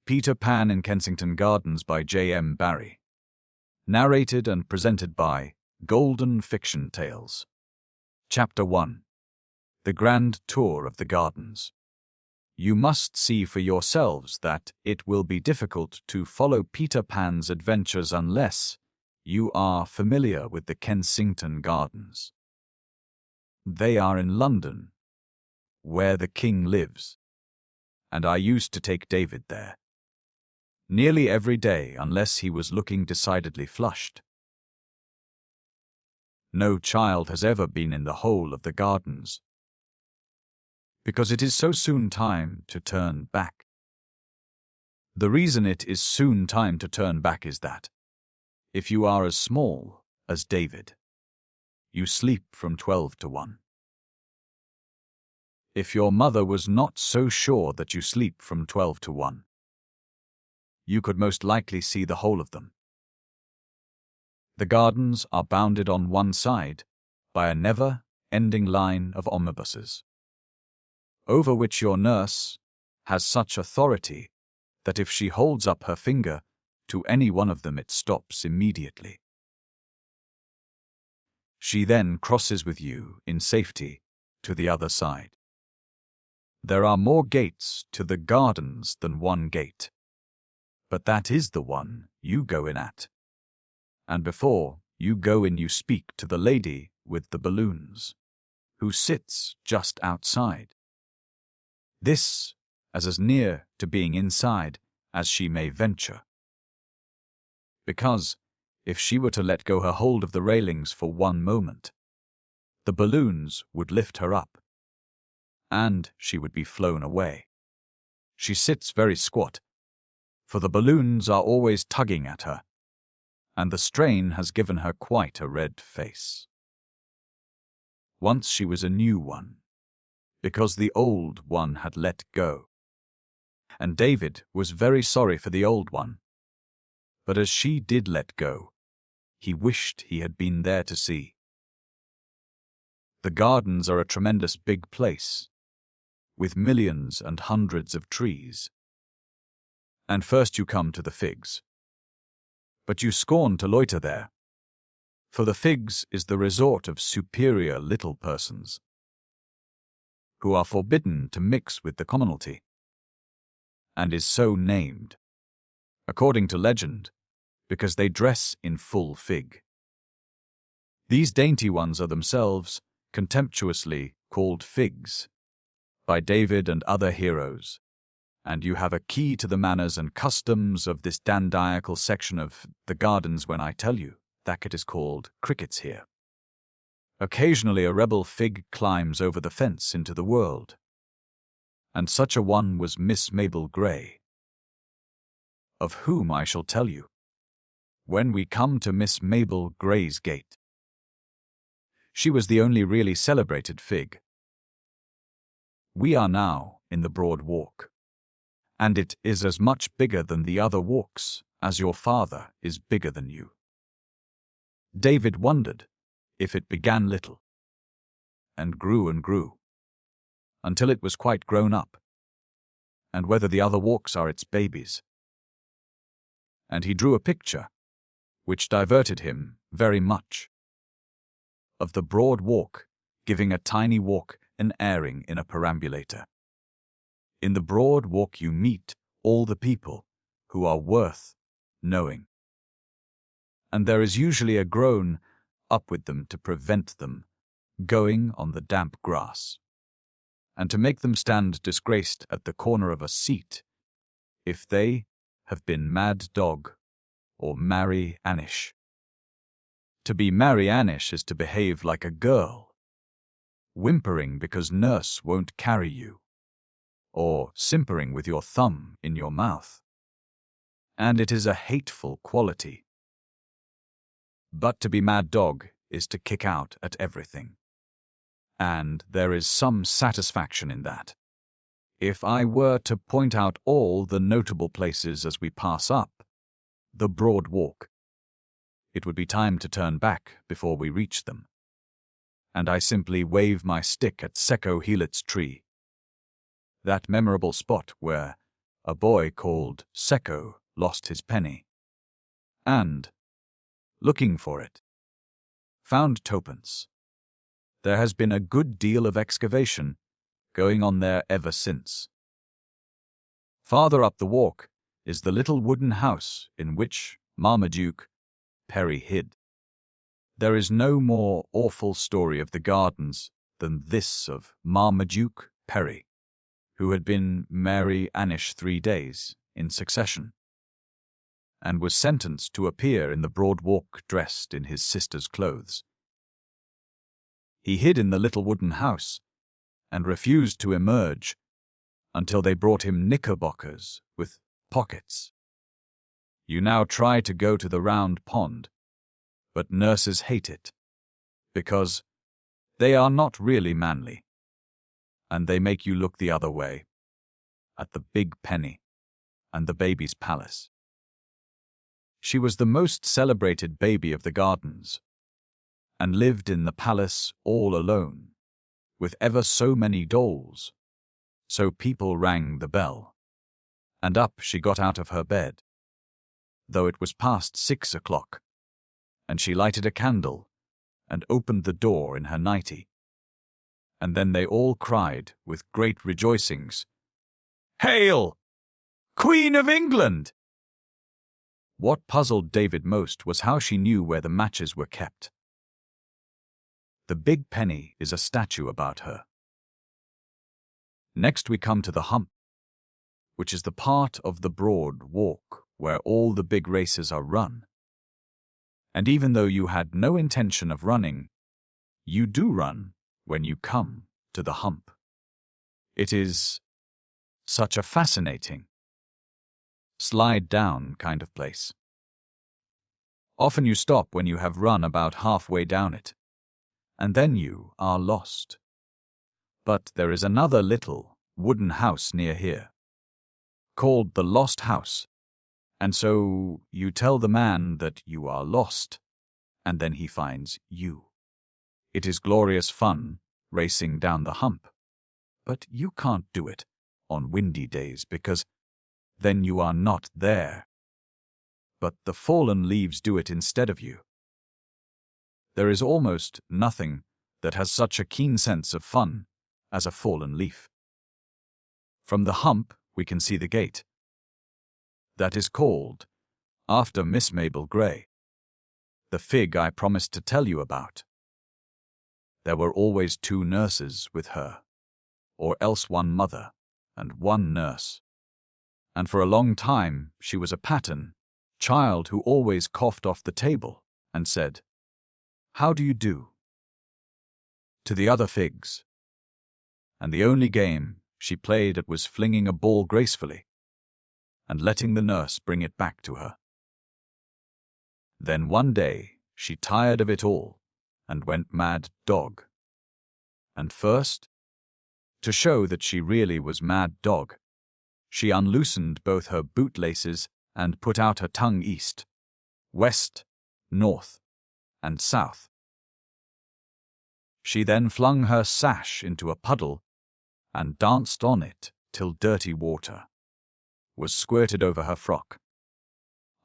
Peter Pan in Kensington Gardens by J.M. Barrie. Narrated and presented by Golden Fiction Tales. Chapter 1. The Grand Tour of the Gardens. You must see for yourselves that it will be difficult to follow Peter Pan's adventures unless you are familiar with the Kensington Gardens. They are in London, where the king lives, and I used to take David there. Nearly every day, unless he was looking decidedly flushed. No child has ever been in the whole of the gardens, because it is so soon time to turn back. The reason it is soon time to turn back is that, if you are as small as David, you sleep from 12 to 1. If your mother was not so sure that you sleep from 12 to 1, you could most likely see the whole of them. The gardens are bounded on one side by a never-ending line of omnibuses, over which your nurse has such authority that if she holds up her finger to any one of them it stops immediately. She then crosses with you in safety to the other side. There are more gates to the gardens than one gate, but that is the one you go in at. And before you go in you speak to the lady with the balloons, who sits just outside. This as near to being inside as she may venture. Because, if she were to let go her hold of the railings for one moment, the balloons would lift her up, and she would be flown away. She sits very squat, for the balloons are always tugging at her, and the strain has given her quite a red face. Once she was a new one, because the old one had let go, and David was very sorry for the old one, but as she did let go, he wished he had been there to see. The gardens are a tremendous big place, with millions and hundreds of trees. And first you come to the figs. But you scorn to loiter there, for the figs is the resort of superior little persons, who are forbidden to mix with the commonalty, and is so named, according to legend, because they dress in full fig. These dainty ones are themselves contemptuously called figs by David and other heroes, and you have a key to the manners and customs of this dandiacal section of the gardens when I tell you that it is called crickets here. Occasionally a rebel fig climbs over the fence into the world, and such a one was Miss Mabel Grey, of whom I shall tell you when we come to Miss Mabel Grey's gate. She was the only really celebrated fig. We are now in the Broad Walk, and it is as much bigger than the other walks as your father is bigger than you. David wondered if it began little, and grew, until it was quite grown up, and whether the other walks are its babies. And he drew a picture, which diverted him very much, of the Broad Walk giving a tiny walk an airing in a perambulator. In the Broad Walk you meet all the people who are worth knowing, and there is usually a groan up with them to prevent them going on the damp grass, and to make them stand disgraced at the corner of a seat if they have been Mad Dog or Mary Annish. To be Mary Annish is to behave like a girl, whimpering because nurse won't carry you, or simpering with your thumb in your mouth. And it is a hateful quality. But to be Mad Dog is to kick out at everything. And there is some satisfaction in that. If I were to point out all the notable places as we pass up the Broad Walk, it would be time to turn back before we reach them. And I simply wave my stick at Secco Helit's tree, that memorable spot where a boy called Secco lost his penny, and, looking for it, found twopence. There has been a good deal of excavation going on there ever since. Farther up the walk is the little wooden house in which Marmaduke Perry hid. There is no more awful story of the gardens than this of Marmaduke Perry, who had been Mary Annish 3 days in succession, and was sentenced to appear in the broad walk dressed in his sister's clothes. He hid in the little wooden house, and refused to emerge until they brought him knickerbockers with pockets. You now try to go to the round pond, but nurses hate it, because they are not really manly, and they make you look the other way, at the big penny and the baby's palace. She was the most celebrated baby of the gardens, and lived in the palace all alone, with ever so many dolls. So people rang the bell, and up she got out of her bed, though it was past 6 o'clock, and she lighted a candle and opened the door in her nightie. And then they all cried with great rejoicings, "Hail, Queen of England!" What puzzled David most was how she knew where the matches were kept. The big penny is a statue about her. Next we come to the hump, which is the part of the broad walk where all the big races are run. And even though you had no intention of running, you do run when you come to the hump. It is such a fascinating, slide-down kind of place. Often you stop when you have run about halfway down it, and then you are lost. But there is another little wooden house near here, called the Lost House, and so you tell the man that you are lost, and then he finds you. It is glorious fun racing down the hump, but you can't do it on windy days because then you are not there. But the fallen leaves do it instead of you. There is almost nothing that has such a keen sense of fun as a fallen leaf. From the hump we can see the gate. That is called after Miss Mabel Grey, the fig I promised to tell you about. There were always 2 nurses with her, or else 1 mother and 1 nurse. And for a long time she was a pattern child who always coughed off the table and said, "How do you do?" to the other figs. And the only game she played at was flinging a ball gracefully and letting the nurse bring it back to her. Then one day she tired of it all and went mad dog. And first, to show that she really was mad dog, she unloosened both her bootlaces and put out her tongue east, west, north, and south. She then flung her sash into a puddle and danced on it till dirty water was squirted over her frock,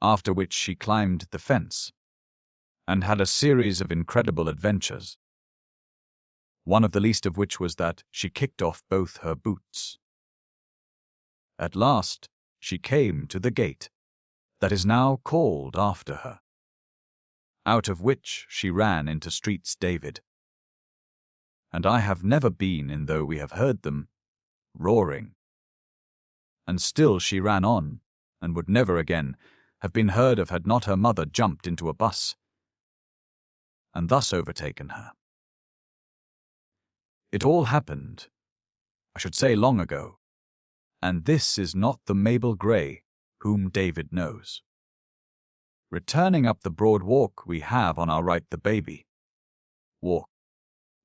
after which she climbed the fence and had a series of incredible adventures, one of the least of which was that she kicked off both her boots. At last she came to the gate that is now called after her, out of which she ran into streets David. And I have never been in though we have heard them roaring. And still she ran on, and would never again have been heard of had not her mother jumped into a bus, and thus overtaken her. It all happened, I should say long ago, and this is not the Mabel Grey whom David knows. Returning up the broad walk we have on our right the baby walk,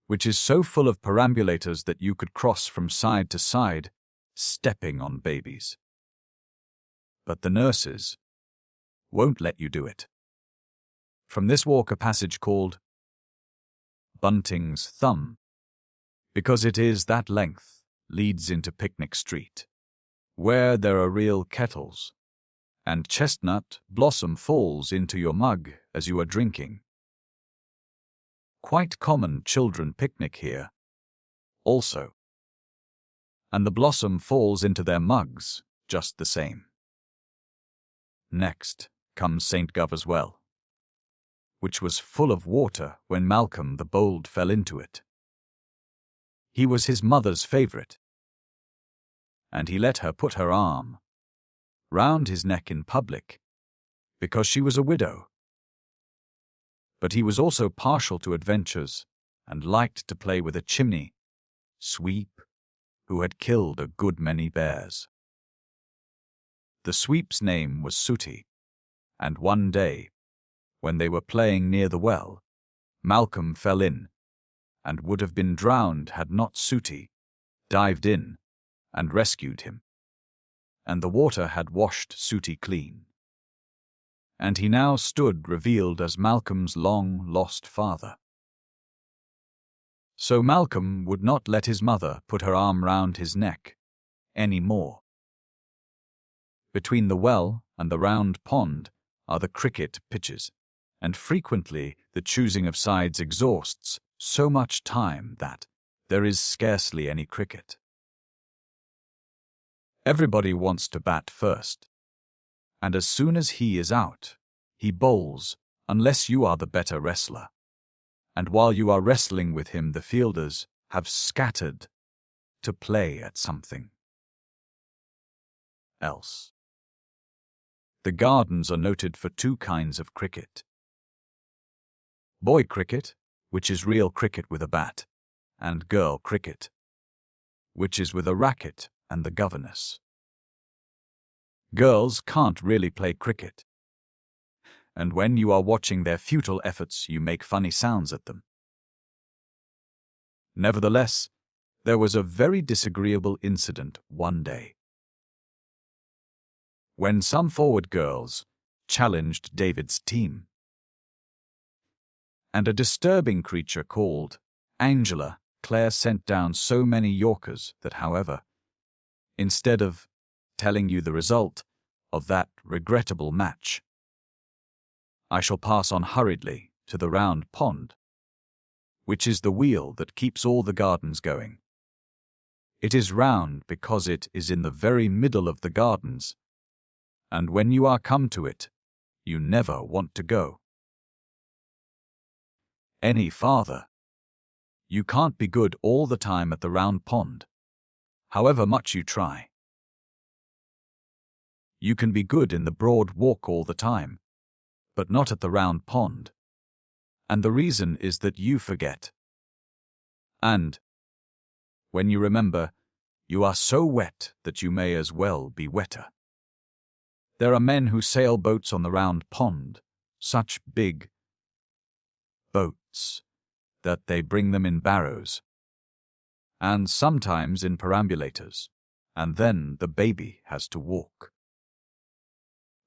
which is so full of perambulators that you could cross from side to side, stepping on babies. But the nurses won't let you do it. From this walk a passage called Bunting's Thumb, because it is that length, leads into Picnic Street, where there are real kettles, and chestnut blossom falls into your mug as you are drinking. Quite common children picnic here, also. And the blossom falls into their mugs just the same. Next comes St. Govor's Well, which was full of water when Malcolm the Bold fell into it. He was his mother's favourite, and he let her put her arm round his neck in public, because she was a widow. But he was also partial to adventures, and liked to play with a chimney sweep who had killed a good many bears. The sweep's name was Sooty, and one day, when they were playing near the well, Malcolm fell in, and would have been drowned had not Sooty dived in and rescued him. And the water had washed Sooty clean. And he now stood revealed as Malcolm's long-lost father. So Malcolm would not let his mother put her arm round his neck any more. Between the well and the round pond are the cricket pitches, and frequently the choosing of sides exhausts so much time that there is scarcely any cricket. Everybody wants to bat first, and as soon as he is out, he bowls, unless you are the better wrestler. And while you are wrestling with him, the fielders have scattered to play at something else. The gardens are noted for two kinds of cricket. Boy cricket, which is real cricket with a bat, and girl cricket, which is with a racket and the governess. Girls can't really play cricket, and when you are watching their futile efforts, you make funny sounds at them. Nevertheless, there was a very disagreeable incident one day, when some forward girls challenged David's team, and a disturbing creature called Angela Clare sent down so many Yorkers that, however, instead of telling you the result of that regrettable match, I shall pass on hurriedly to the round pond, which is the wheel that keeps all the gardens going. It is round because it is in the very middle of the gardens, and when you are come to it, you never want to go any farther. You can't be good all the time at the round pond, however much you try. You can be good in the broad walk all the time, but not at the round pond. And the reason is that you forget. And when you remember, you are so wet that you may as well be wetter. There are men who sail boats on the round pond, such big boats that they bring them in barrows, and sometimes in perambulators, and then the baby has to walk.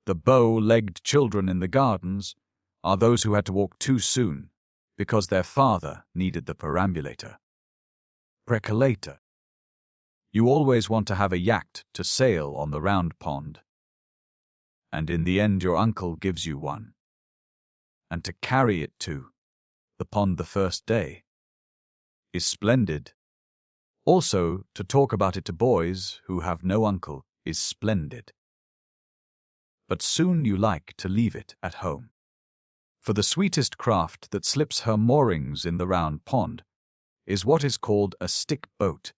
The bow-legged children in the gardens are those who had to walk too soon because their father needed the perambulator. Precolator. You always want to have a yacht to sail on the round pond, and in the end your uncle gives you one, and to carry it to the pond the first day is splendid. Also, to talk about it to boys who have no uncle is splendid. But soon you like to leave it at home. For the sweetest craft that slips her moorings in the round pond is what is called a stick boat,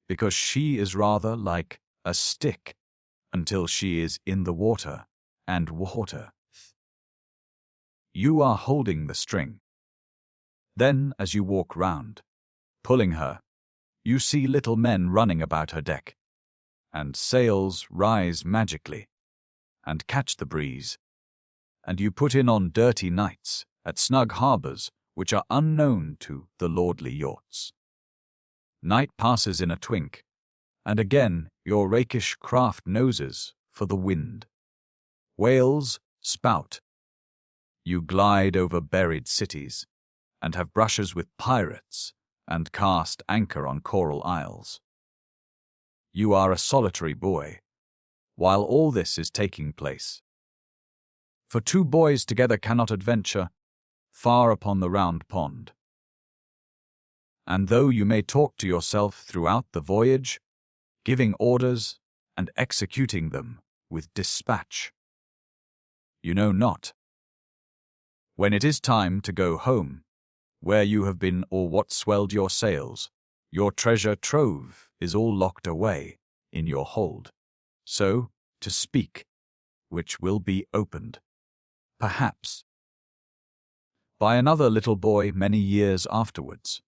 because she is rather like a stick until she is in the water, and water. You are holding the string. Then, as you walk round, pulling her, you see little men running about her deck, and sails rise magically and catch the breeze, and you put in on dirty nights at snug harbours which are unknown to the lordly yachts. Night passes in a twink, and again your rakish craft noses for the wind. Whales spout. You glide over buried cities, and have brushes with pirates, and cast anchor on coral isles. You are a solitary boy, while all this is taking place. For two boys together cannot adventure far upon the round pond. And though you may talk to yourself throughout the voyage, giving orders and executing them with dispatch, you know not, when it is time to go home, where you have been or what swelled your sails, your treasure trove is all locked away in your hold, so to speak, which will be opened, perhaps, by another little boy many years afterwards.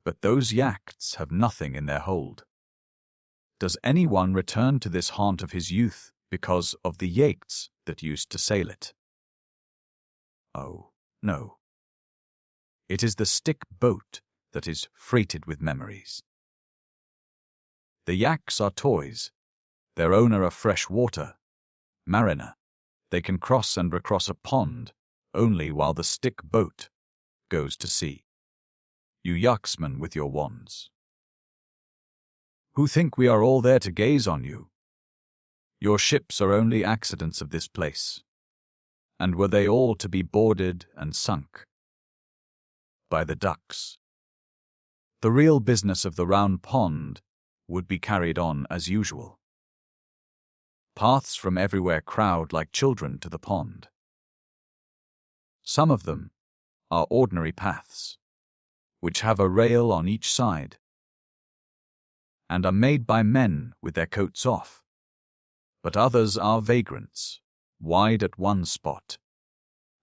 But those yachts have nothing in their hold. Does any one return to this haunt of his youth because of the yachts that used to sail it? Oh, no. It is the stick boat that is freighted with memories. The yaks are toys, their owner a fresh water mariner. They can cross and recross a pond only while the stick boat goes to sea. You yaksmen with your wands, who think we are all there to gaze on you. Your ships are only accidents of this place, and were they all to be boarded and sunk by the ducks, the real business of the round pond would be carried on as usual. Paths from everywhere crowd like children to the pond. Some of them are ordinary paths, which have a rail on each side, and are made by men with their coats off, but others are vagrants, wide at one spot,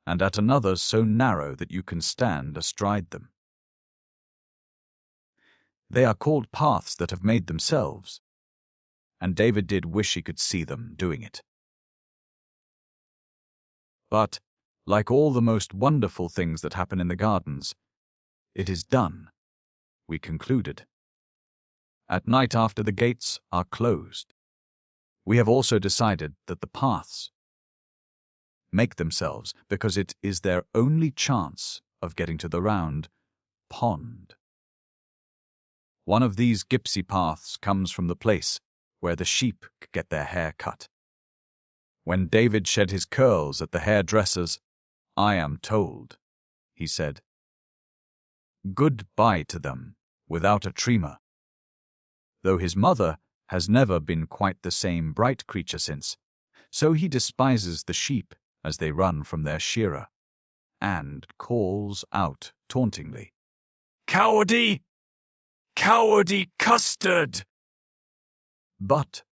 and at another so narrow that you can stand astride them. They are called paths that have made themselves, and David did wish he could see them doing it. But, like all the most wonderful things that happen in the gardens, it is done, we concluded, at night after the gates are closed. We have also decided that the paths make themselves because it is their only chance of getting to the round pond. One of these gypsy paths comes from the place where the sheep get their hair cut. When David shed his curls at the hairdresser's, I am told, he said, goodbye to them without a tremor, though his mother has never been quite the same bright creature since, so he despises the sheep as they run from their shearer, and calls out tauntingly, "Cowardy! Cowardy custard!" But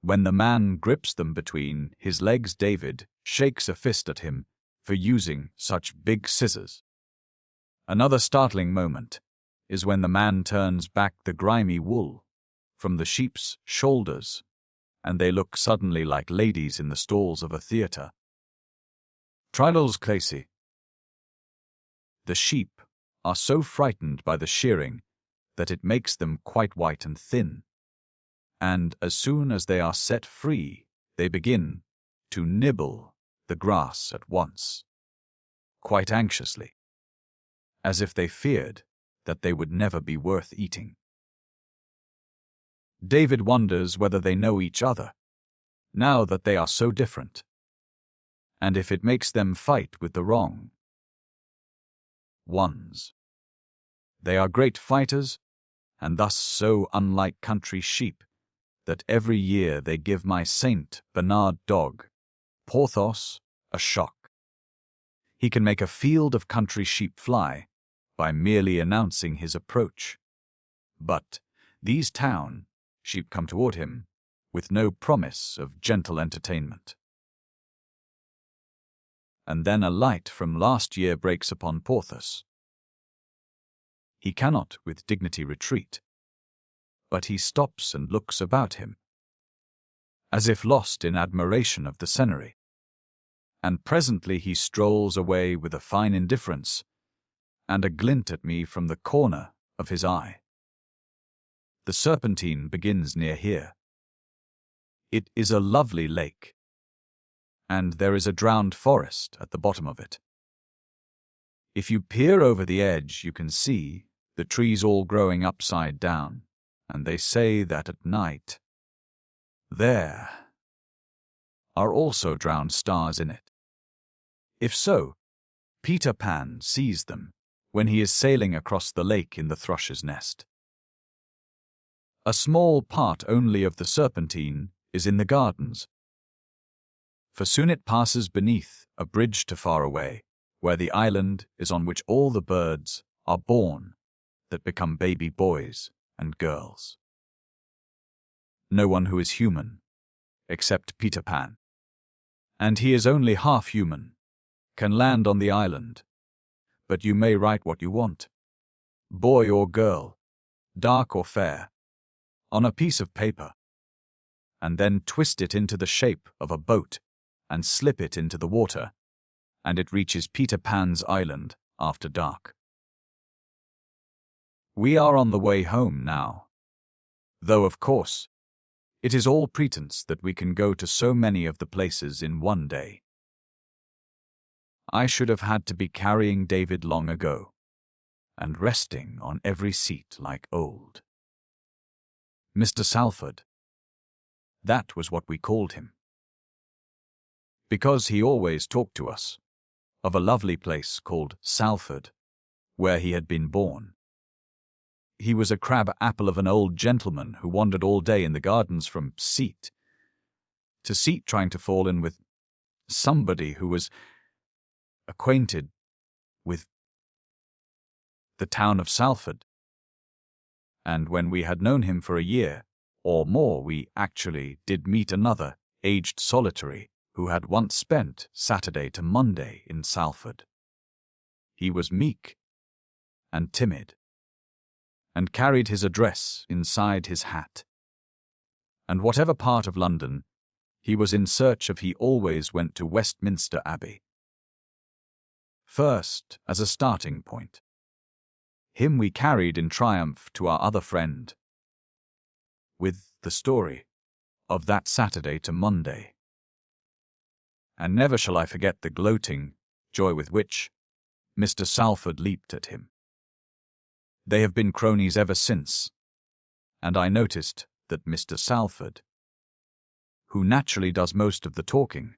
when the man grips them between his legs, David shakes a fist at him for using such big scissors. Another startling moment is when the man turns back the grimy wool from the sheep's shoulders, and they look suddenly like ladies in the stalls of a theatre. Trials Clacy. The sheep are so frightened by the shearing that it makes them quite white and thin, and as soon as they are set free, they begin to nibble the grass at once, quite anxiously, as if they feared that they would never be worth eating. David wonders whether they know each other, now that they are so different, and if it makes them fight with the wrong ones. They are great fighters, and thus so unlike country sheep, that every year they give my Saint Bernard dog, Porthos, a shock. He can make a field of country sheep fly by merely announcing his approach. But these town sheep come toward him with no promise of gentle entertainment. And then a light from last year breaks upon Porthos. He cannot with dignity retreat, but he stops and looks about him, as if lost in admiration of the scenery, and presently he strolls away with a fine indifference and a glint at me from the corner of his eye. The Serpentine begins near here. It is a lovely lake, and there is a drowned forest at the bottom of it. If you peer over the edge, you can see the trees all growing upside down, and they say that at night, there, are also drowned stars in it? If so, Peter Pan sees them when he is sailing across the lake in the thrush's nest. A small part only of the Serpentine is in the gardens, for soon it passes beneath a bridge to far away, where the island is on which all the birds are born that become baby boys and girls. No one who is human, except Peter Pan, and he is only half human, can land on the island, but you may write what you want, boy or girl, dark or fair, on a piece of paper, and then twist it into the shape of a boat and slip it into the water, and it reaches Peter Pan's island after dark. We are on the way home now, though of course, it is all pretense that we can go to so many of the places in one day. I should have had to be carrying David long ago, and resting on every seat like old Mr. Salford. That was what we called him, because he always talked to us of a lovely place called Salford, where he had been born. He was a crab apple of an old gentleman who wandered all day in the gardens from seat to seat, trying to fall in with somebody who was acquainted with the town of Salford. And when we had known him for a year or more, we actually did meet another aged solitary who had once spent Saturday to Monday in Salford. He was meek and timid, and carried his address inside his hat. And whatever part of London he was in search of, he always went to Westminster Abbey first as a starting point. Him we carried in triumph to our other friend, with the story of that Saturday to Monday. And never shall I forget the gloating joy with which Mr. Salford leaped at him. They have been cronies ever since, and I noticed that Mr. Salford, who naturally does most of the talking,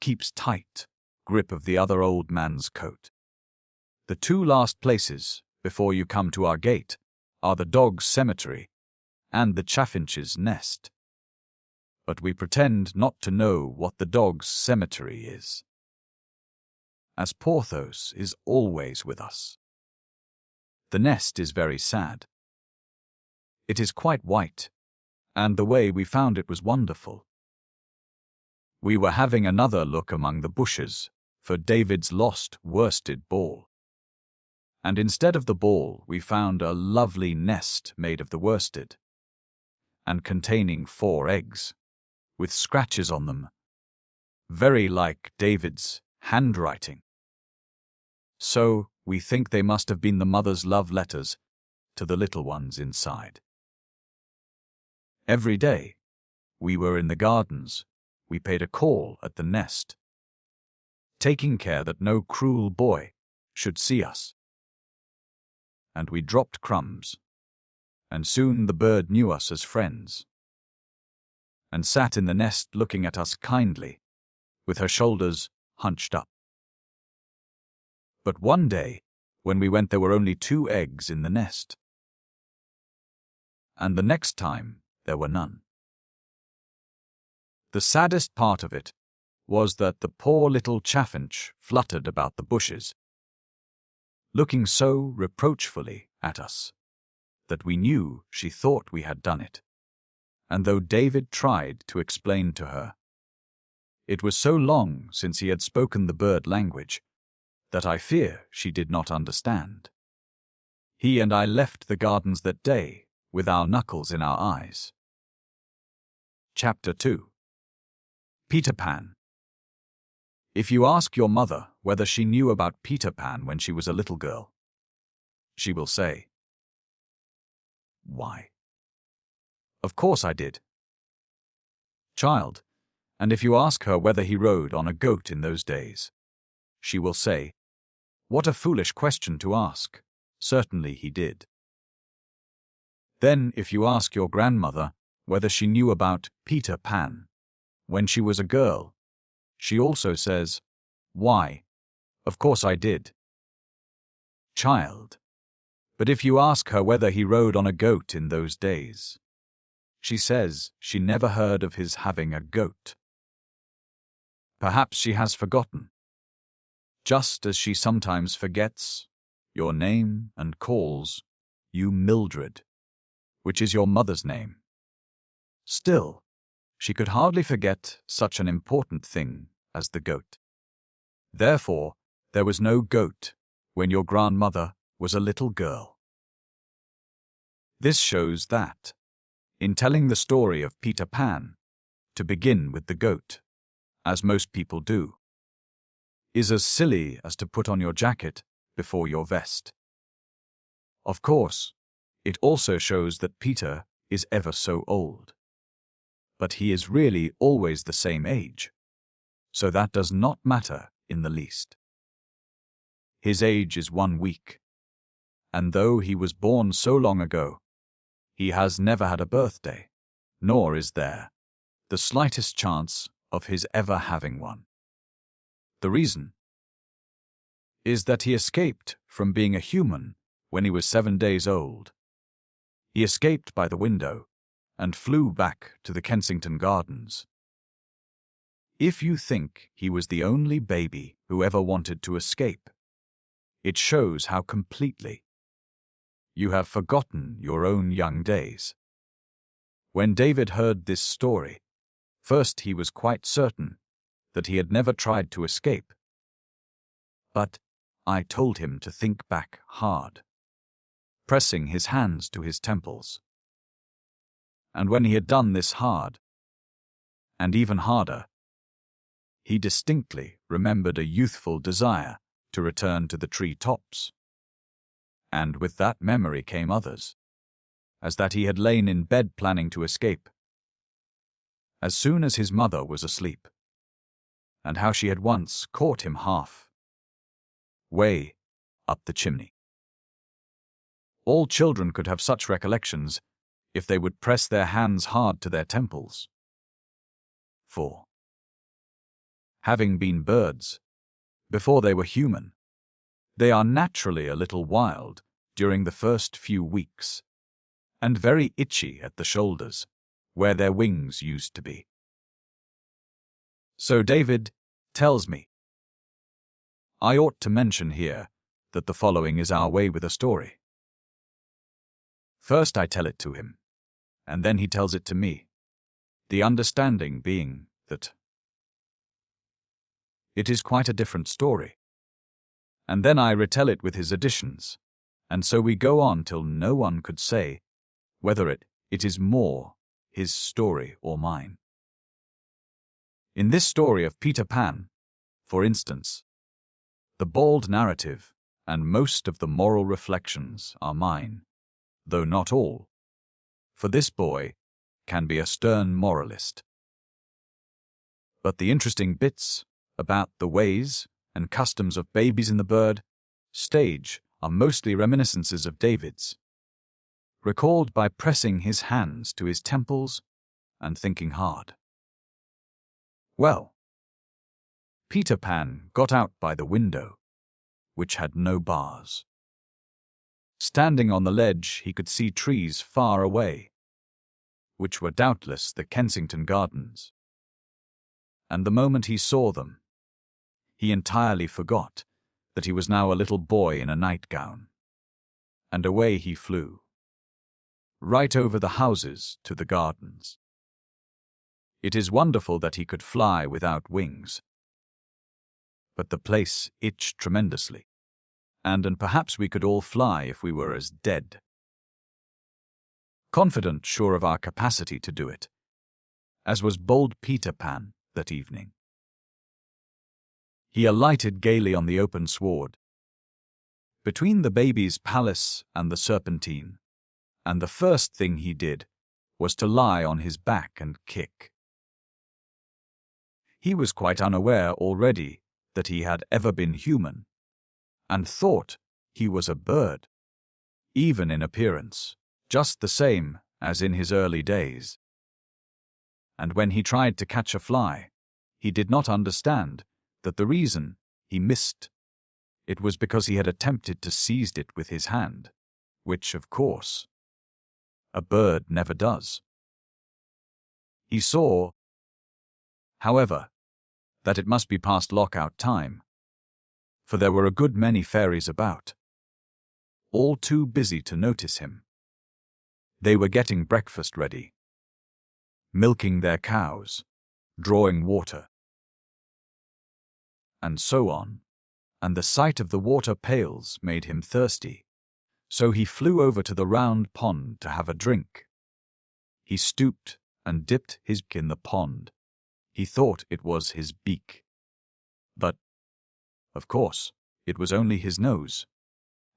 keeps tight grip of the other old man's coat. The two last places before you come to our gate are the dog's cemetery and the chaffinch's nest. But we pretend not to know what the dog's cemetery is, as Porthos is always with us. The nest is very sad. It is quite white, and the way we found it was wonderful. We were having another look among the bushes for David's lost worsted ball, and instead of the ball we found a lovely nest made of the worsted, and containing 4 eggs, with scratches on them, very like David's handwriting. So we think they must have been the mother's love letters to the little ones inside. Every day we were in the gardens, we paid a call at the nest, taking care that no cruel boy should see us. And we dropped crumbs, and soon the bird knew us as friends, and sat in the nest looking at us kindly, with her shoulders hunched up. But one day, when we went, there were only 2 eggs in the nest, and the next time there were none. The saddest part of it was that the poor little chaffinch fluttered about the bushes, looking so reproachfully at us that we knew she thought we had done it, and though David tried to explain to her, it was so long since he had spoken the bird language that I fear she did not understand. He and I left the gardens that day with our knuckles in our eyes. Chapter 2. Peter Pan. If you ask your mother whether she knew about Peter Pan when she was a little girl, she will say, "Why? Of course I did, child." And if you ask her whether he rode on a goat in those days, she will say, "What a foolish question to ask. Certainly he did." Then if you ask your grandmother whether she knew about Peter Pan when she was a girl. She also says, "Why? Of course I did." Child. But if you ask her whether he rode on a goat in those days, she says she never heard of his having a goat. Perhaps she has forgotten, just as she sometimes forgets your name and calls you Mildred, which is your mother's name. Still, she could hardly forget such an important thing as the goat. Therefore, there was no goat when your grandmother was a little girl. This shows that, in telling the story of Peter Pan, to begin with the goat, as most people do, is as silly as to put on your jacket before your vest. Of course, it also shows that Peter is ever so old. But he is really always the same age, so that does not matter in the least. His age is 1 week, and though he was born so long ago, he has never had a birthday, nor is there the slightest chance of his ever having one. The reason is that he escaped from being a human when he was 7 days old. He escaped by the window and flew back to the Kensington Gardens. If you think he was the only baby who ever wanted to escape, it shows how completely you have forgotten your own young days. When David heard this story, first he was quite certain that he had never tried to escape. But I told him to think back hard, pressing his hands to his temples. And when he had done this hard, and even harder, he distinctly remembered a youthful desire to return to the tree tops. And with that memory came others, as that he had lain in bed planning to escape, as soon as his mother was asleep, and how she had once caught him half way up the chimney. All children could have such recollections if they would press their hands hard to their temples. For, having been birds before they were human, they are naturally a little wild during the first few weeks, and very itchy at the shoulders, where their wings used to be. So David tells me. I ought to mention here that the following is our way with a story. First I tell it to him, and then he tells it to me, the understanding being that it is quite a different story. And then I retell it with his additions, and so we go on till no one could say whether it is more his story or mine. In this story of Peter Pan, for instance, the bald narrative and most of the moral reflections are mine, though not all, for this boy can be a stern moralist. But the interesting bits about the ways and customs of babies in the bird stage are mostly reminiscences of David's, recalled by pressing his hands to his temples and thinking hard. Well, Peter Pan got out by the window, which had no bars. Standing on the ledge, he could see trees far away, which were doubtless the Kensington Gardens. And the moment he saw them, he entirely forgot that he was now a little boy in a nightgown. And away he flew, right over the houses to the gardens. It is wonderful that he could fly without wings. But the place itched tremendously, and perhaps we could all fly if we were as dead. Confident, sure of our capacity to do it, as was bold Peter Pan that evening. He alighted gaily on the open sward, between the baby's palace and the Serpentine, and the first thing he did was to lie on his back and kick. He was quite unaware already that he had ever been human, and thought he was a bird, even in appearance, just the same as in his early days. And when he tried to catch a fly, he did not understand that the reason he missed it was because he had attempted to seize it with his hand, which, of course, a bird never does. He saw, however, that it must be past lockout time, for there were a good many fairies about, all too busy to notice him. They were getting breakfast ready, milking their cows, drawing water, and so on, and the sight of the water pails made him thirsty, so he flew over to the round pond to have a drink. He stooped and dipped his beak in the pond. He thought it was his beak, but, of course, it was only his nose,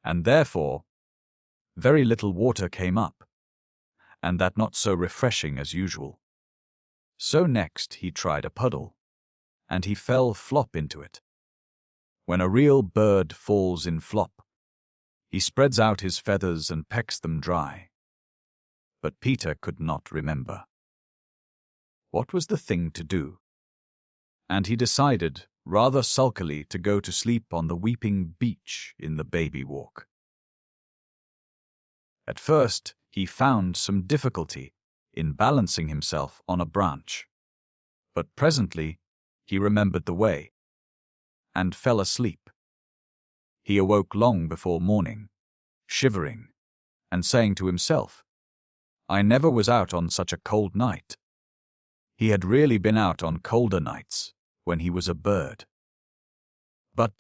and therefore very little water came up, and that not so refreshing as usual. So next he tried a puddle, and he fell flop into it. When a real bird falls in flop, he spreads out his feathers and pecks them dry. But Peter could not remember. What was the thing to do? And he decided, rather sulkily, to go to sleep on the weeping beech in the baby walk. At first, he found some difficulty in balancing himself on a branch, but presently he remembered the way and fell asleep. He awoke long before morning, shivering, and saying to himself, "I never was out on such a cold night." He had really been out on colder nights when he was a bird. But,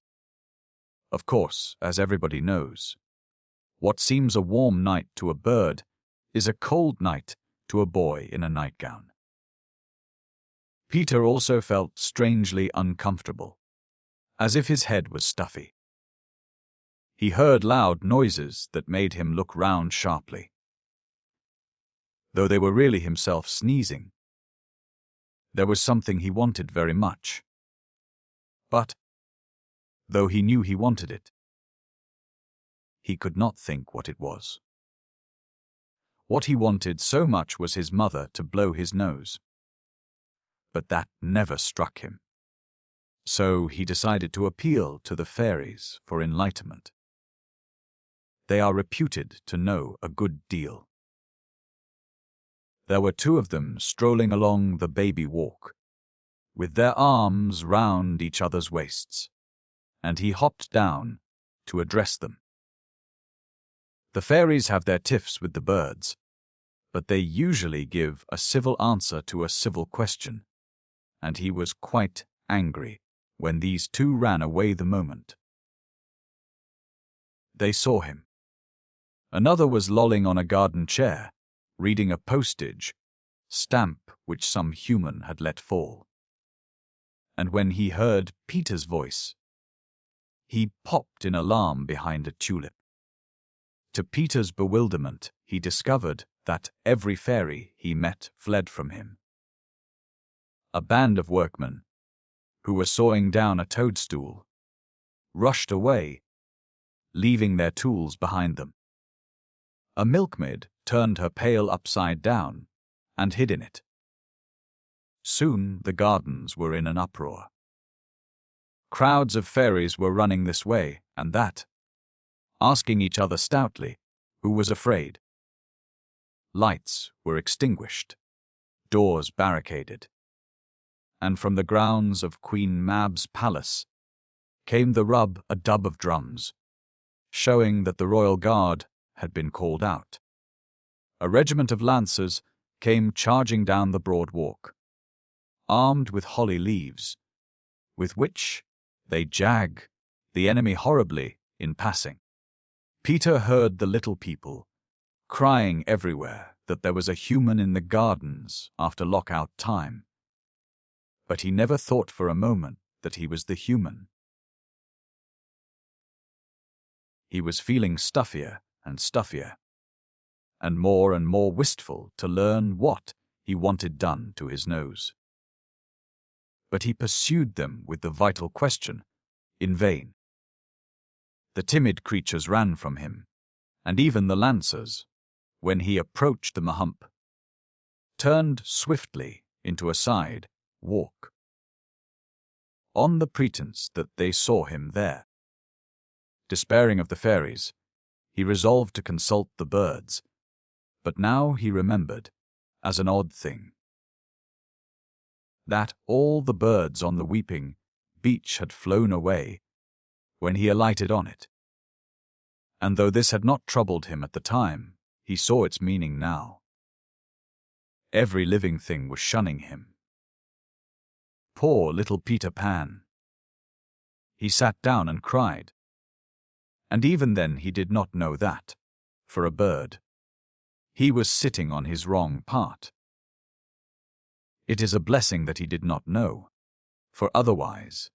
of course, as everybody knows, what seems a warm night to a bird is a cold night to a boy in a nightgown. Peter also felt strangely uncomfortable, as if his head was stuffy. He heard loud noises that made him look round sharply, though they were really himself sneezing. There was something he wanted very much, but, though he knew he wanted it, he could not think what it was. What he wanted so much was his mother to blow his nose, but that never struck him. So he decided to appeal to the fairies for enlightenment. They are reputed to know a good deal. There were two of them strolling along the baby walk, with their arms round each other's waists, and he hopped down to address them. The fairies have their tiffs with the birds, but they usually give a civil answer to a civil question, and he was quite angry when these two ran away the moment they saw him. Another was lolling on a garden chair, reading a postage stamp which some human had let fall. And when he heard Peter's voice, he popped in alarm behind a tulip. To Peter's bewilderment, he discovered that every fairy he met fled from him. A band of workmen, who were sawing down a toadstool, rushed away, leaving their tools behind them. A milkmaid turned her pail upside down and hid in it. Soon the gardens were in an uproar. Crowds of fairies were running this way and that, asking each other stoutly who was afraid. Lights were extinguished, doors barricaded, and from the grounds of Queen Mab's palace came the rub-a-dub of drums, showing that the royal guard had been called out. A regiment of lancers came charging down the broad walk, armed with holly leaves, with which they jag the enemy horribly in passing. Peter heard the little people crying everywhere that there was a human in the gardens after lockout time, but he never thought for a moment that he was the human. He was feeling stuffier and stuffier, and more wistful to learn what he wanted done to his nose. But he pursued them with the vital question in vain. The timid creatures ran from him, and even the lancers, when he approached the mahump, turned swiftly into a side walk, on the pretense that they saw him there. Despairing of the fairies, he resolved to consult the birds, but now he remembered, as an odd thing, that all the birds on the weeping beach had flown away when he alighted on it. And though this had not troubled him at the time, he saw its meaning now. Every living thing was shunning him. Poor little Peter Pan. He sat down and cried. And even then he did not know that, for a bird, he was sitting on his wrong part. It is a blessing that he did not know, for otherwise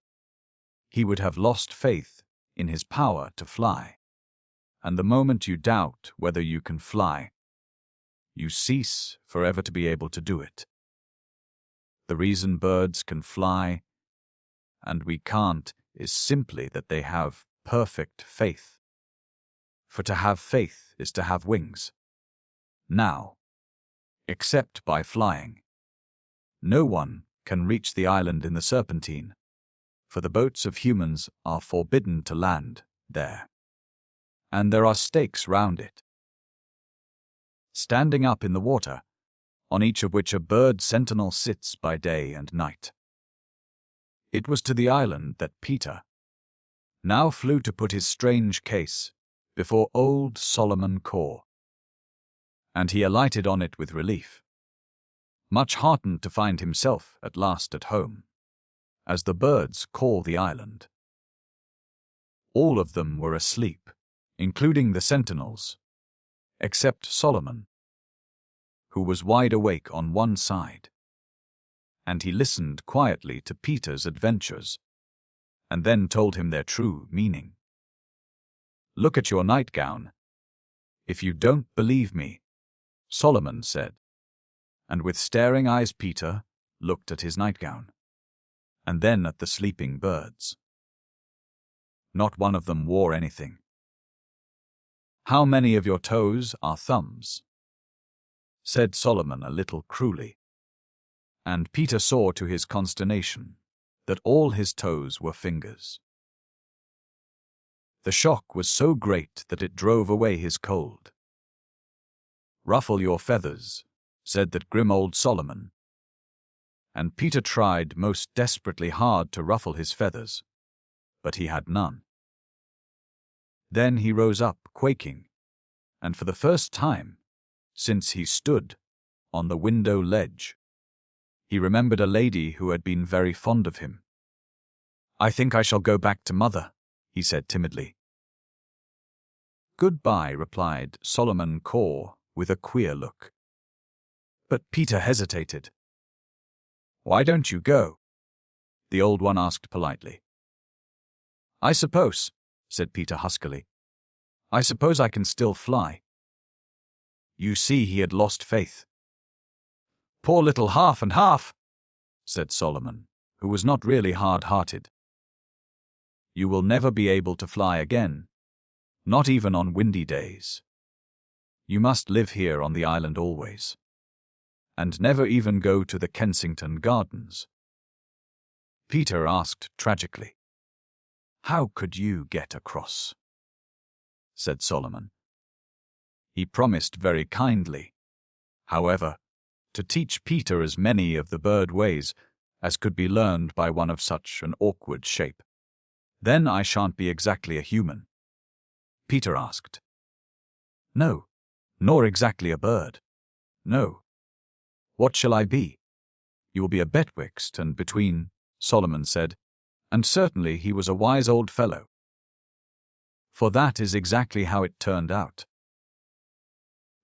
he would have lost faith in his power to fly. And the moment you doubt whether you can fly, you cease forever to be able to do it. The reason birds can fly, and we can't, is simply that they have perfect faith. For to have faith is to have wings. Now, except by flying, no one can reach the island in the Serpentine, for the boats of humans are forbidden to land there, and there are stakes round it, standing up in the water, on each of which a bird sentinel sits by day and night. It was to the island that Peter now flew to put his strange case before old Solomon Caw, and he alighted on it with relief, much heartened to find himself at last at home, as the birds call the island. All of them were asleep, including the sentinels, except Solomon, who was wide awake on one side, and he listened quietly to Peter's adventures, and then told him their true meaning. "Look at your nightgown, if you don't believe me," Solomon said, and with staring eyes Peter looked at his nightgown, and then at the sleeping birds. Not one of them wore anything. "How many of your toes are thumbs?" said Solomon a little cruelly, and Peter saw to his consternation that all his toes were fingers. The shock was so great that it drove away his cold. "Ruffle your feathers," said that grim old Solomon, and Peter tried most desperately hard to ruffle his feathers, but he had none. Then he rose up, quaking, and for the first time since he stood on the window ledge, he remembered a lady who had been very fond of him. "I think I shall go back to Mother," he said timidly. "Goodbye," replied Solomon Caw with a queer look. But Peter hesitated. "Why don't you go?" the old one asked politely. "I suppose," said Peter huskily, "I suppose I can still fly." You see, he had lost faith. "Poor little half and half," said Solomon, who was not really hard-hearted. "You will never be able to fly again, not even on windy days. You must live here on the island always, and never even go to the Kensington Gardens." Peter asked tragically, "How could you get across?" said Solomon. He promised very kindly, however, to teach Peter as many of the bird ways as could be learned by one of such an awkward shape. "Then I shan't be exactly a human?" Peter asked. "No, nor exactly a bird. No. What shall I be?" "You will be a betwixt and between," Solomon said, and certainly he was a wise old fellow. For that is exactly how it turned out.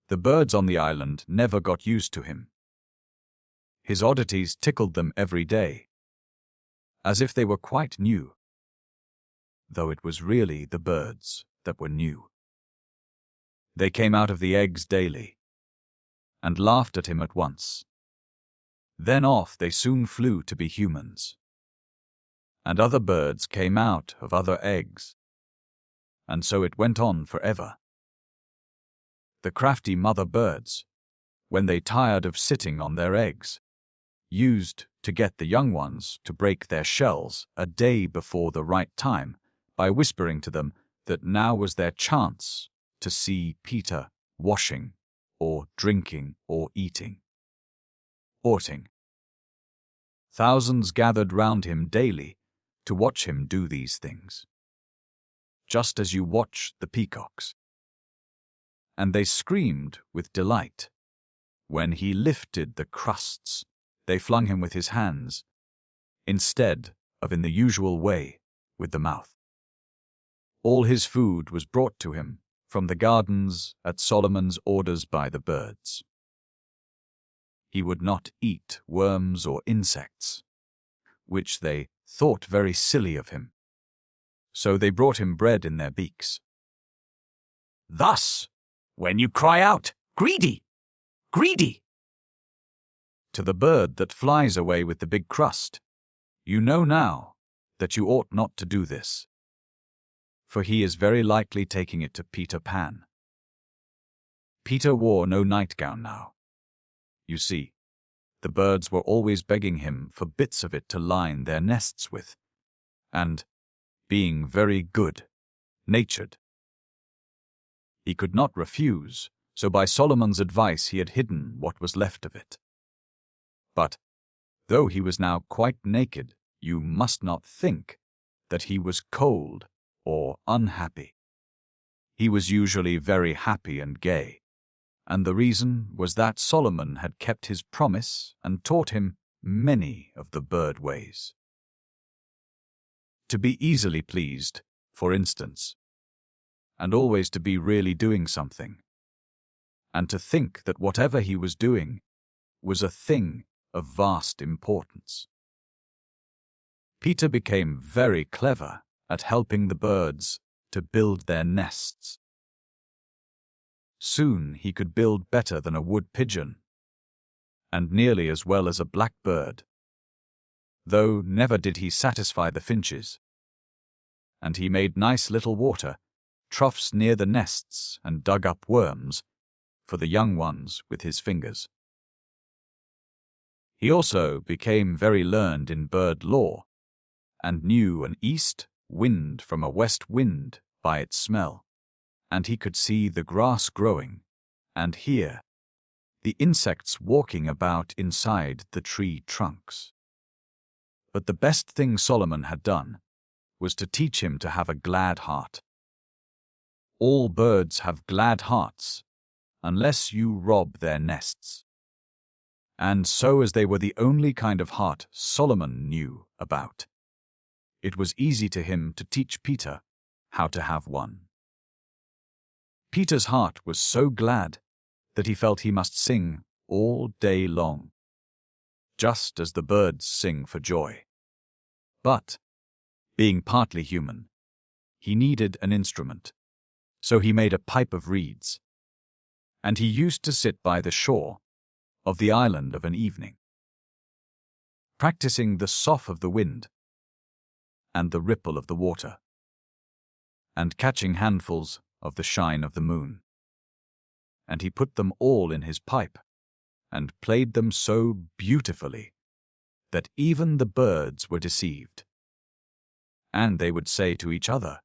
The birds on the island never got used to him. His oddities tickled them every day, as if they were quite new, though it was really the birds that were new. They came out of the eggs daily, and laughed at him at once. Then off they soon flew to be humans. And other birds came out of other eggs, and so it went on forever. The crafty mother birds, when they tired of sitting on their eggs, used to get the young ones to break their shells a day before the right time by whispering to them that now was their chance to see Peter washing or drinking or eating. Orting. Thousands gathered round him daily to watch him do these things, just as you watch the peacocks. And they screamed with delight when he lifted the crusts they flung him with his hands, instead of in the usual way with the mouth. All his food was brought to him from the gardens at Solomon's orders by the birds. He would not eat worms or insects, which they thought very silly of him. So they brought him bread in their beaks. Thus, when you cry out, "Greedy! Greedy!" to the bird that flies away with the big crust, you know now that you ought not to do this, for he is very likely taking it to Peter Pan. Peter wore no nightgown now. You see, the birds were always begging him for bits of it to line their nests with, and, being very good-natured, he could not refuse, so by Solomon's advice he had hidden what was left of it. But, though he was now quite naked, you must not think that he was cold or unhappy. He was usually very happy and gay, and the reason was that Solomon had kept his promise and taught him many of the bird ways. To be easily pleased, for instance, and always to be really doing something, and to think that whatever he was doing was a thing of vast importance. Peter became very clever at helping the birds to build their nests. Soon he could build better than a wood pigeon, and nearly as well as a blackbird, though never did he satisfy the finches. And he made nice little water troughs near the nests and dug up worms for the young ones with his fingers. He also became very learned in bird law, and knew an east wind from a west wind by its smell, and he could see the grass growing, and hear the insects walking about inside the tree trunks. But the best thing Solomon had done was to teach him to have a glad heart. All birds have glad hearts, unless you rob their nests. And so, as they were the only kind of heart Solomon knew about, it was easy to him to teach Peter how to have one. Peter's heart was so glad that he felt he must sing all day long, just as the birds sing for joy. But, being partly human, he needed an instrument, so he made a pipe of reeds, and he used to sit by the shore of the island of an evening, practicing the sough of the wind and the ripple of the water, and catching handfuls of the shine of the moon. And he put them all in his pipe, and played them so beautifully that even the birds were deceived. And they would say to each other,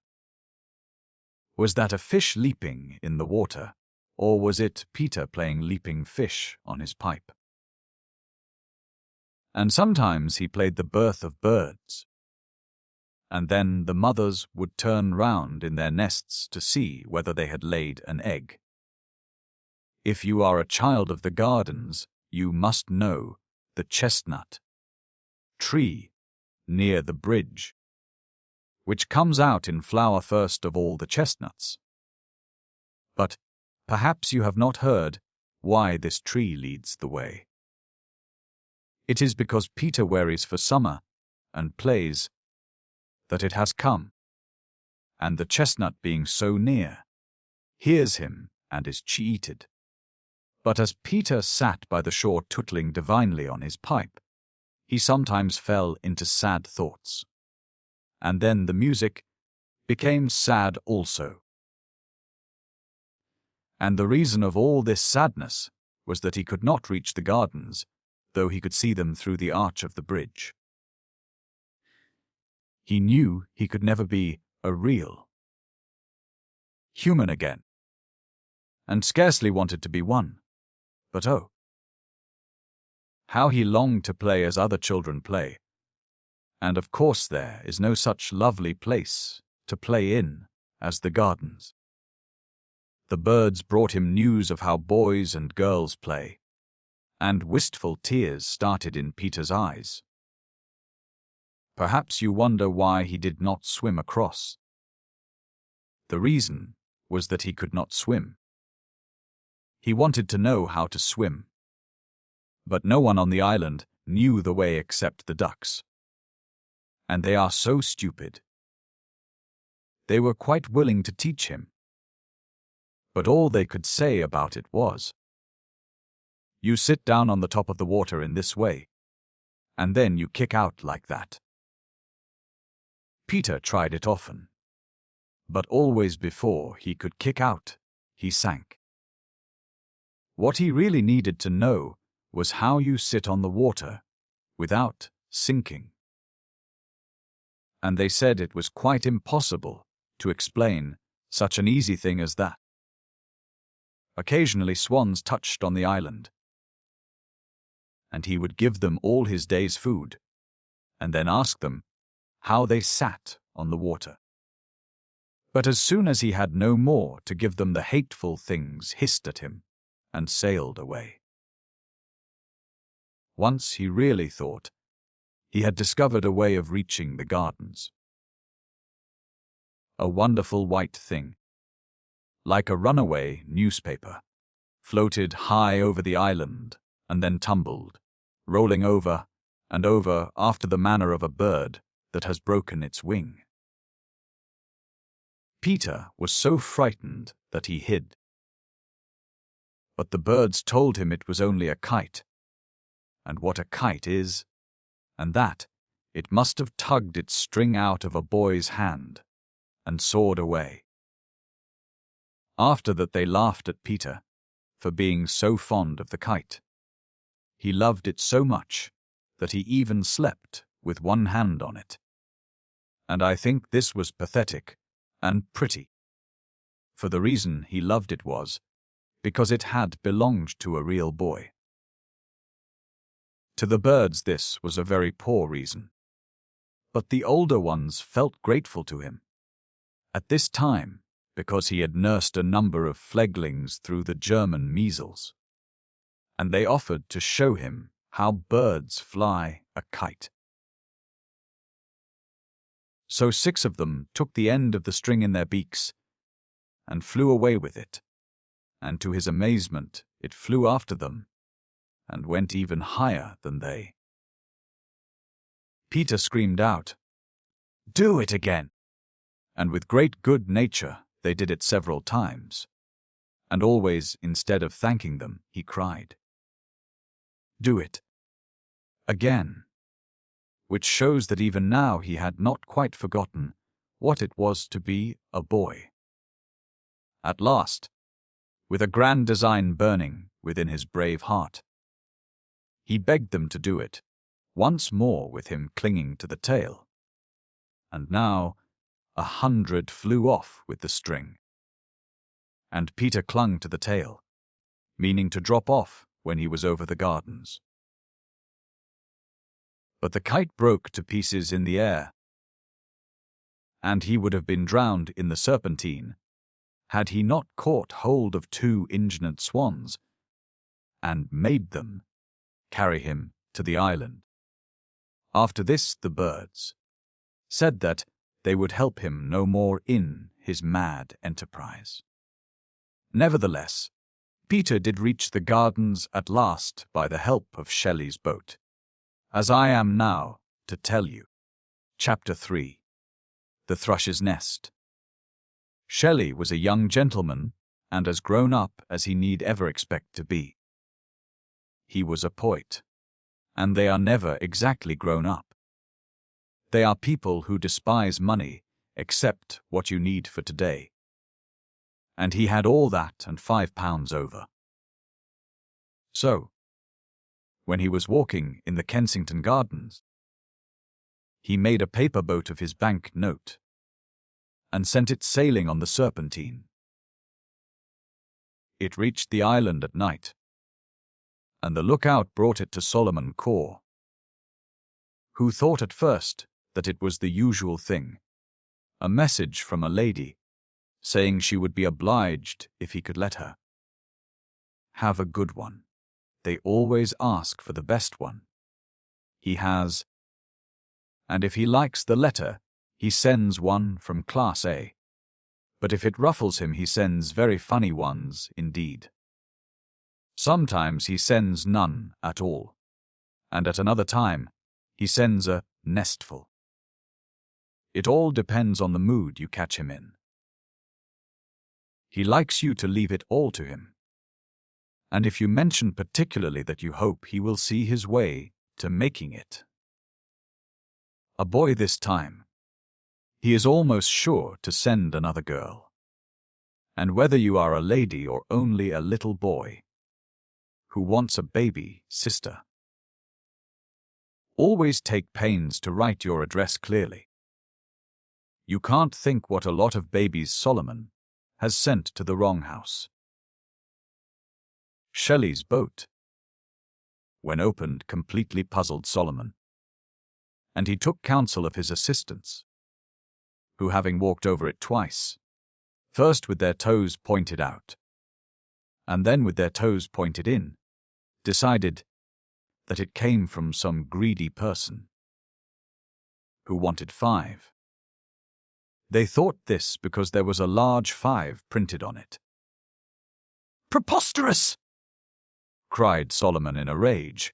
"Was that a fish leaping in the water, or was it Peter playing leaping fish on his pipe?" And sometimes he played the birth of birds, and then the mothers would turn round in their nests to see whether they had laid an egg. If you are a child of the gardens, you must know the chestnut tree near the bridge, which comes out in flower first of all the chestnuts. But perhaps you have not heard why this tree leads the way. It is because Peter wearies for summer and plays that it has come, and the chestnut being so near, hears him and is cheated. But as Peter sat by the shore tootling divinely on his pipe, he sometimes fell into sad thoughts, and then the music became sad also. And the reason of all this sadness was that he could not reach the gardens though he could see them through the arch of the bridge. He knew he could never be a real human again, and scarcely wanted to be one. But oh, how he longed to play as other children play. And of course there is no such lovely place to play in as the gardens. The birds brought him news of how boys and girls play, and wistful tears started in Peter's eyes. Perhaps you wonder why he did not swim across. The reason was that he could not swim. He wanted to know how to swim, but no one on the island knew the way except the ducks. And they are so stupid. They were quite willing to teach him, but all they could say about it was, "You sit down on the top of the water in this way, and then you kick out like that." Peter tried it often, but always before he could kick out, he sank. What he really needed to know was how you sit on the water without sinking. And they said it was quite impossible to explain such an easy thing as that. Occasionally swans touched on the island, and he would give them all his day's food, and then ask them how they sat on the water. But as soon as he had no more to give them, the hateful things hissed at him and sailed away. Once he really thought he had discovered a way of reaching the gardens. A wonderful white thing, like a runaway newspaper, floated high over the island and then tumbled, rolling over and over after the manner of a bird that has broken its wing. Peter was so frightened that he hid. But the birds told him it was only a kite, and what a kite is, and that it must have tugged its string out of a boy's hand and soared away. After that they laughed at Peter for being so fond of the kite. He loved it so much that he even slept with one hand on it. And I think this was pathetic and pretty, for the reason he loved it was because it had belonged to a real boy. To the birds this was a very poor reason, but the older ones felt grateful to him. At this time, because he had nursed a number of fledglings through the German measles, and they offered to show him how birds fly a kite. So 6 of them took the end of the string in their beaks and flew away with it, and to his amazement it flew after them and went even higher than they. Peter screamed out, "Do it again!" And with great good nature they did it several times, and always, instead of thanking them, he cried, "Do it again," which shows that even now he had not quite forgotten what it was to be a boy. At last, with a grand design burning within his brave heart, he begged them to do it, once more with him clinging to the tail. And now 100 flew off with the string. And Peter clung to the tail, meaning to drop off when he was over the gardens. But the kite broke to pieces in the air, and he would have been drowned in the Serpentine had he not caught hold of 2 indignant swans and made them carry him to the island. After this the birds said that they would help him no more in his mad enterprise. Nevertheless, Peter did reach the gardens at last by the help of Shelley's boat, as I am now to tell you. Chapter 3. The Thrush's Nest. Shelley was a young gentleman and as grown up as he need ever expect to be. He was a poet, and they are never exactly grown up. They are people who despise money except what you need for today. And he had all that and £5 over. So, when he was walking in the Kensington Gardens. He made a paper boat of his bank note and sent it sailing on the Serpentine. It reached the island at night, and the lookout brought it to Solomon Caw, who thought at first that it was the usual thing, a message from a lady saying she would be obliged if he could let her have a good one. They always ask for the best one. He has, and if he likes the letter, he sends one from Class A. But if it ruffles him, he sends very funny ones indeed. Sometimes he sends none at all, and at another time he sends a nestful. It all depends on the mood you catch him in. He likes you to leave it all to him, and if you mention particularly that you hope he will see his way to making it a boy this time, he is almost sure to send another girl. And whether you are a lady or only a little boy who wants a baby sister, always take pains to write your address clearly. You can't think what a lot of babies Solomon has sent to the wrong house. Shelley's boat, when opened, completely puzzled Solomon, and he took counsel of his assistants, who, having walked over it twice, first with their toes pointed out, and then with their toes pointed in, decided that it came from some greedy person who wanted 5. They thought this because there was a large 5 printed on it. "Preposterous!" cried Solomon in a rage,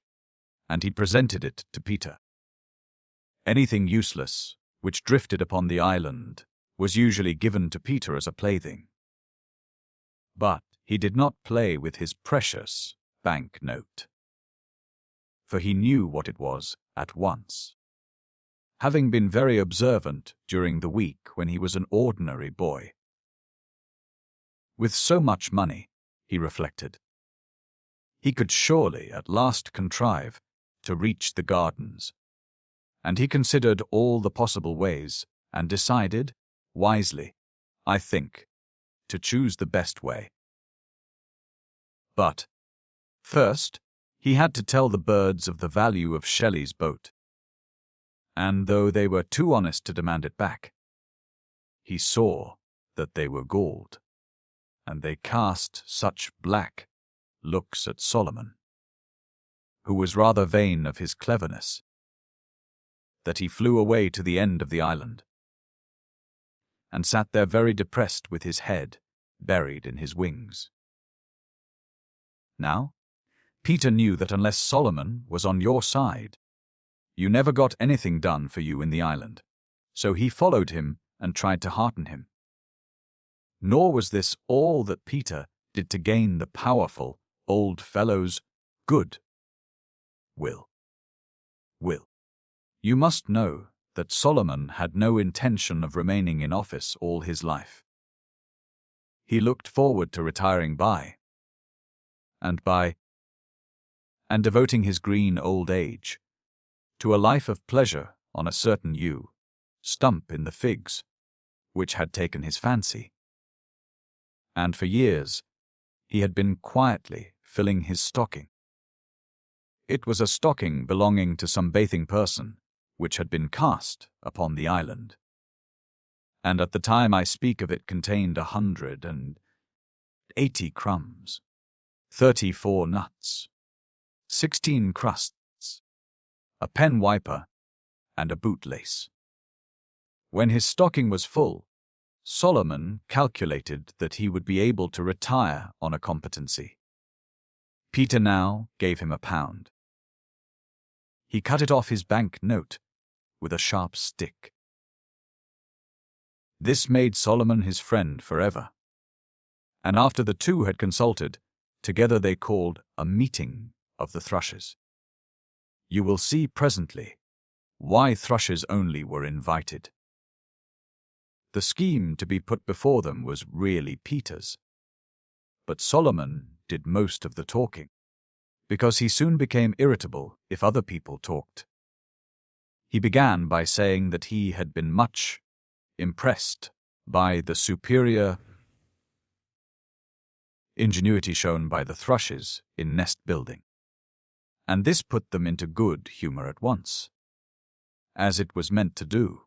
and he presented it to Peter. Anything useless which drifted upon the island was usually given to Peter as a plaything. But he did not play with his precious bank note, for he knew what it was at once, having been very observant during the week when he was an ordinary boy. With so much money, he reflected, he could surely at last contrive to reach the gardens, and he considered all the possible ways and decided, wisely, I think, to choose the best way. But, first, he had to tell the birds of the value of Shelley's boat, and though they were too honest to demand it back, he saw that they were galled, and they cast such black looks at Solomon, who was rather vain of his cleverness, that he flew away to the end of the island, and sat there very depressed with his head buried in his wings. Now, Peter knew that unless Solomon was on your side, you never got anything done for you in the island, so he followed him and tried to hearten him. Nor was this all that Peter did to gain the powerful old fellow's good will. You must know that Solomon had no intention of remaining in office all his life. He looked forward to retiring by and devoting his green old age to a life of pleasure on a certain yew stump in the figs, which had taken his fancy. And for years he had been quietly filling his stocking. It was a stocking belonging to some bathing person, which had been cast upon the island, and at the time I speak of it contained 180 crumbs, 34 nuts, 16 crusts, a pen wiper, and a bootlace. When his stocking was full, Solomon calculated that he would be able to retire on a competency. Peter now gave him £1. He cut it off his bank note with a sharp stick. This made Solomon his friend forever, and after the two had consulted, together they called a meeting of the thrushes. You will see presently why thrushes only were invited. The scheme to be put before them was really Peter's, but Solomon did most of the talking. because he soon became irritable if other people talked. He began by saying that he had been much impressed by the superior ingenuity shown by the thrushes in nest building, and this put them into good humor at once, as it was meant to do,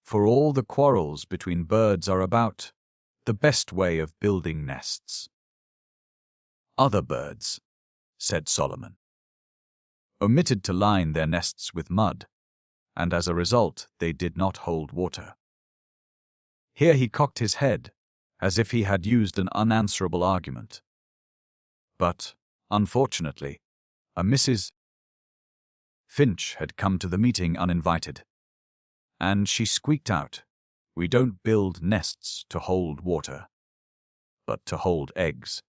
for all the quarrels between birds are about the best way of building nests. Other birds, said Solomon, omitted to line their nests with mud, and as a result they did not hold water. Here he cocked his head, as if he had used an unanswerable argument. But, unfortunately, a Mrs. Finch had come to the meeting uninvited, and she squeaked out, "We don't build nests to hold water, but to hold eggs."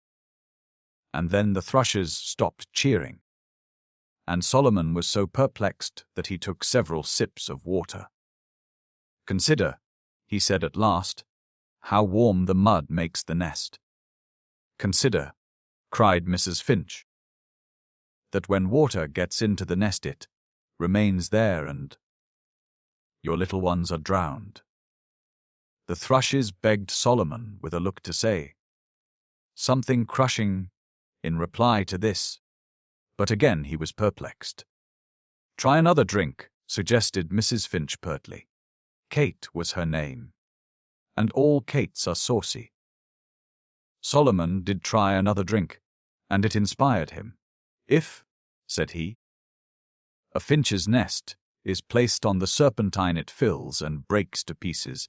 And then the thrushes stopped cheering, and Solomon was so perplexed that he took several sips of water. "Consider," he said at last, "how warm the mud makes the nest." "Consider," cried Mrs. Finch, "that when water gets into the nest it remains there and your little ones are drowned." The thrushes begged Solomon with a look to say something crushing in reply to this, but again he was perplexed. "Try another drink," suggested Mrs. Finch pertly. Kate was her name, and all Kates are saucy. Solomon did try another drink, and it inspired him. "If," said he, "a finch's nest is placed on the serpentine it fills and breaks to pieces,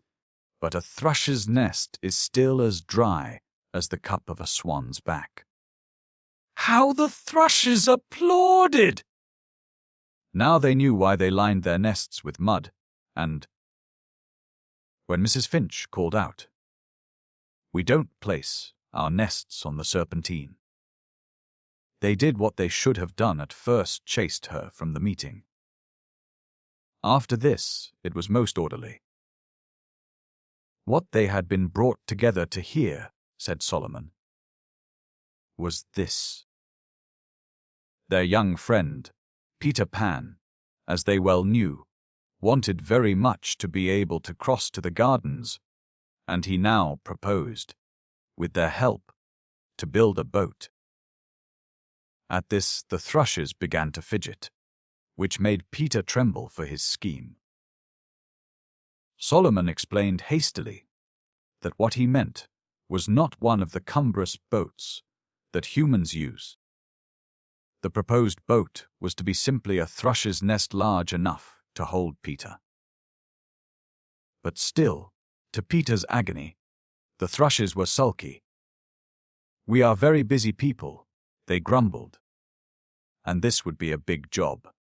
but a thrush's nest is still as dry as the cup of a swan's back." How the thrushes applauded! Now they knew why they lined their nests with mud, and when Mrs. Finch called out, "We don't place our nests on the serpentine," they did what they should have done at first, chased her from the meeting. After this, it was most orderly. What they had been brought together to hear, said Solomon, was this. Their young friend, Peter Pan, as they well knew, wanted very much to be able to cross to the gardens, and he now proposed, with their help, to build a boat. At this the thrushes began to fidget, which made Peter tremble for his scheme. Solomon explained hastily that what he meant was not one of the cumbrous boats that humans use. The proposed boat was to be simply a thrush's nest large enough to hold Peter. But still, to Peter's agony, the thrushes were sulky. "We are very busy people," they grumbled, "and this would be a big job."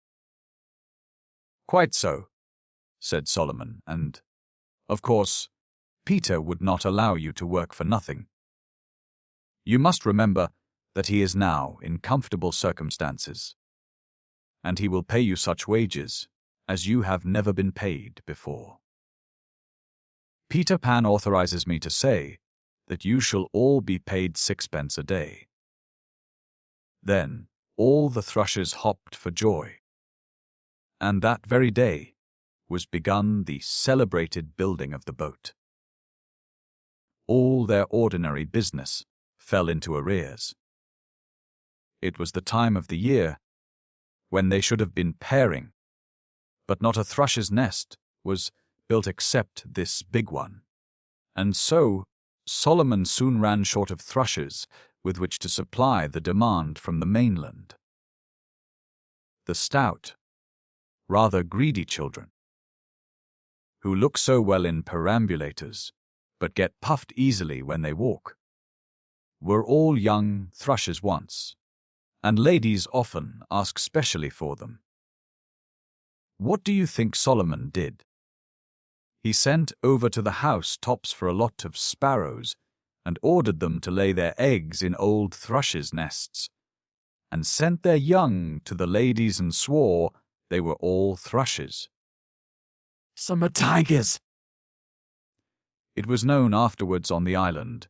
"Quite so," said Solomon, "and, of course, Peter would not allow you to work for nothing. You must remember that he is now in comfortable circumstances, and he will pay you such wages as you have never been paid before. Peter Pan authorizes me to say that you shall all be paid 6 pence a day." Then all the thrushes hopped for joy, and that very day was begun the celebrated building of the boat. All their ordinary business fell into arrears. It was the time of the year when they should have been pairing, but not a thrush's nest was built except this big one. And so Solomon soon ran short of thrushes with which to supply the demand from the mainland. The stout, rather greedy children, who look so well in perambulators but get puffed easily when they walk, were all young thrushes once, and ladies often ask specially for them. What do you think Solomon did? He sent over to the house tops for a lot of sparrows and ordered them to lay their eggs in old thrushes' nests, and sent their young to the ladies and swore they were all thrushes. "Some tigers." It was known afterwards on the island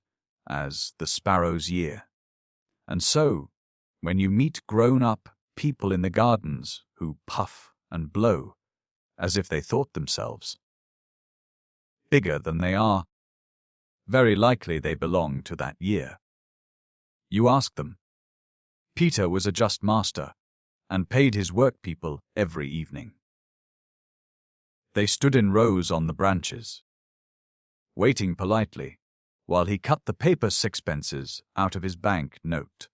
as the Sparrow's Year, and so, when you meet grown-up people in the gardens who puff and blow as if they thought themselves bigger than they are, very likely they belong to that year. You ask them. Peter was a just master and paid his workpeople every evening. They stood in rows on the branches, waiting politely while he cut the paper sixpences out of his bank note.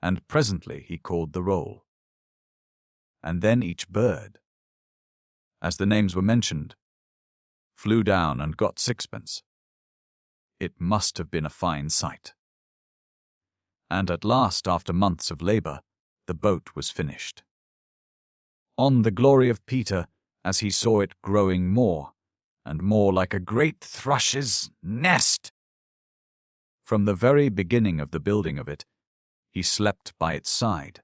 And presently he called the roll. And then each bird, as the names were mentioned, flew down and got sixpence. It must have been a fine sight. And at last, after months of labor, the boat was finished. On the glory of Peter, as he saw it growing more and more like a great thrush's nest. From the very beginning of the building of it, he slept by its side,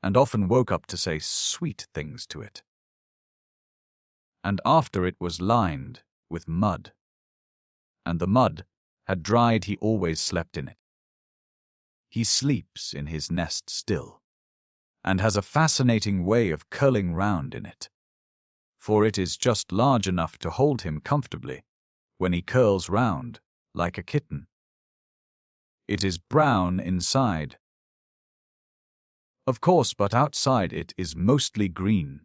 and often woke up to say sweet things to it. And after it was lined with mud, and the mud had dried, he always slept in it. He sleeps in his nest still, and has a fascinating way of curling round in it, for it is just large enough to hold him comfortably when he curls round like a kitten. It is brown inside, of course, but outside it is mostly green,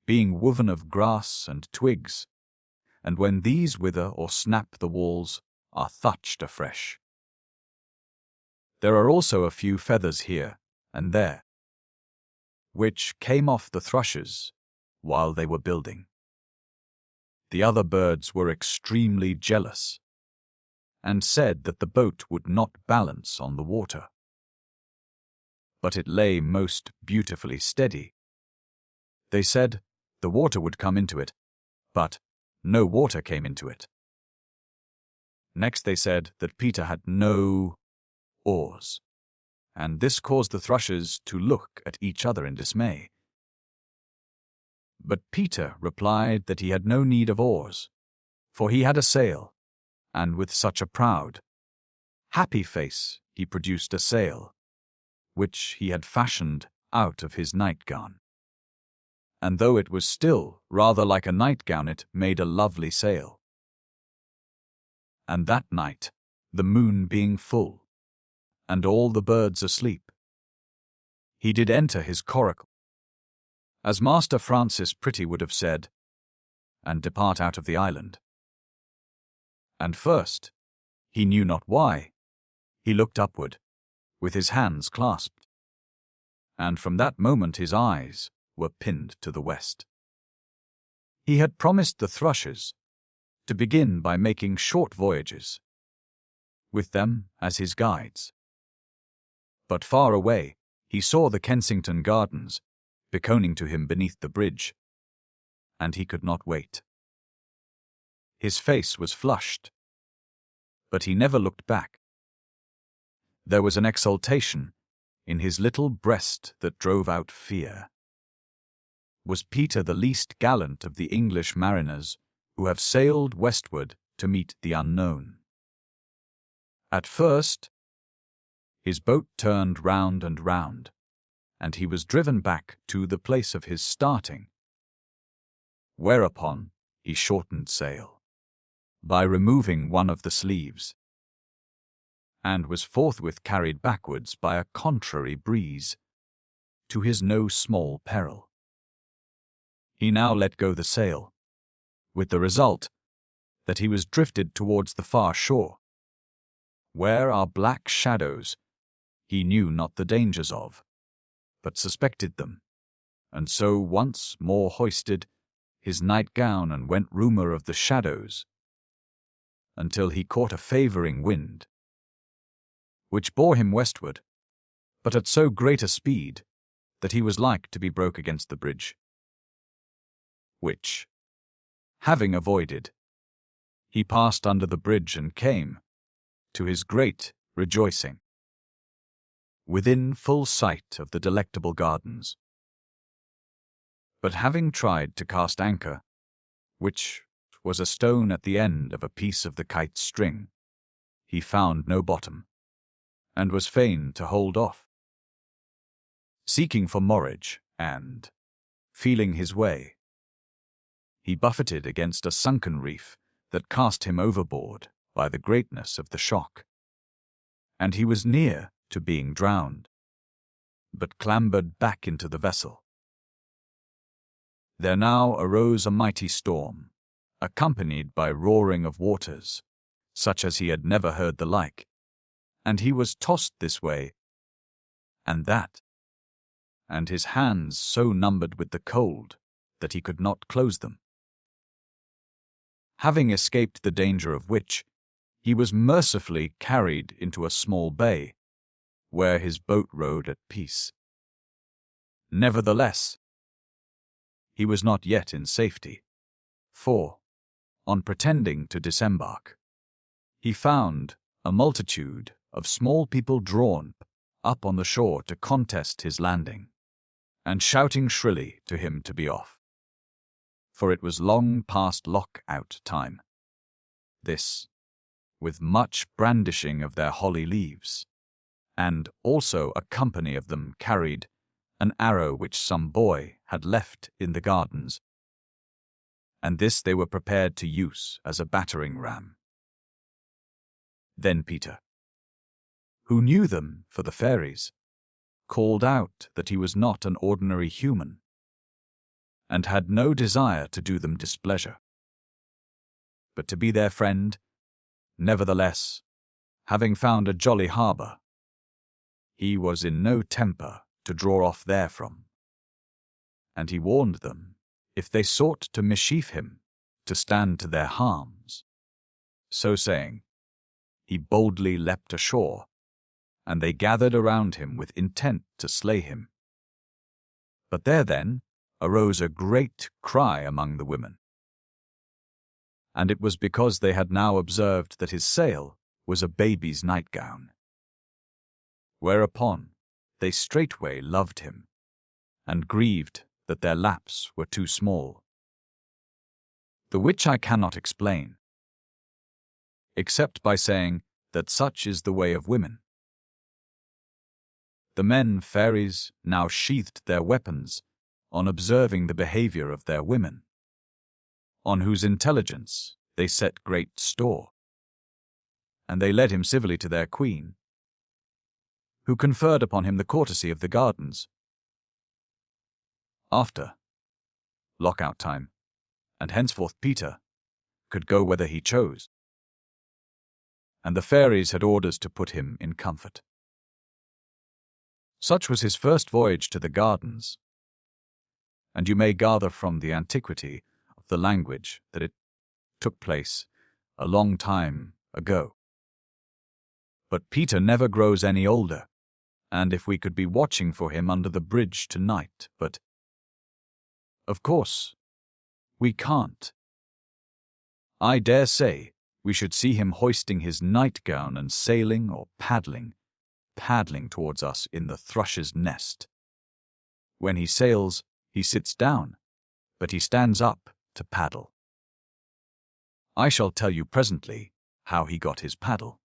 being woven of grass and twigs, and when these wither or snap the walls are thatched afresh. There are also a few feathers here and there, which came off the thrushes while they were building. The other birds were extremely jealous, and said that the boat would not balance on the water. But it lay most beautifully steady. They said the water would come into it, but no water came into it. Next they said that Peter had no oars, and this caused the thrushes to look at each other in dismay. But Peter replied that he had no need of oars, for he had a sail, and with such a proud, happy face he produced a sail, which he had fashioned out of his nightgown. And though it was still rather like a nightgown, it made a lovely sail. And that night, the moon being full, and all the birds asleep, he did enter his coracle, as Master Francis Pretty would have said, and depart out of the island. And first, he knew not why, he looked upward, with his hands clasped, and from that moment his eyes were pinned to the west. He had promised the thrushes to begin by making short voyages, with them as his guides. But far away he saw the Kensington Gardens beckoning to him beneath the bridge, and he could not wait. His face was flushed, but he never looked back. There was an exultation in his little breast that drove out fear. Was Peter the least gallant of the English mariners who have sailed westward to meet the unknown? At first, his boat turned round and round, and he was driven back to the place of his starting, whereupon he shortened sail by removing one of the sleeves, and was forthwith carried backwards by a contrary breeze, to his no small peril. He now let go the sail, with the result that he was drifted towards the far shore, where are black shadows he knew not the dangers of, but suspected them, and so once more hoisted his nightgown and went rumour of the shadows, until he caught a favouring wind, which bore him westward, but at so great a speed that he was like to be broke against the bridge, which, having avoided, he passed under the bridge and came, to his great rejoicing, within full sight of the delectable gardens. But having tried to cast anchor, which was a stone at the end of a piece of the kite's string, he found no bottom, and was fain to hold off. seeking for morage and feeling his way. He buffeted against a sunken reef that cast him overboard by the greatness of the shock, and he was near to being drowned, but clambered back into the vessel. There now arose a mighty storm, accompanied by roaring of waters, such as he had never heard the like, and he was tossed this way and that, and his hands so numbered with the cold that he could not close them. Having escaped the danger of which, he was mercifully carried into a small bay, where his boat rode at peace. Nevertheless, he was not yet in safety, for, on pretending to disembark, he found a multitude of small people drawn up on the shore to contest his landing, and shouting shrilly to him to be off. For it was long past lock-out time. This, with much brandishing of their holly leaves, and also a company of them carried an arrow which some boy had left in the gardens, and this they were prepared to use as a battering ram. Then Peter, who knew them for the fairies, called out that he was not an ordinary human, and had no desire to do them displeasure, but to be their friend. Nevertheless, having found a jolly harbour, he was in no temper to draw off therefrom, and he warned them, if they sought to mischief him, to stand to their harms. So saying, he boldly leapt ashore, and they gathered around him with intent to slay him. But there then arose a great cry among the women, and it was because they had now observed that his sail was a baby's nightgown. Whereupon they straightway loved him, and grieved that their laps were too small, the which I cannot explain, except by saying that such is the way of women. The men fairies now sheathed their weapons on observing the behavior of their women, on whose intelligence they set great store, and they led him civilly to their queen, who conferred upon him the courtesy of the gardens. After lock-out time, and henceforth Peter could go whither he chose, and the fairies had orders to put him in comfort. Such was his first voyage to the gardens, and you may gather from the antiquity of the language that it took place a long time ago. But Peter never grows any older, and if we could be watching for him under the bridge tonight, but of course we can't. I dare say we should see him hoisting his nightgown and sailing or paddling towards us in the thrush's nest. When he sails, he sits down, but he stands up to paddle. I shall tell you presently how he got his paddle.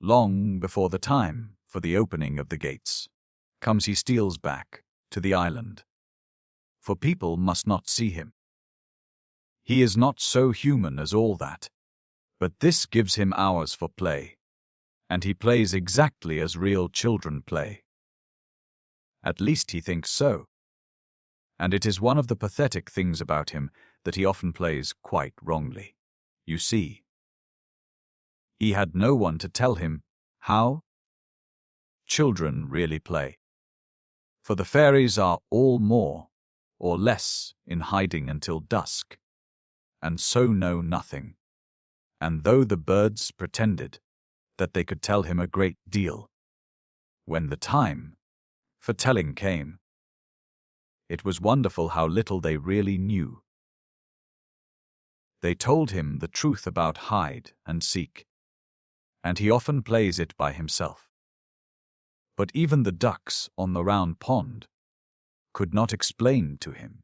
Long before the time for the opening of the gates comes, he steals back to the island, for people must not see him. He is not so human as all that, but this gives him hours for play, and he plays exactly as real children play. At least he thinks so, and it is one of the pathetic things about him that he often plays quite wrongly. You see, he had no one to tell him how children really play, for the fairies are all more or less in hiding until dusk, and so know nothing, and though the birds pretended that they could tell him a great deal, when the time for telling came, it was wonderful how little they really knew. They told him the truth about hide and seek, and he often plays it by himself. But even the ducks on the round pond could not explain to him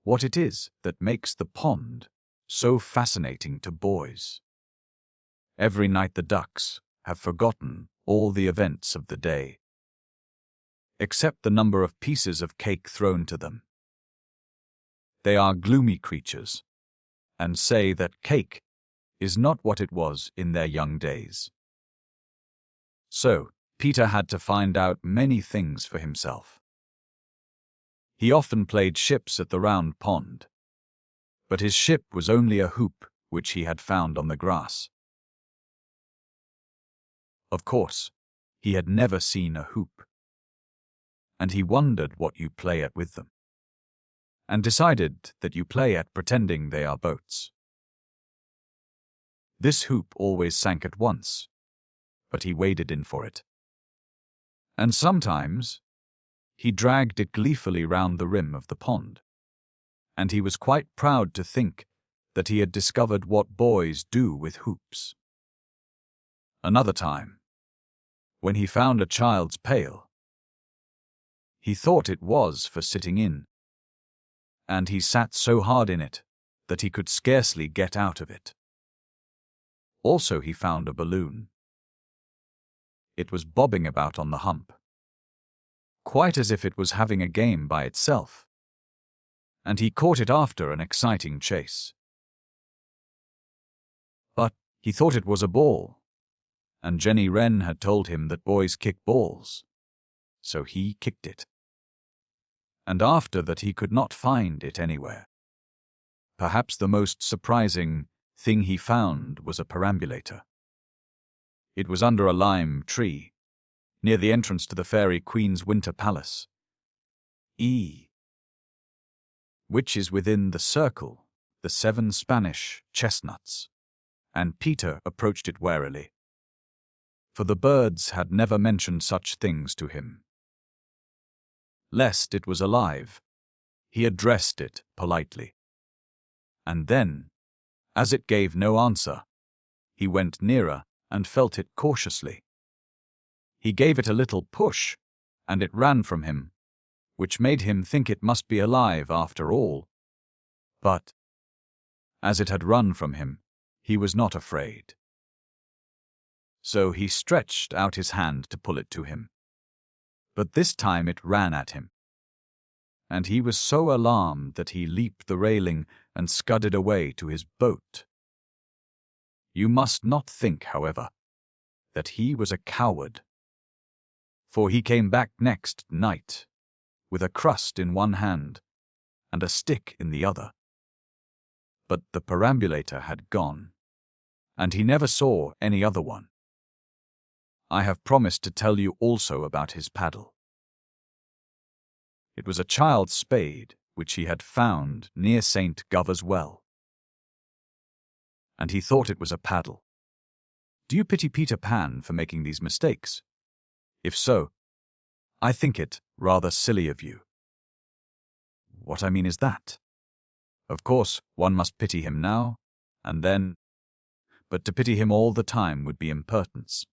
what it is that makes the pond so fascinating to boys. Every night the ducks have forgotten all the events of the day, except the number of pieces of cake thrown to them. They are gloomy creatures, and say that cake is not what it was in their young days. So, Peter had to find out many things for himself. He often played ships at the round pond, but his ship was only a hoop which he had found on the grass. Of course, he had never seen a hoop, and he wondered what you play at with them, and decided that you play at pretending they are boats. This hoop always sank at once, but he waded in for it. And sometimes he dragged it gleefully round the rim of the pond, and he was quite proud to think that he had discovered what boys do with hoops. Another time, when he found a child's pail, he thought it was for sitting in, and he sat so hard in it that he could scarcely get out of it. Also he found a balloon. It was bobbing about on the hump, quite as if it was having a game by itself, and he caught it after an exciting chase. But he thought it was a ball, and Jenny Wren had told him that boys kick balls, so he kicked it. And after that he could not find it anywhere. Perhaps the most surprising thing he found was a perambulator. It was under a lime tree, near the entrance to the Fairy Queen's winter palace, which is within the circle, the 7 Spanish chestnuts, and Peter approached it warily, for the birds had never mentioned such things to him. Lest it was alive, he addressed it politely. And then, as it gave no answer, he went nearer and felt it cautiously. He gave it a little push, and it ran from him, which made him think it must be alive after all. But, as it had run from him, he was not afraid. So he stretched out his hand to pull it to him. But this time it ran at him, and he was so alarmed that he leaped the railing and scudded away to his boat. You must not think, however, that he was a coward, for he came back next night with a crust in one hand and a stick in the other. But the perambulator had gone, and he never saw any other one. I have promised to tell you also about his paddle. It was a child's spade which he had found near St. Govor's Well, and he thought it was a paddle. Do you pity Peter Pan for making these mistakes? If so, I think it rather silly of you. What I mean is that, of course, one must pity him now and then, but to pity him all the time would be impertinence.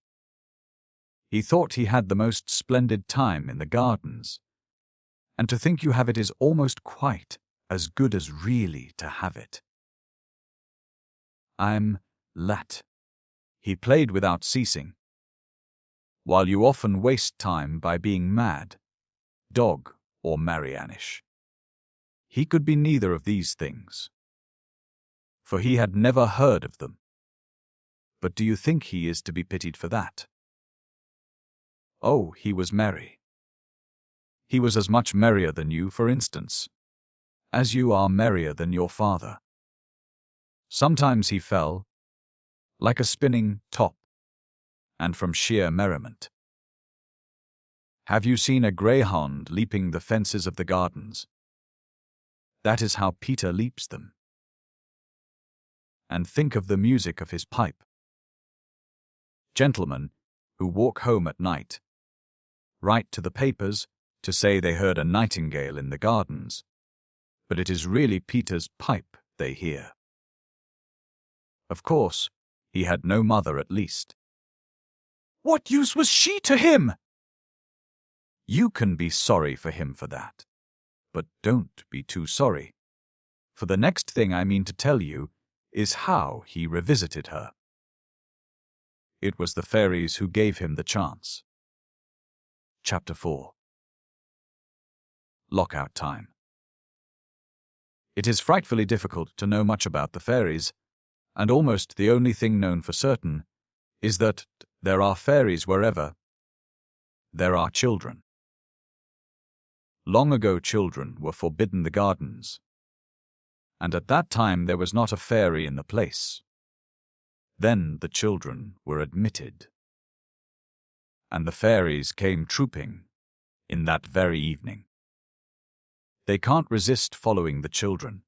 He thought he had the most splendid time in the gardens, and to think you have it is almost quite as good as really to have it. I'm lat. He played without ceasing, while you often waste time by being mad, dog, or Mariannish. He could be neither of these things, for he had never heard of them. But do you think he is to be pitied for that? Oh, he was merry. He was as much merrier than you, for instance, as you are merrier than your father. Sometimes he fell, like a spinning top, and from sheer merriment. Have you seen a greyhound leaping the fences of the gardens? That is how Peter leaps them. And think of the music of his pipe. Gentlemen who walk home at night write to the papers to say they heard a nightingale in the gardens, but it is really Peter's pipe they hear. Of course, he had no mother at least. What use was she to him? You can be sorry for him for that, but don't be too sorry, for the next thing I mean to tell you is how he revisited her. It was the fairies who gave him the chance. Chapter 4. lockout time. It is frightfully difficult to know much about the fairies, and almost the only thing known for certain is that there are fairies wherever there are children. Long ago, children were forbidden the gardens, and at that time there was not a fairy in the place. Then the children were admitted, and the fairies came trooping in that very evening. They can't resist following the children,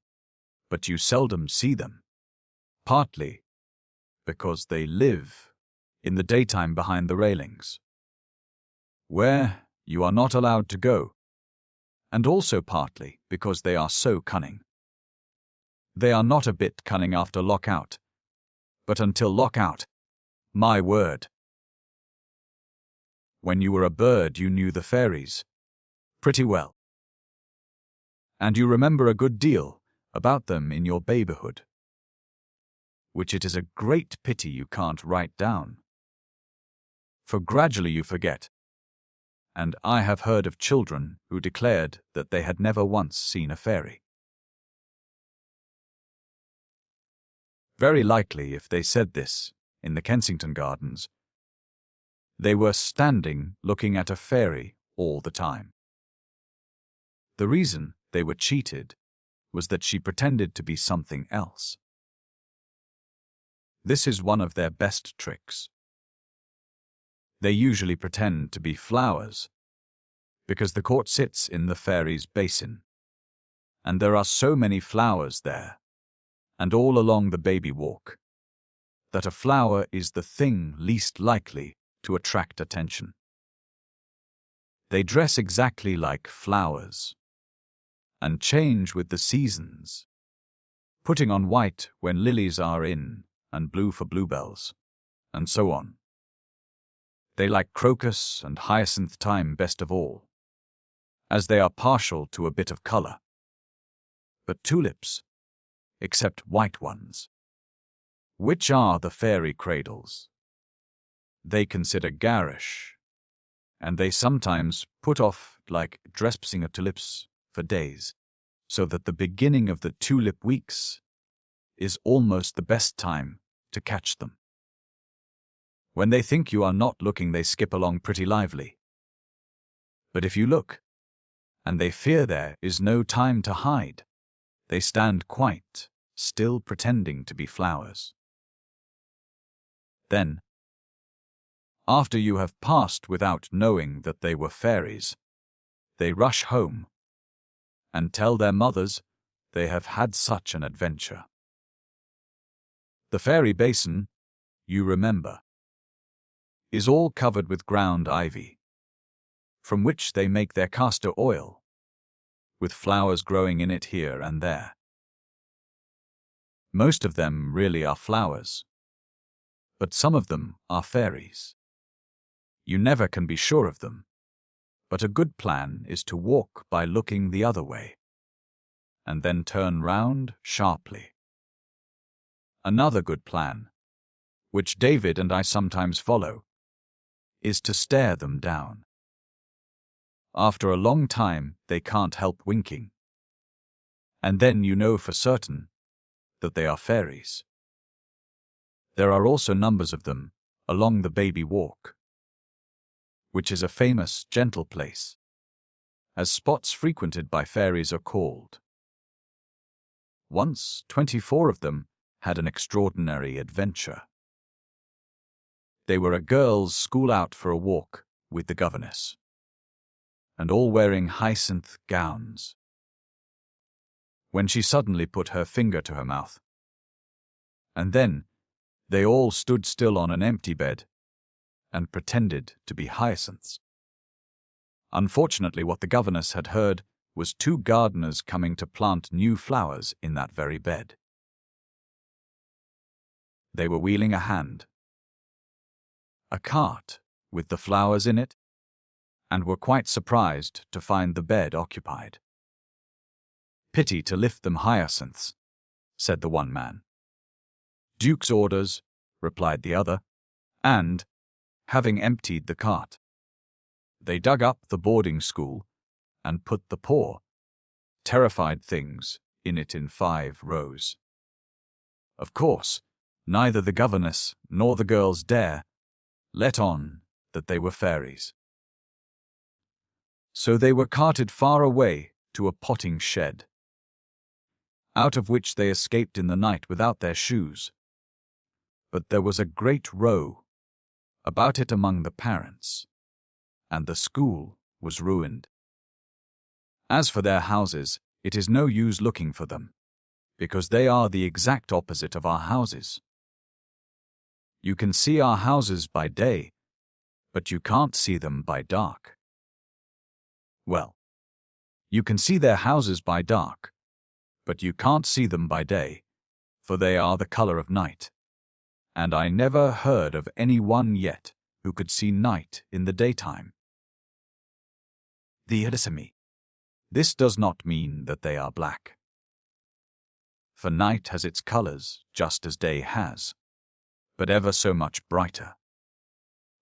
but you seldom see them, partly because they live in the daytime behind the railings, where you are not allowed to go, and also partly because they are so cunning. They are not a bit cunning after lockout, but until lockout, my word. When you were a bird, you knew the fairies pretty well, and you remember a good deal about them in your babyhood, which it is a great pity you can't write down, for gradually you forget. And I have heard of children who declared that they had never once seen a fairy. Very likely, if they said this in the Kensington Gardens, they were standing looking at a fairy all the time. The reason they were cheated was that she pretended to be something else. This is one of their best tricks. They usually pretend to be flowers, because the court sits in the fairies' basin, and there are so many flowers there, and all along the baby walk, that a flower is the thing least likely to attract attention. They dress exactly like flowers, and change with the seasons, putting on white when lilies are in, and blue for bluebells, and so on. They like crocus and hyacinth time best of all, as they are partial to a bit of color. But tulips, except white ones, which are the fairy cradles, they consider garish, and they sometimes put off like dressing tulips for days, so that the beginning of the tulip weeks is almost the best time to catch them. When they think you are not looking, they skip along pretty lively. But if you look, and they fear there is no time to hide, they stand quite still, pretending to be flowers. Then, after you have passed without knowing that they were fairies, they rush home and tell their mothers they have had such an adventure. The fairy basin, you remember, is all covered with ground ivy, from which they make their castor oil, with flowers growing in it here and there. Most of them really are flowers, but some of them are fairies. You never can be sure of them, but a good plan is to walk by looking the other way, and then turn round sharply. Another good plan, which David and I sometimes follow, is to stare them down. After a long time, they can't help winking, and then you know for certain that they are fairies. There are also numbers of them along the baby walk, which is a famous gentle place, as spots frequented by fairies are called. Once 24 of them had an extraordinary adventure. They were a girls' school out for a walk with the governess, and all wearing hyacinth gowns, when she suddenly put her finger to her mouth. And then they all stood still on an empty bed and pretended to be hyacinths. Unfortunately, what the governess had heard was 2 gardeners coming to plant new flowers in that very bed. They were wheeling a cart with the flowers in it, and were quite surprised to find the bed occupied. "Pity to lift them hyacinths," said the one man. "Duke's orders," replied the other, and, having emptied the cart, they dug up the boarding school and put the poor, terrified things in it in 5 rows. Of course, neither the governess nor the girls dare let on that they were fairies. So they were carted far away to a potting shed, out of which they escaped in the night without their shoes. But there was a great row about it among the parents, and the school was ruined. As for their houses, it is no use looking for them, because they are the exact opposite of our houses. You can see our houses by day, but you can't see them by dark. Well, you can see their houses by dark, but you can't see them by day, for they are the color of night. And I never heard of any one yet who could see night in the daytime. This does not mean that they are black. For night has its colors just as day has, but ever so much brighter.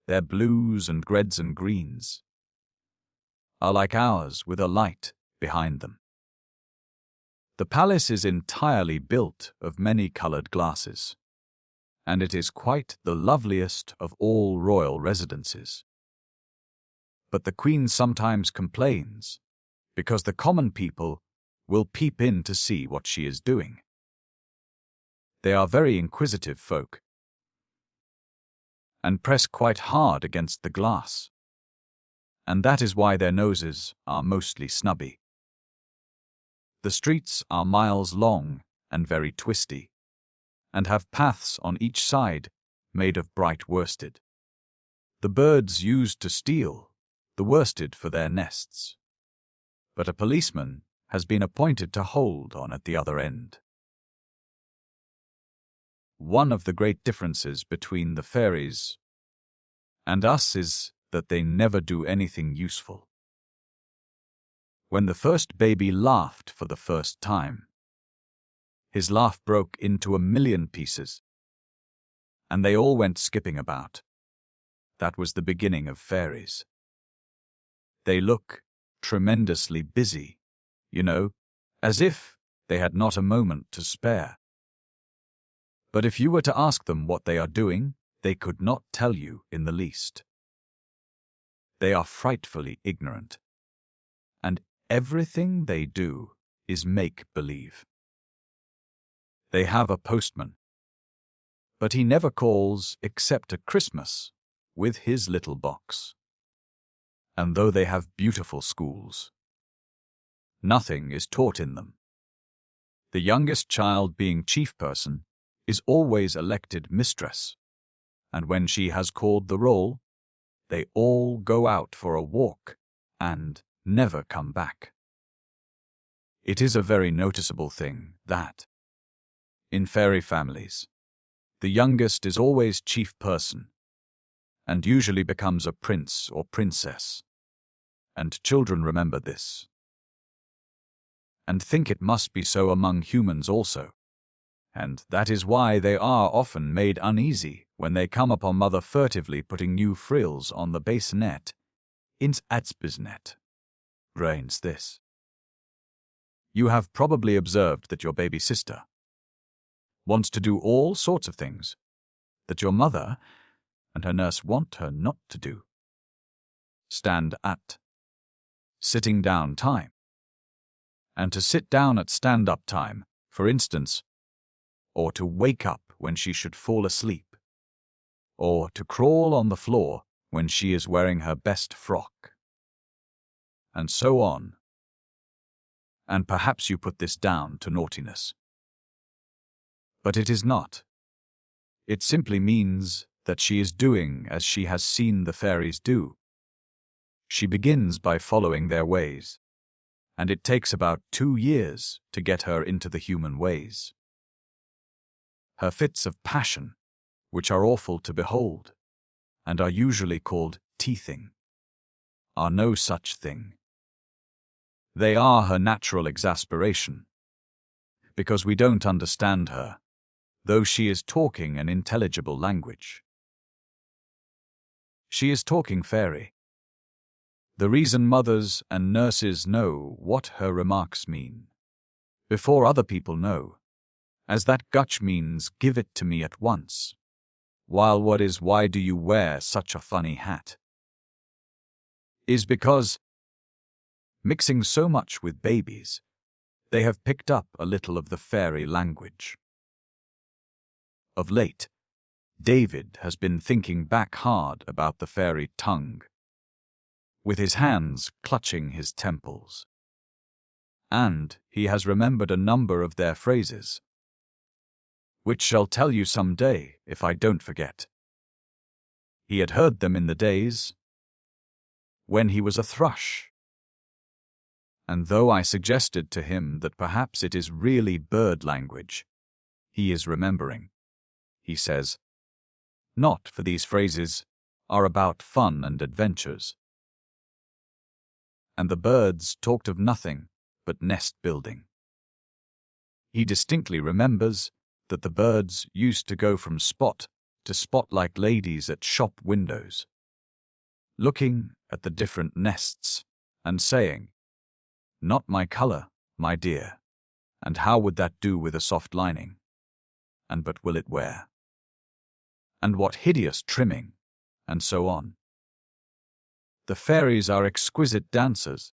Their blues and reds and greens are like ours with a light behind them. The palace is entirely built of many-colored glasses, and it is quite the loveliest of all royal residences. But the Queen sometimes complains because the common people will peep in to see what she is doing. They are very inquisitive folk, and press quite hard against the glass, and that is why their noses are mostly snubby. The streets are miles long and very twisty, and have paths on each side made of bright worsted. The birds used to steal the worsted for their nests, but a policeman has been appointed to hold on at the other end. One of the great differences between the fairies and us is that they never do anything useful. When the first baby laughed for the first time, his laugh broke into 1,000,000 pieces, and they all went skipping about. That was the beginning of fairies. They look tremendously busy, as if they had not a moment to spare. But if you were to ask them what they are doing, they could not tell you in the least. They are frightfully ignorant, and everything they do is make-believe. They have a postman, but he never calls except at Christmas with his little box. And though they have beautiful schools, nothing is taught in them. The youngest child, being chief person, is always elected mistress, and when she has called the roll, they all go out for a walk and never come back. It is a very noticeable thing that, in fairy families, the youngest is always chief person, and usually becomes a prince or princess, and children remember this, and think it must be so among humans also. And that is why they are often made uneasy when they come upon mother furtively putting new frills on the bassinet. Ins Adsbisnet. Reigns this. You have probably observed that your baby sister wants to do all sorts of things that your mother and her nurse want her not to do. Stand at sitting down time, and to sit down at stand-up time, for instance, or to wake up when she should fall asleep, or to crawl on the floor when she is wearing her best frock, and so on. And perhaps you put this down to naughtiness. But it is not. It simply means that she is doing as she has seen the fairies do. She begins by following their ways, and it takes about 2 years to get her into the human ways. Her fits of passion, which are awful to behold, and are usually called teething, are no such thing. They are her natural exasperation, because we don't understand her, though she is talking an intelligible language. She is talking fairy. The reason mothers and nurses know what her remarks mean, before other people know, as that gutch means give it to me at once, while what is why do you wear such a funny hat, is because, mixing so much with babies, they have picked up a little of the fairy language. Of late, David has been thinking back hard about the fairy tongue, with his hands clutching his temples. And he has remembered a number of their phrases, which shall tell you some day if I don't forget. He had heard them in the days when he was a thrush. And though I suggested to him that perhaps it is really bird language, he is remembering. He says, "Not for these phrases are about fun and adventures." And the birds talked of nothing but nest building. He distinctly remembers that the birds used to go from spot to spot like ladies at shop windows, looking at the different nests and saying, "Not my color, my dear, and how would that do with a soft lining? And but will it wear? And what hideous trimming?" and so on. The fairies are exquisite dancers,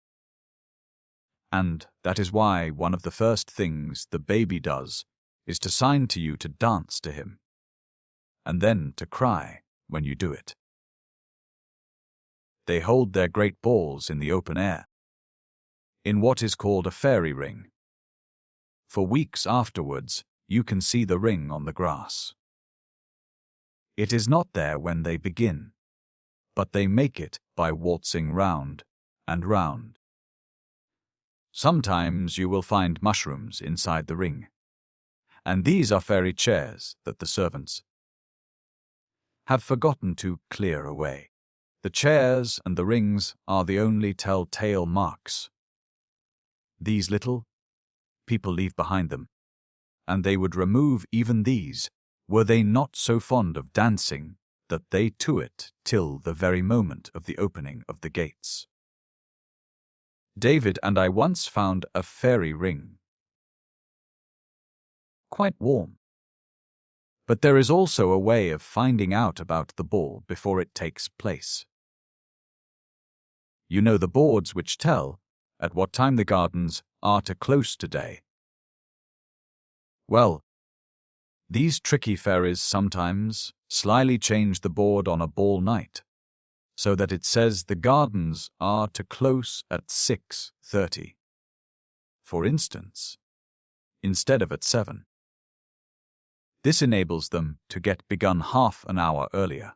and that is why one of the first things the baby does is to sign to you to dance to him, and then to cry when you do it. They hold their great balls in the open air, in what is called a fairy ring. For weeks afterwards, you can see the ring on the grass. It is not there when they begin, but they make it by waltzing round and round. Sometimes you will find mushrooms inside the ring, and these are fairy chairs that the servants have forgotten to clear away. The chairs and the rings are the only tell-tale marks these little people leave behind them, and they would remove even these were they not so fond of dancing that they to it till the very moment of the opening of the gates. David and I once found a fairy ring, quite warm. But there is also a way of finding out about the ball before it takes place. You know the boards which tell at what time the gardens are to close today. Well, these tricky fairies sometimes slyly change the board on a ball night, so that it says the gardens are to close at 6:30, for instance, instead of at 7. This enables them to get begun half an hour earlier.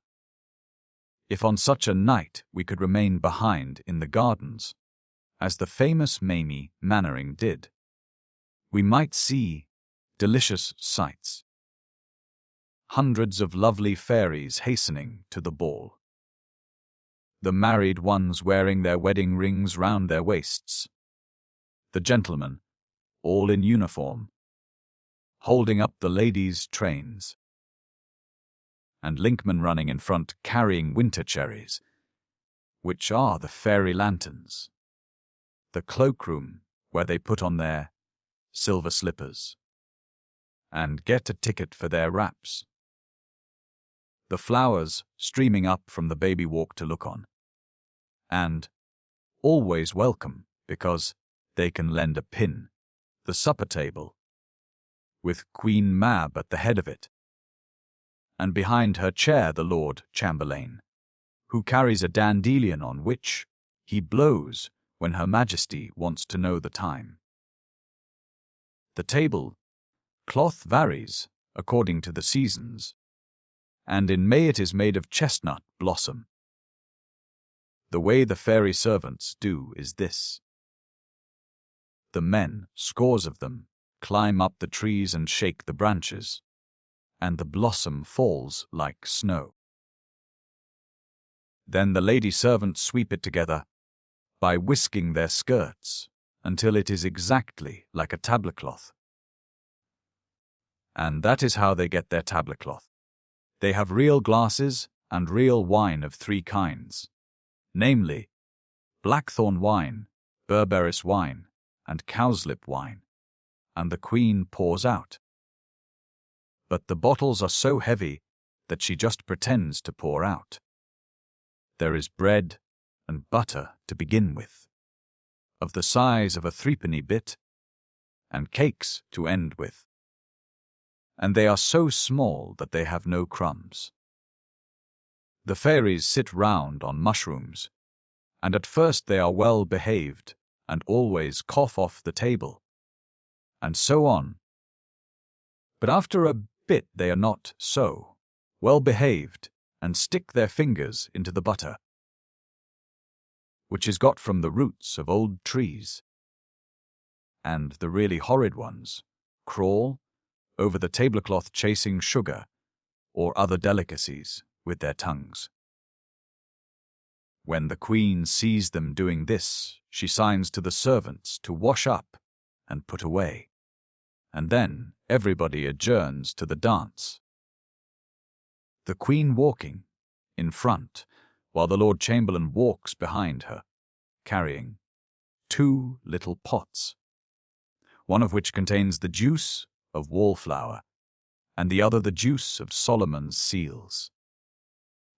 If on such a night we could remain behind in the gardens, as the famous Mamie Mannering did, we might see delicious sights. Hundreds of lovely fairies hastening to the ball. The married ones wearing their wedding rings round their waists. The gentlemen, all in uniform, holding up the ladies' trains. And linkmen running in front carrying winter cherries, which are the fairy lanterns. The cloakroom where they put on their silver slippers and get a ticket for their wraps. The flowers streaming up from the baby walk to look on, and always welcome because they can lend a pin. The supper table, with Queen Mab at the head of it, and behind her chair the Lord Chamberlain, who carries a dandelion on which he blows when Her Majesty wants to know the time. The table cloth varies according to the seasons, and in May it is made of chestnut blossom. The way the fairy servants do is this. The men, scores of them, climb up the trees and shake the branches, and the blossom falls like snow. Then the lady servants sweep it together by whisking their skirts until it is exactly like a tablecloth. And that is how they get their tablecloth. They have real glasses and real wine of 3 kinds, namely, blackthorn wine, berberis wine, and cowslip wine, and the queen pours out. But the bottles are so heavy that she just pretends to pour out. There is bread and butter to begin with, of the size of a threepenny bit, and cakes to end with. And they are so small that they have no crumbs. The fairies sit round on mushrooms, and at first they are well behaved and always cough off the table, and so on. But after a bit they are not so well behaved and stick their fingers into the butter, which is got from the roots of old trees. And the really horrid ones crawl over the tablecloth chasing sugar or other delicacies with their tongues. When the queen sees them doing this, she signs to the servants to wash up and put away, and then everybody adjourns to the dance. The queen walking in front, while the Lord Chamberlain walks behind her, carrying 2 little pots, one of which contains the juice of wallflower, and the other the juice of Solomon's seals.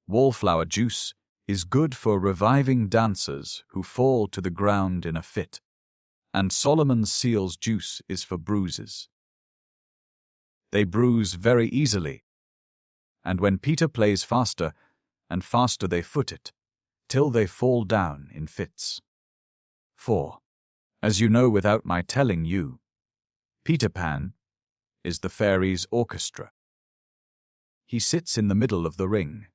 Wallflower juice is good for reviving dancers who fall to the ground in a fit, and Solomon's seals juice is for bruises. They bruise very easily, and when Peter plays faster and faster they foot it, till they fall down in fits. For, as you know without my telling you, Peter Pan is the fairies' orchestra. He sits in the middle of the ring,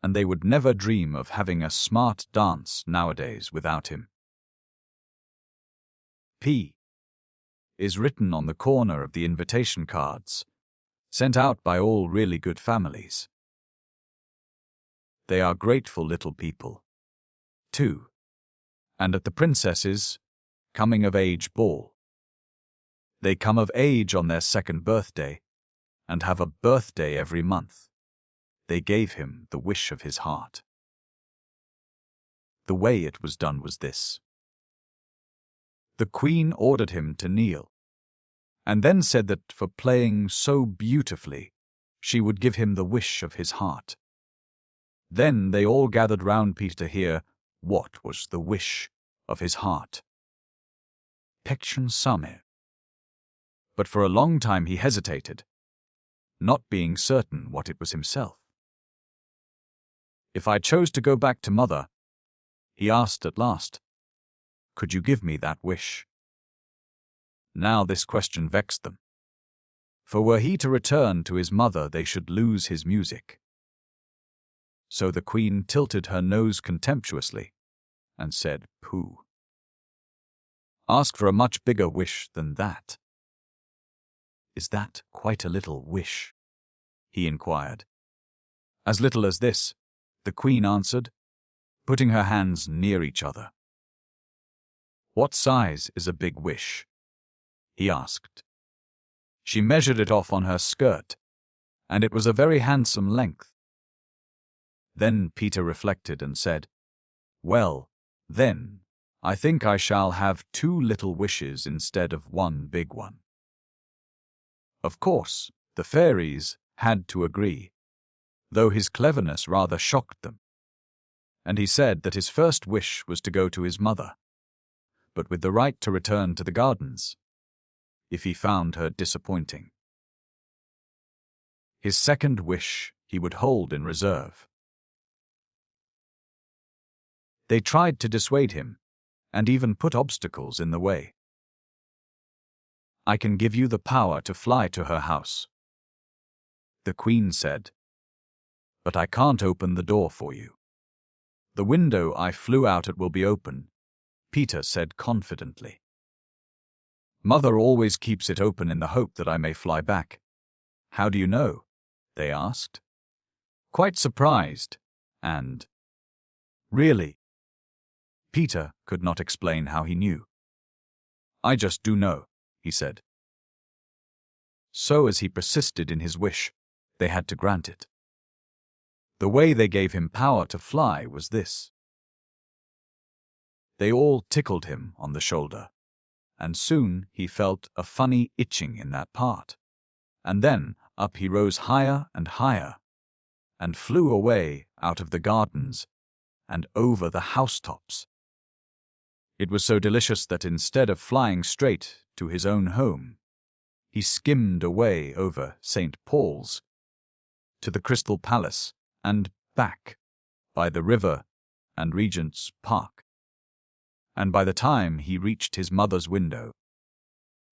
and they would never dream of having a smart dance nowadays without him. P is written on the corner of the invitation cards, sent out by all really good families. They are grateful little people, too, and at the princess's coming-of-age ball. They come of age on their 2nd birthday, and have a birthday every month. They gave him the wish of his heart. The way it was done was this. The queen ordered him to kneel, and then said that for playing so beautifully, she would give him the wish of his heart. Then they all gathered round Peter to hear what was the wish of his heart. Pection same. But for a long time he hesitated, not being certain what it was himself. If I chose to go back to mother, he asked at last, could you give me that wish? Now this question vexed them, for were he to return to his mother they should lose his music. So the queen tilted her nose contemptuously and said, "Pooh. Ask for a much bigger wish than that." "Is that quite a little wish?" he inquired. "As little as this," the queen answered, putting her hands near each other. "What size is a big wish?" he asked. She measured it off on her skirt, and it was a very handsome length. Then Peter reflected and said, "Well, then, I think I shall have 2 little wishes instead of 1 big one." Of course, the fairies had to agree, though his cleverness rather shocked them, and he said that his first wish was to go to his mother, but with the right to return to the gardens, if he found her disappointing. His second wish he would hold in reserve. They tried to dissuade him, and even put obstacles in the way. "I can give you the power to fly to her house," the queen said, "but I can't open the door for you." "The window I flew out at will be open," Peter said confidently. "Mother always keeps it open in the hope that I may fly back." "How do you know?" they asked, quite surprised, and really, Peter could not explain how he knew. "I just do know," he said. So as he persisted in his wish, they had to grant it. The way they gave him power to fly was this. They all tickled him on the shoulder, and soon he felt a funny itching in that part. And then up he rose higher and higher, and flew away out of the gardens and over the housetops. It was so delicious that instead of flying straight to his own home, he skimmed away over St. Paul's to the Crystal Palace and back by the river and Regent's Park. And by the time he reached his mother's window,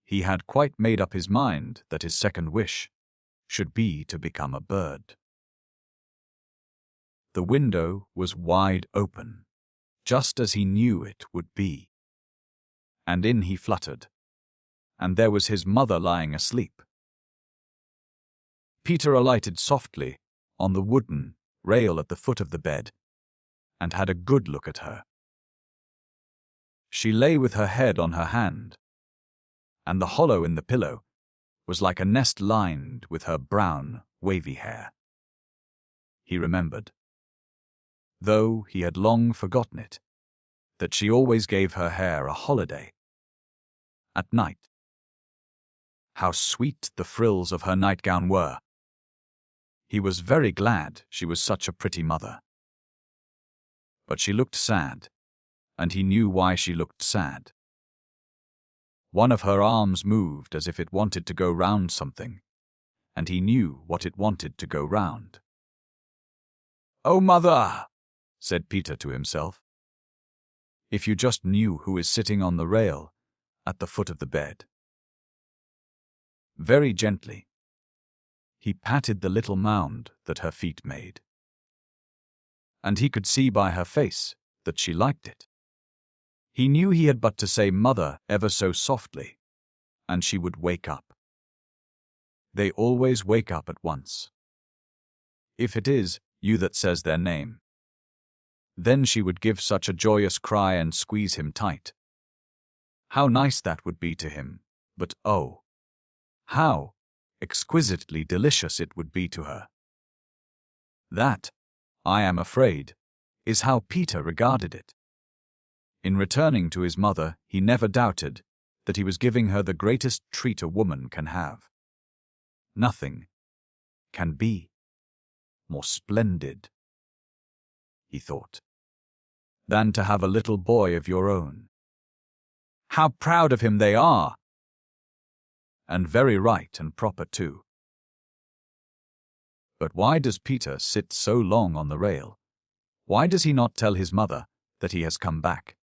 he had quite made up his mind that his second wish should be to become a bird. The window was wide open, just as he knew it would be. And in he fluttered, and there was his mother lying asleep. Peter alighted softly on the wooden rail at the foot of the bed and had a good look at her. She lay with her head on her hand, and the hollow in the pillow was like a nest lined with her brown, wavy hair. He remembered, though he had long forgotten it, that she always gave her hair a holiday. At night. How sweet the frills of her nightgown were! He was very glad she was such a pretty mother. But she looked sad, and he knew why she looked sad. One of her arms moved as if it wanted to go round something, and he knew what it wanted to go round. "Oh, Mother," said Peter to himself. If you just knew who is sitting on the rail at the foot of the bed. Very gently, he patted the little mound that her feet made. And he could see by her face that she liked it. He knew he had but to say "Mother" ever so softly, and she would wake up. They always wake up at once. If it is you that says their name, then she would give such a joyous cry and squeeze him tight. How nice that would be to him, but oh, how exquisitely delicious it would be to her. That, I am afraid, is how Peter regarded it. In returning to his mother, he never doubted that he was giving her the greatest treat a woman can have. Nothing can be more splendid, he thought, than to have a little boy of your own. How proud of him they are! And very right and proper too. But why does Peter sit so long on the rail? Why does he not tell his mother that he has come back?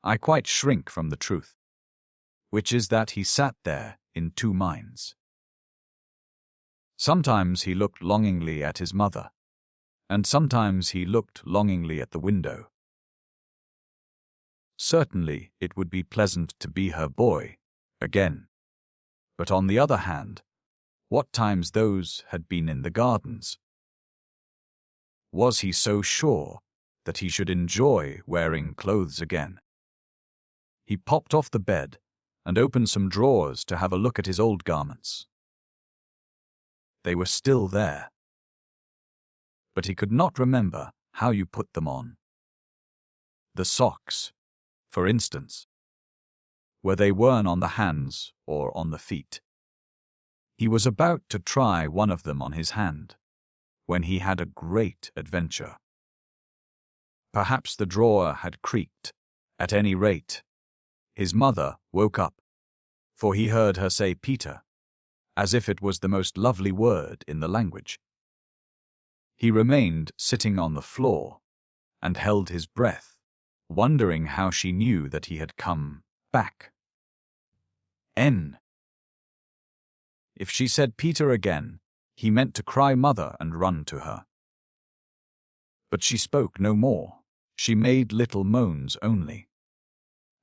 I quite shrink from the truth, which is that he sat there in two minds. Sometimes he looked longingly at his mother, and sometimes he looked longingly at the window. Certainly it would be pleasant to be her boy again. But on the other hand, what times those had been in the gardens! Was he so sure that he should enjoy wearing clothes again? He popped off the bed and opened some drawers to have a look at his old garments. They were still there, but he could not remember how you put them on. The socks, for instance, where they weren't on the hands or on the feet. He was about to try one of them on his hand, when he had a great adventure. Perhaps the drawer had creaked. At any rate, his mother woke up, for he heard her say Peter, as if it was the most lovely word in the language. He remained sitting on the floor and held his breath, wondering how she knew that he had come back. If she said Peter again, he meant to cry mother and run to her. But she spoke no more. She made little moans only.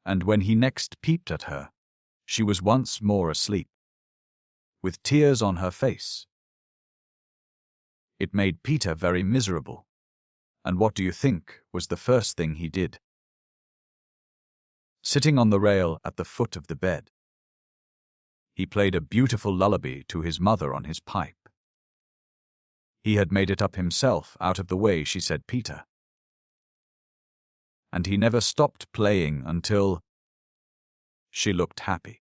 And when he next peeped at her, she was once more asleep, with tears on her face. It made Peter very miserable. And what do you think was the first thing he did? Sitting on the rail at the foot of the bed, he played a beautiful lullaby to his mother on his pipe. He had made it up himself out of the way she said Peter. and he never stopped playing until she looked happy.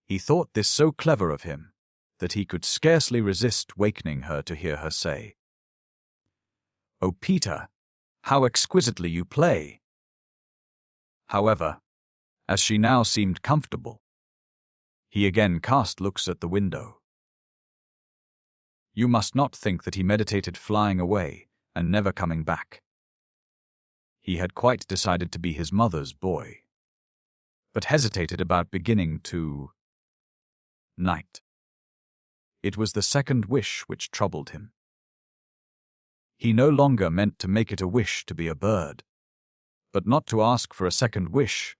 He thought this so clever of him that he could scarcely resist wakening her to hear her say, "Oh, Peter, how exquisitely you play." However, as she now seemed comfortable, he again cast looks at the window. You must not think that he meditated flying away and never coming back. He had quite decided to be his mother's boy, but hesitated about beginning to night. It was the second wish which troubled him. He no longer meant to make it a wish to be a bird, but not to ask for a second wish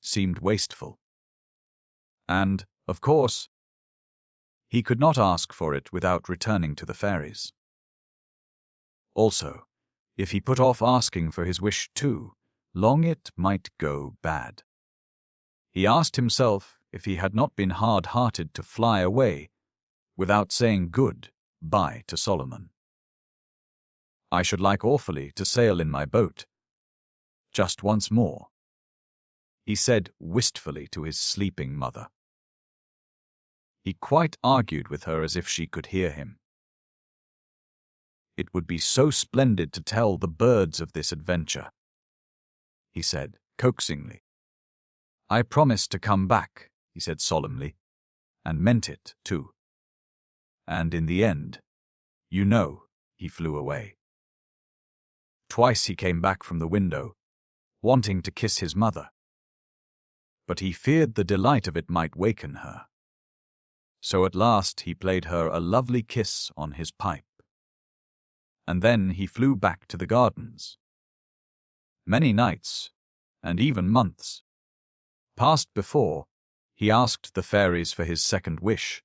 seemed wasteful. And, of course, he could not ask for it without returning to the fairies. Also, if he put off asking for his wish too long, it might go bad. He asked himself if he had not been hard-hearted to fly away without saying good-bye to Solomon. I should like awfully to sail in my boat, just once more, he said wistfully to his sleeping mother. He quite argued with her as if she could hear him. It would be so splendid to tell the birds of this adventure, he said coaxingly. I promise to come back, he said solemnly, and meant it too. And in the end, you know, he flew away. Twice he came back from the window, wanting to kiss his mother, but he feared the delight of it might waken her. So at last he played her a lovely kiss on his pipe. And then he flew back to the gardens. Many nights, and even months, passed before he asked the fairies for his second wish,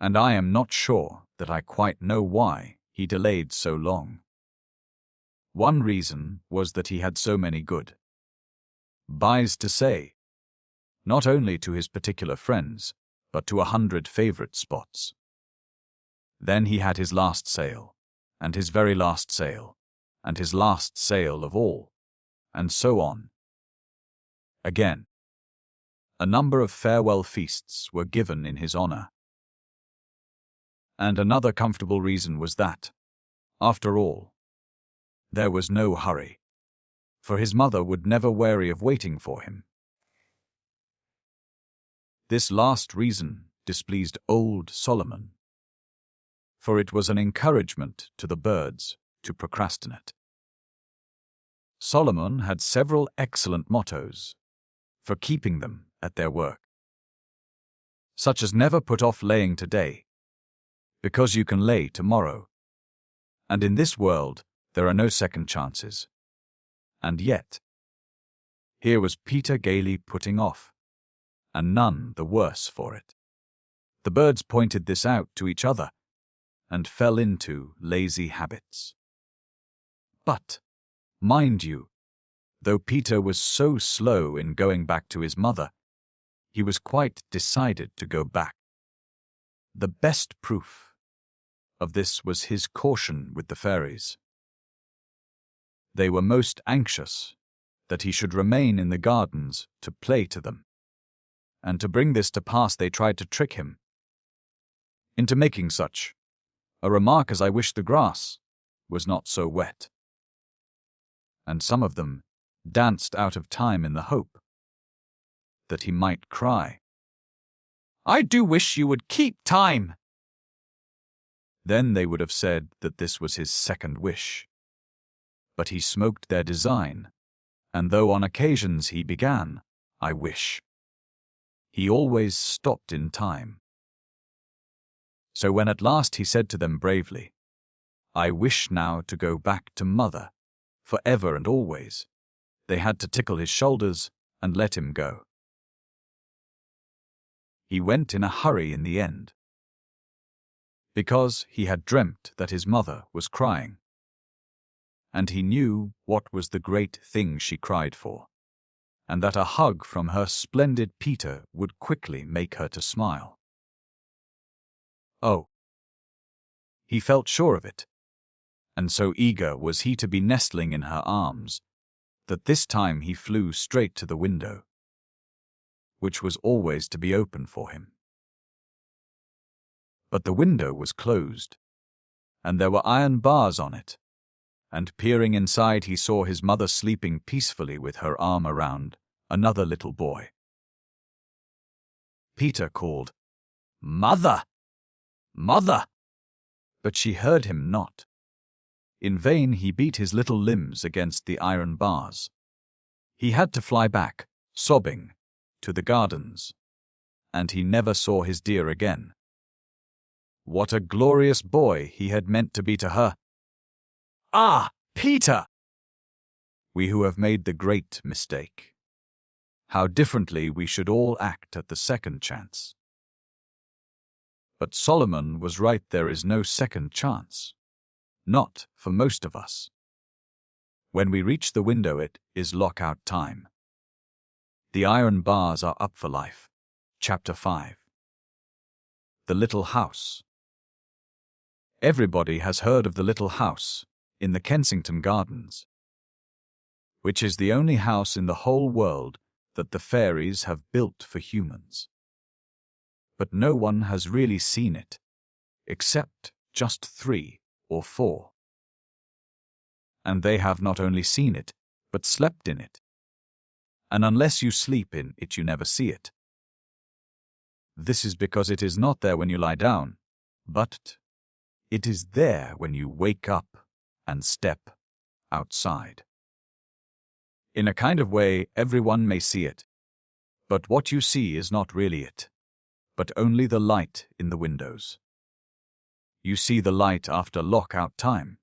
and I am not sure that I quite know why he delayed so long. One reason was that he had so many good byes to say, not only to his particular friends, but to 100 favorite spots. Then he had his last sail, and his very last sail, and his last sail of all, and so on. Again, a number of farewell feasts were given in his honor. And another comfortable reason was that, after all, there was no hurry, for his mother would never weary of waiting for him. This last reason displeased old Solomon, for it was an encouragement to the birds to procrastinate. Solomon had several excellent mottos for keeping them at their work, such as never put off laying today, because you can lay tomorrow, and in this world there are no second chances. And yet, here was Peter gaily putting off, and none the worse for it. The birds pointed this out to each other, and fell into lazy habits. But, mind you, though Peter was so slow in going back to his mother, he was quite decided to go back. The best proof of this was his caution with the fairies. They were most anxious that he should remain in the gardens to play to them, and to bring this to pass they tried to trick him into making such a remark as I wish the grass was not so wet. And some of them danced out of time in the hope that he might cry, I do wish you would keep time. Then they would have said that this was his second wish. But he smoked their design, and though on occasions he began, I wish, he always stopped in time. So when at last he said to them bravely, I wish now to go back to mother, for ever and always, they had to tickle his shoulders and let him go. He went in a hurry in the end, because he had dreamt that his mother was crying, and he knew what was the great thing she cried for, and that a hug from her splendid Peter would quickly make her to smile. Oh, he felt sure of it, and so eager was he to be nestling in her arms that this time he flew straight to the window, which was always to be open for him. But the window was closed, and there were iron bars on it, and peering inside he saw his mother sleeping peacefully with her arm around another little boy. Peter called, "Mother! Mother!" But she heard him not. In vain he beat his little limbs against the iron bars. He had to fly back, sobbing, to the gardens, and he never saw his dear again. What a glorious boy he had meant to be to her! Ah, Peter! We who have made the great mistake. How differently we should all act at the second chance. But Solomon was right, there is no second chance. Not for most of us. When we reach the window, it is lockout time. The iron bars are up for life. Chapter 5. The Little House. Everybody has heard of the little house in the Kensington Gardens, which is the only house in the whole world that the fairies have built for humans. But no one has really seen it, except just 3 or 4. And they have not only seen it, but slept in it. And unless you sleep in it, you never see it. This is because it is not there when you lie down, but it is there when you wake up and step outside. In a kind of way, everyone may see it, but what you see is not really it, but only the light in the windows. You see the light after lockout time.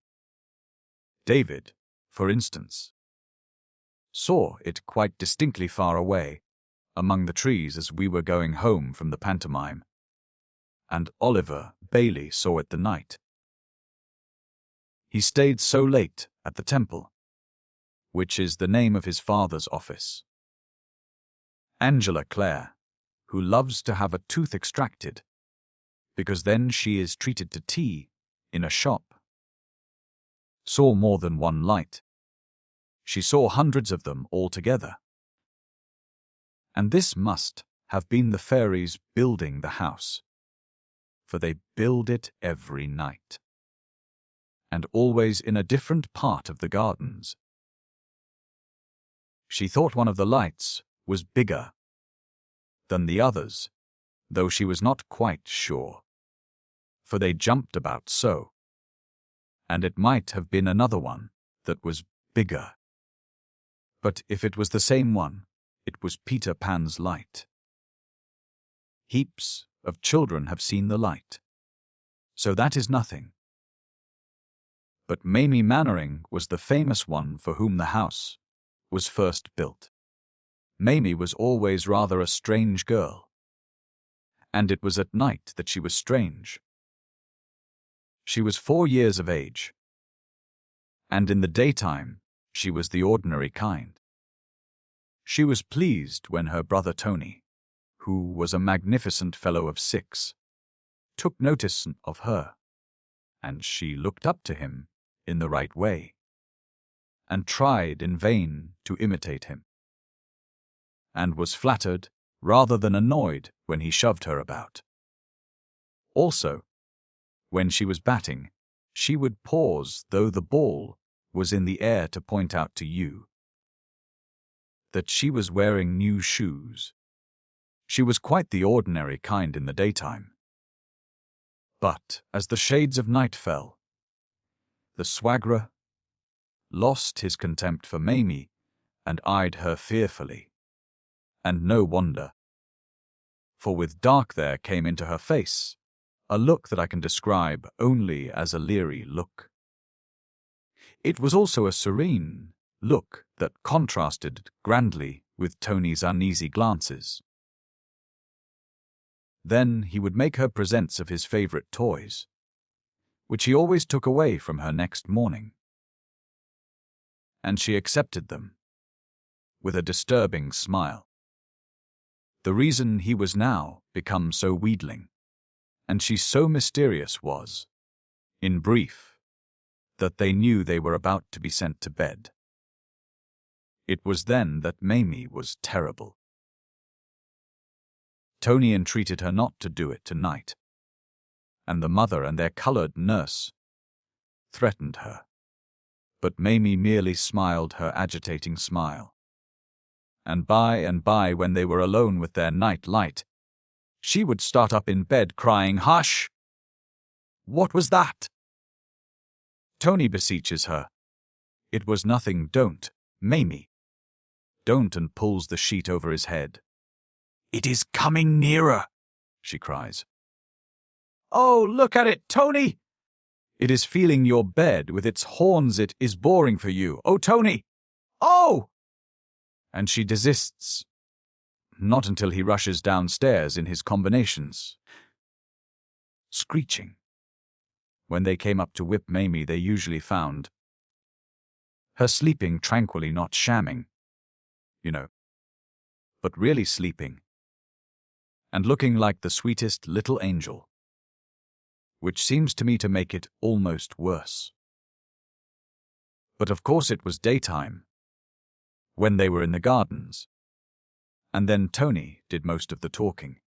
David, for instance, saw it quite distinctly far away, among the trees as we were going home from the pantomime, and Oliver Bailey saw it the night. He stayed so late at the temple, which is the name of his father's office. Angela Clare, who loves to have a tooth extracted, because then she is treated to tea in a shop, saw more than one light. She saw hundreds of them all together. And this must have been the fairies building the house, for they build it every night, and always in a different part of the gardens. She thought one of the lights was bigger than the others, though she was not quite sure, for they jumped about so, and it might have been another one that was bigger. But if it was the same one, it was Peter Pan's light. Heaps of children have seen the light, so that is nothing. But Mamie Mannering was the famous one for whom the house was first built. Mamie was always rather a strange girl, and it was at night that she was strange. She was 4 years of age, and in the daytime she was the ordinary kind. She was pleased when her brother Tony, who was a magnificent fellow of 6, took notice of her, and she looked up to him in the right way, and tried in vain to imitate him, and was flattered rather than annoyed when he shoved her about. Also, when she was batting, she would pause though the ball was in the air to point out to you that she was wearing new shoes. She was quite the ordinary kind in the daytime. But as the shades of night fell, the swaggerer lost his contempt for Mamie and eyed her fearfully. And no wonder, for with dark there came into her face a look that I can describe only as a leery look. It was also a serene look that contrasted grandly with Tony's uneasy glances. Then he would make her presents of his favorite toys, which he always took away from her next morning. And she accepted them with a disturbing smile. The reason he was now become so wheedling, and she so mysterious was, in brief, that they knew they were about to be sent to bed. It was then that Mamie was terrible. Tony entreated her not to do it tonight, and the mother and their colored nurse threatened her. But Mamie merely smiled her agitating smile. And by, when they were alone with their night light, she would start up in bed crying, "Hush! What was that?" Tony beseeches her. "It was nothing, don't, Mamie." Don't, and pulls the sheet over his head. "It is coming nearer," she cries. "Oh, look at it, Tony! It is feeling your bed with its horns. It is boring for you. Oh, Tony! Oh!" And she desists. Not until he rushes downstairs in his combinations, screeching. When they came up to whip Mamie, they usually found her sleeping tranquilly, not shamming, but really sleeping, and looking like the sweetest little angel, which seems to me to make it almost worse. But of course it was daytime, when they were in the gardens, and then Tony did most of the talking.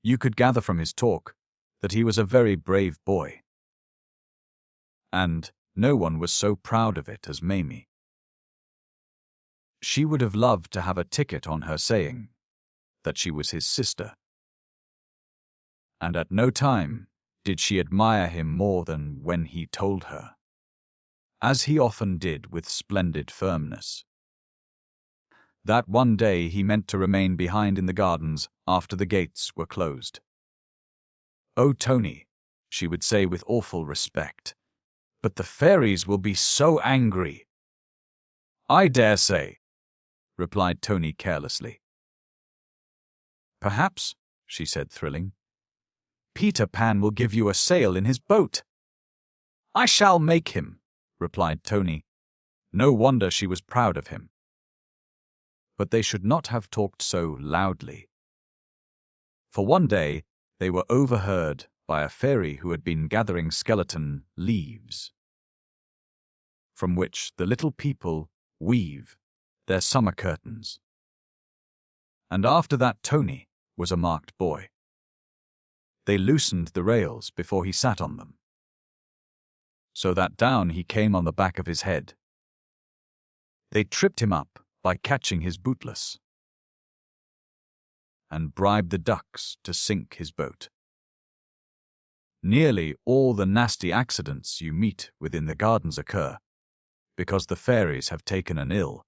You could gather from his talk that he was a very brave boy, and no one was so proud of it as Mamie. She would have loved to have a ticket on her saying that she was his sister, and at no time did she admire him more than when he told her, as he often did with splendid firmness, that one day he meant to remain behind in the gardens after the gates were closed. "Oh, Tony," she would say with awful respect, "but the fairies will be so angry." "I dare say," replied Tony carelessly. "Perhaps," she said, thrilling, "Peter Pan will give you a sail in his boat." "I shall make him," replied Tony. No wonder she was proud of him. But they should not have talked so loudly. For one day they were overheard by a fairy who had been gathering skeleton leaves, from which the little people weave their summer curtains. And after that Tony was a marked boy. They loosened the rails before he sat on them, so that down he came on the back of his head. They tripped him up by catching his bootless, and bribed the ducks to sink his boat. Nearly all the nasty accidents you meet within the gardens occur because the fairies have taken an ill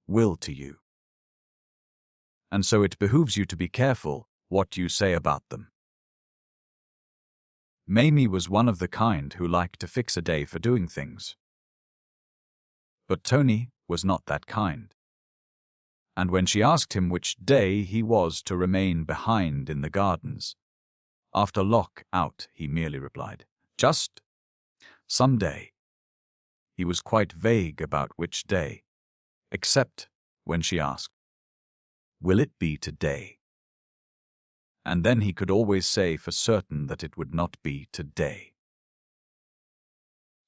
will to you. And so it behooves you to be careful what you say about them. Mamie was one of the kind who liked to fix a day for doing things. But Tony was not that kind. And when she asked him which day he was to remain behind in the gardens, after lock out, he merely replied, "Just some day." He was quite vague about which day, except when she asked, "Will it be today?" And then he could always say for certain that it would not be today.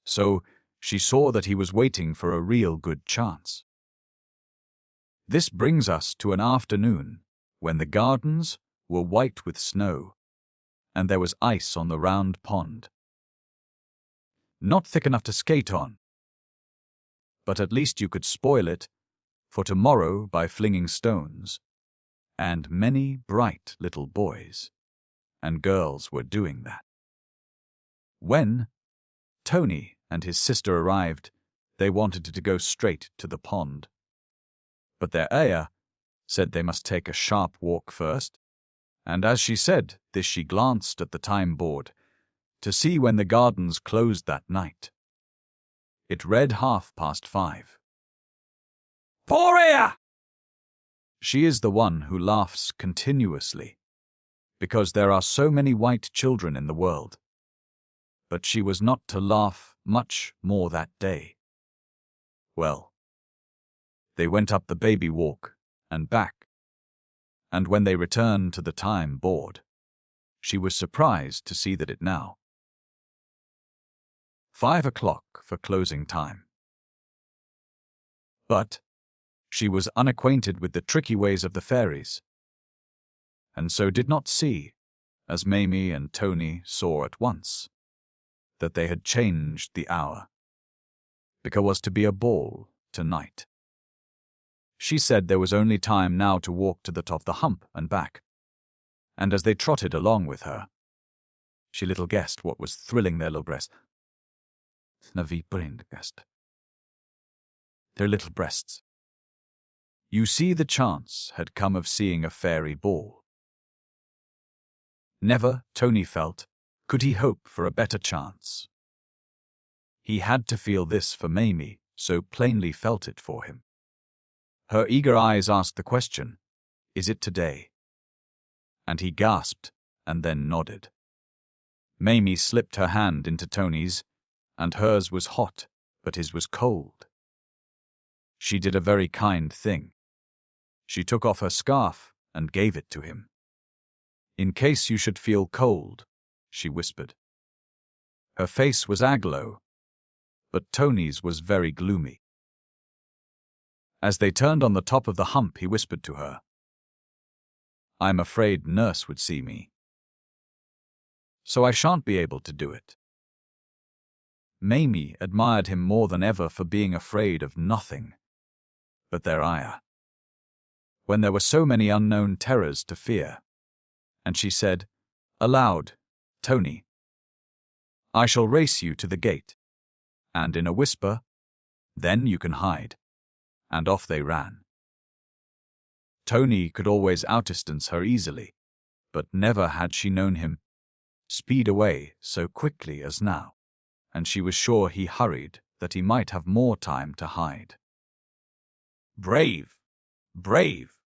So she saw that he was waiting for a real good chance. This brings us to an afternoon when the gardens were white with snow, and there was ice on the round pond. Not thick enough to skate on, but at least you could spoil it for tomorrow by flinging stones, and many bright little boys and girls were doing that. When Tony and his sister arrived, they wanted to go straight to the pond, but their ayah said they must take a sharp walk first, and as she said this she glanced at the time board to see when the gardens closed that night. It read 5:30. "Poor ayah!" She is the one who laughs continuously, because there are so many white children in the world. But she was not to laugh much more that day. Well, they went up the baby walk and back, and when they returned to the time board, she was surprised to see that it now 5 o'clock for closing time. But she was unacquainted with the tricky ways of the fairies, and so did not see, as Mamie and Tony saw at once, that they had changed the hour, because was to be a ball tonight. She said there was only time now to walk to the top of the hump and back, and as they trotted along with her, she little guessed what was thrilling their little breasts. Their little breasts. You see, the chance had come of seeing a fairy ball. Never, Tony felt, could he hope for a better chance. He had to feel this for Mamie, so plainly felt it for him. Her eager eyes asked the question, "Is it today?" And he gasped and then nodded. Mamie slipped her hand into Tony's, and hers was hot, but his was cold. She did a very kind thing. She took off her scarf and gave it to him. "In case you should feel cold," she whispered. Her face was aglow, but Tony's was very gloomy. As they turned on the top of the hump, he whispered to her, "I'm afraid Nurse would see me, so I shan't be able to do it." Mamie admired him more than ever for being afraid of nothing but their ire, when there were so many unknown terrors to fear, and she said, aloud, "Tony, I shall race you to the gate," and in a whisper, "Then you can hide." And off they ran. Tony could always outdistance her easily, but never had she known him speed away so quickly as now, and she was sure he hurried that he might have more time to hide. "Brave! Brave!"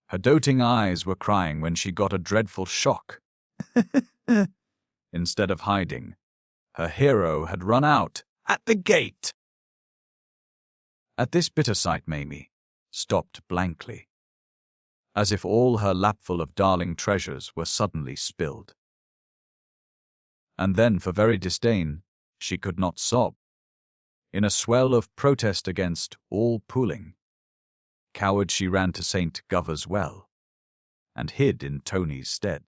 Her doting eyes were crying when she got a dreadful shock. Instead of hiding, her hero had run out at the gate. At this bitter sight, Mamie stopped blankly, as if all her lapful of darling treasures were suddenly spilled. And then, for very disdain, she could not sob. In a swell of protest against all pooling, coward she ran to St. Govor's well, and hid in Tony's stead.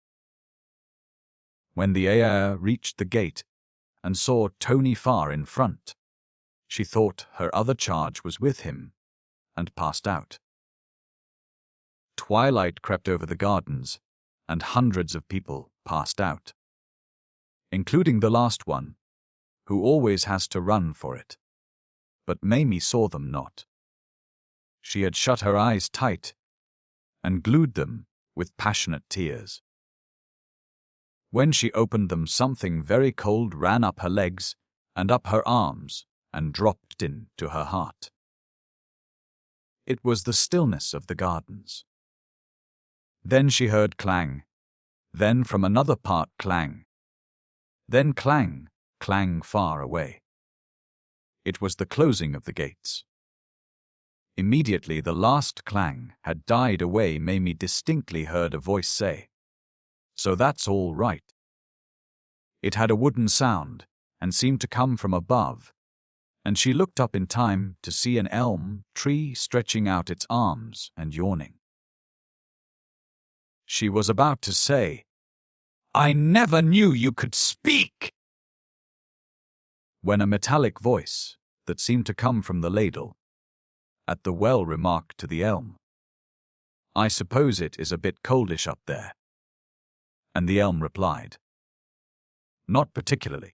When the heir reached the gate and saw Tony far in front, she thought her other charge was with him, and passed out. Twilight crept over the gardens, and hundreds of people passed out, including the last one, who always has to run for it. But Mamie saw them not. She had shut her eyes tight and glued them with passionate tears. When she opened them, something very cold ran up her legs and up her arms and dropped into her heart. It was the stillness of the gardens. Then she heard clang, then from another part clang, then clang, clang far away. It was the closing of the gates. Immediately the last clang had died away, Mamie distinctly heard a voice say, "So that's all right." It had a wooden sound and seemed to come from above, and she looked up in time to see an elm tree stretching out its arms and yawning. She was about to say, "I never knew you could speak," when a metallic voice that seemed to come from the ladle at the well remarked to the elm, "I suppose it is a bit coldish up there." And the elm replied, "Not particularly.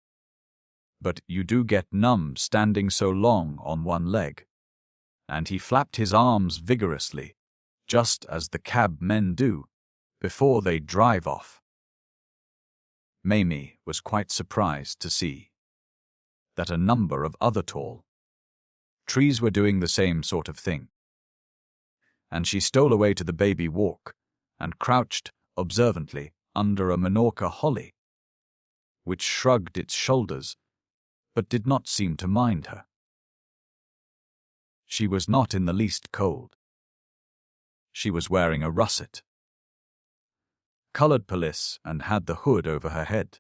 But you do get numb standing so long on one leg." And he flapped his arms vigorously, just as the cabmen do before they drive off. Mamie was quite surprised to see that a number of other tall trees were doing the same sort of thing. And she stole away to the baby walk and crouched observantly under a Minorca holly, which shrugged its shoulders but did not seem to mind her. She was not in the least cold. She was wearing a russet, colored pelisse, and had the hood over her head,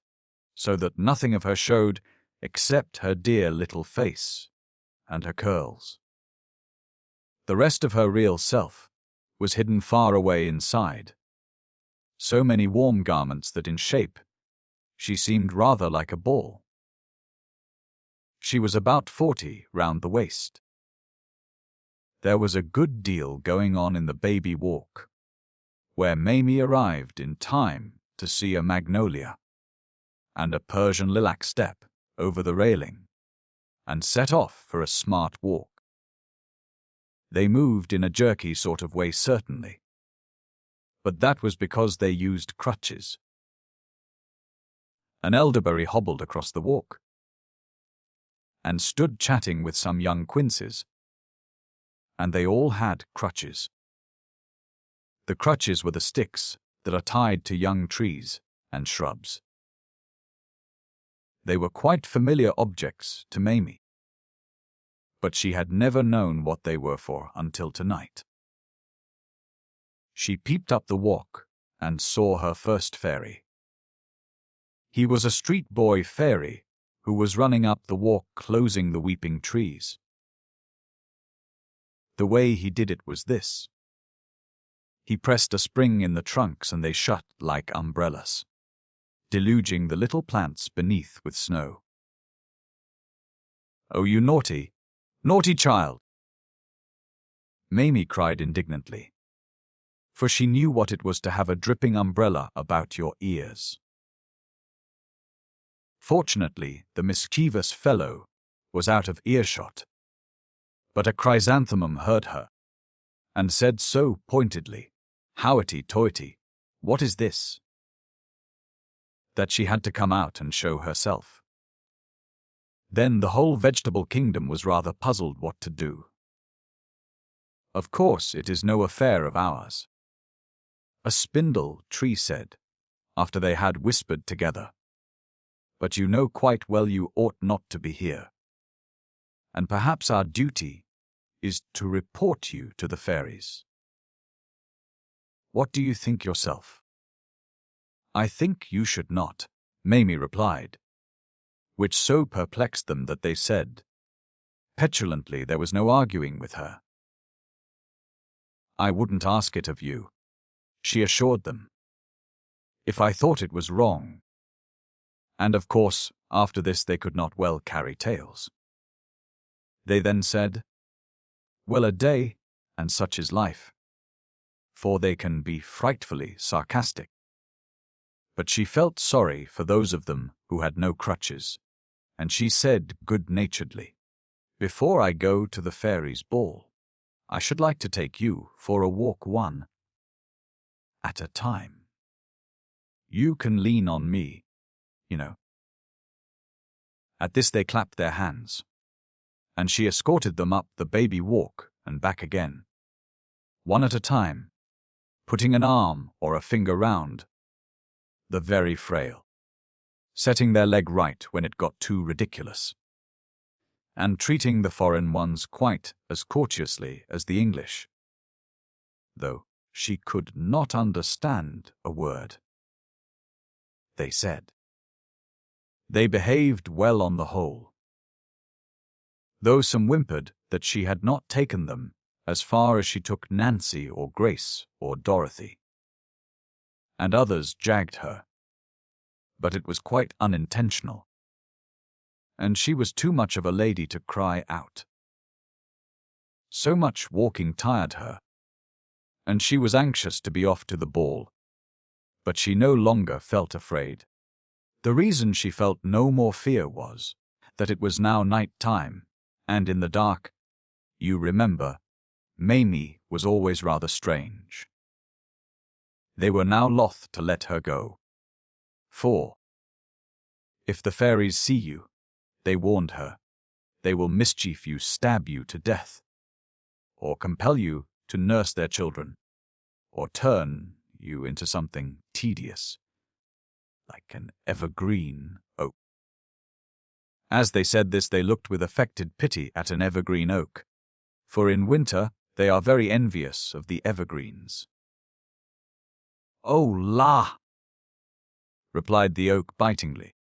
so that nothing of her showed except her dear little face and her curls. The rest of her real self was hidden far away inside. So many warm garments that in shape she seemed rather like a ball. She was about 40 round the waist. There was a good deal going on in the baby walk, where Mamie arrived in time to see a magnolia and a Persian lilac step over the railing, and set off for a smart walk. They moved in a jerky sort of way, certainly, but that was because they used crutches. An elderberry hobbled across the walk and stood chatting with some young quinces, and they all had crutches. The crutches were the sticks that are tied to young trees and shrubs. They were quite familiar objects to Mamie, but she had never known what they were for until tonight. She peeped up the walk and saw her first fairy. He was a street boy fairy who was running up the walk closing the weeping trees. The way he did it was this. He pressed a spring in the trunks and they shut like umbrellas, deluging the little plants beneath with snow. "Oh, you naughty, naughty child!" Mamie cried indignantly, for she knew what it was to have a dripping umbrella about your ears. Fortunately, the mischievous fellow was out of earshot, but a chrysanthemum heard her, and said so pointedly, "Hoity-toity, what is this?" that she had to come out and show herself. Then the whole vegetable kingdom was rather puzzled what to do. "Of course it is no affair of ours," a spindle tree said, after they had whispered together. "But you know quite well you ought not to be here. And perhaps our duty is to report you to the fairies. What do you think yourself?" "I think you should not," Mamie replied, which so perplexed them that they said, petulantly, there was no arguing with her. "I wouldn't ask it of you," she assured them, "if I thought it was wrong." And of course, after this they could not well carry tales. They then said, "Well a day, and such is life," for they can be frightfully sarcastic. But she felt sorry for those of them who had no crutches, and she said good-naturedly, "Before I go to the fairies' ball, I should like to take you for a walk one at a time. You can lean on me, you know." At this they clapped their hands, and she escorted them up the baby walk and back again, one at a time, putting an arm or a finger round the very frail, setting their leg right when it got too ridiculous, and treating the foreign ones quite as courteously as the English, though she could not understand a word they said. They behaved well on the whole, though some whimpered that she had not taken them as far as she took Nancy or Grace or Dorothy, and others jagged her, but it was quite unintentional, and she was too much of a lady to cry out. So much walking tired her, and she was anxious to be off to the ball, but she no longer felt afraid. The reason she felt no more fear was that it was now night time, and in the dark, you remember, Mamie was always rather strange. They were now loth to let her go, for if the fairies see you, they warned her, they will mischief you, stab you to death, or compel you to nurse their children, or turn you into something tedious, like an evergreen oak. As they said this, they looked with affected pity at an evergreen oak, for in winter they are very envious of the evergreens. "Oh, la!" replied the oak bitingly.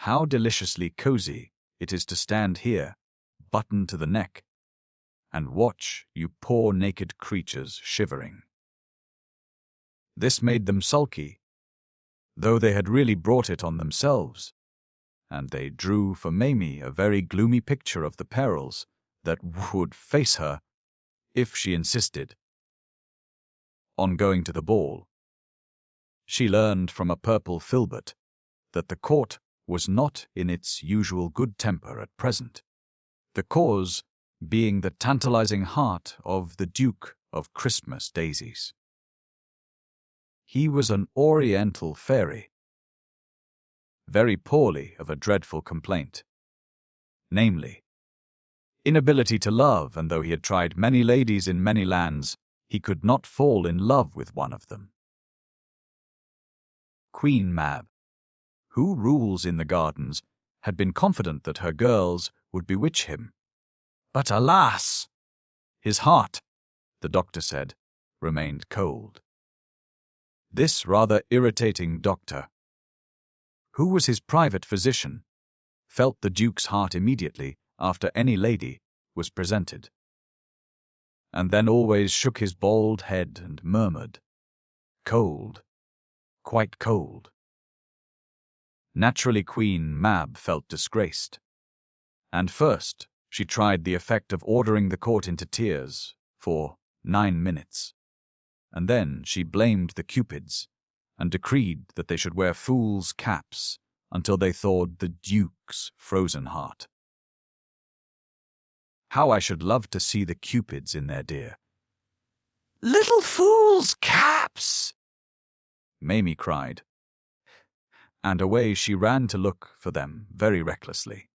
"How deliciously cozy it is to stand here, buttoned to the neck, and watch you poor naked creatures shivering. This made them sulky, though they had really brought it on themselves, and they drew for Mamie a very gloomy picture of the perils that would face her if she insisted on going to the ball. She learned from a purple filbert that the court was not in its usual good temper at present, the cause being the tantalizing heart of the Duke of Christmas Daisies. He was an oriental fairy, very poorly of a dreadful complaint, namely, inability to love, and though he had tried many ladies in many lands, he could not fall in love with one of them. Queen Mab, who rules in the gardens, had been confident that her girls would bewitch him. But alas! His heart, the doctor said, remained cold. This rather irritating doctor, who was his private physician, felt the Duke's heart immediately after any lady was presented, and then always shook his bald head and murmured, "Cold, quite cold." Naturally, Queen Mab felt disgraced, and first she tried the effect of ordering the court into tears for 9 minutes, and then she blamed the Cupids and decreed that they should wear fools' caps until they thawed the Duke's frozen heart. How I should love to see the Cupids in their dear little fools' caps, Mamie cried, and away she ran to look for them very recklessly,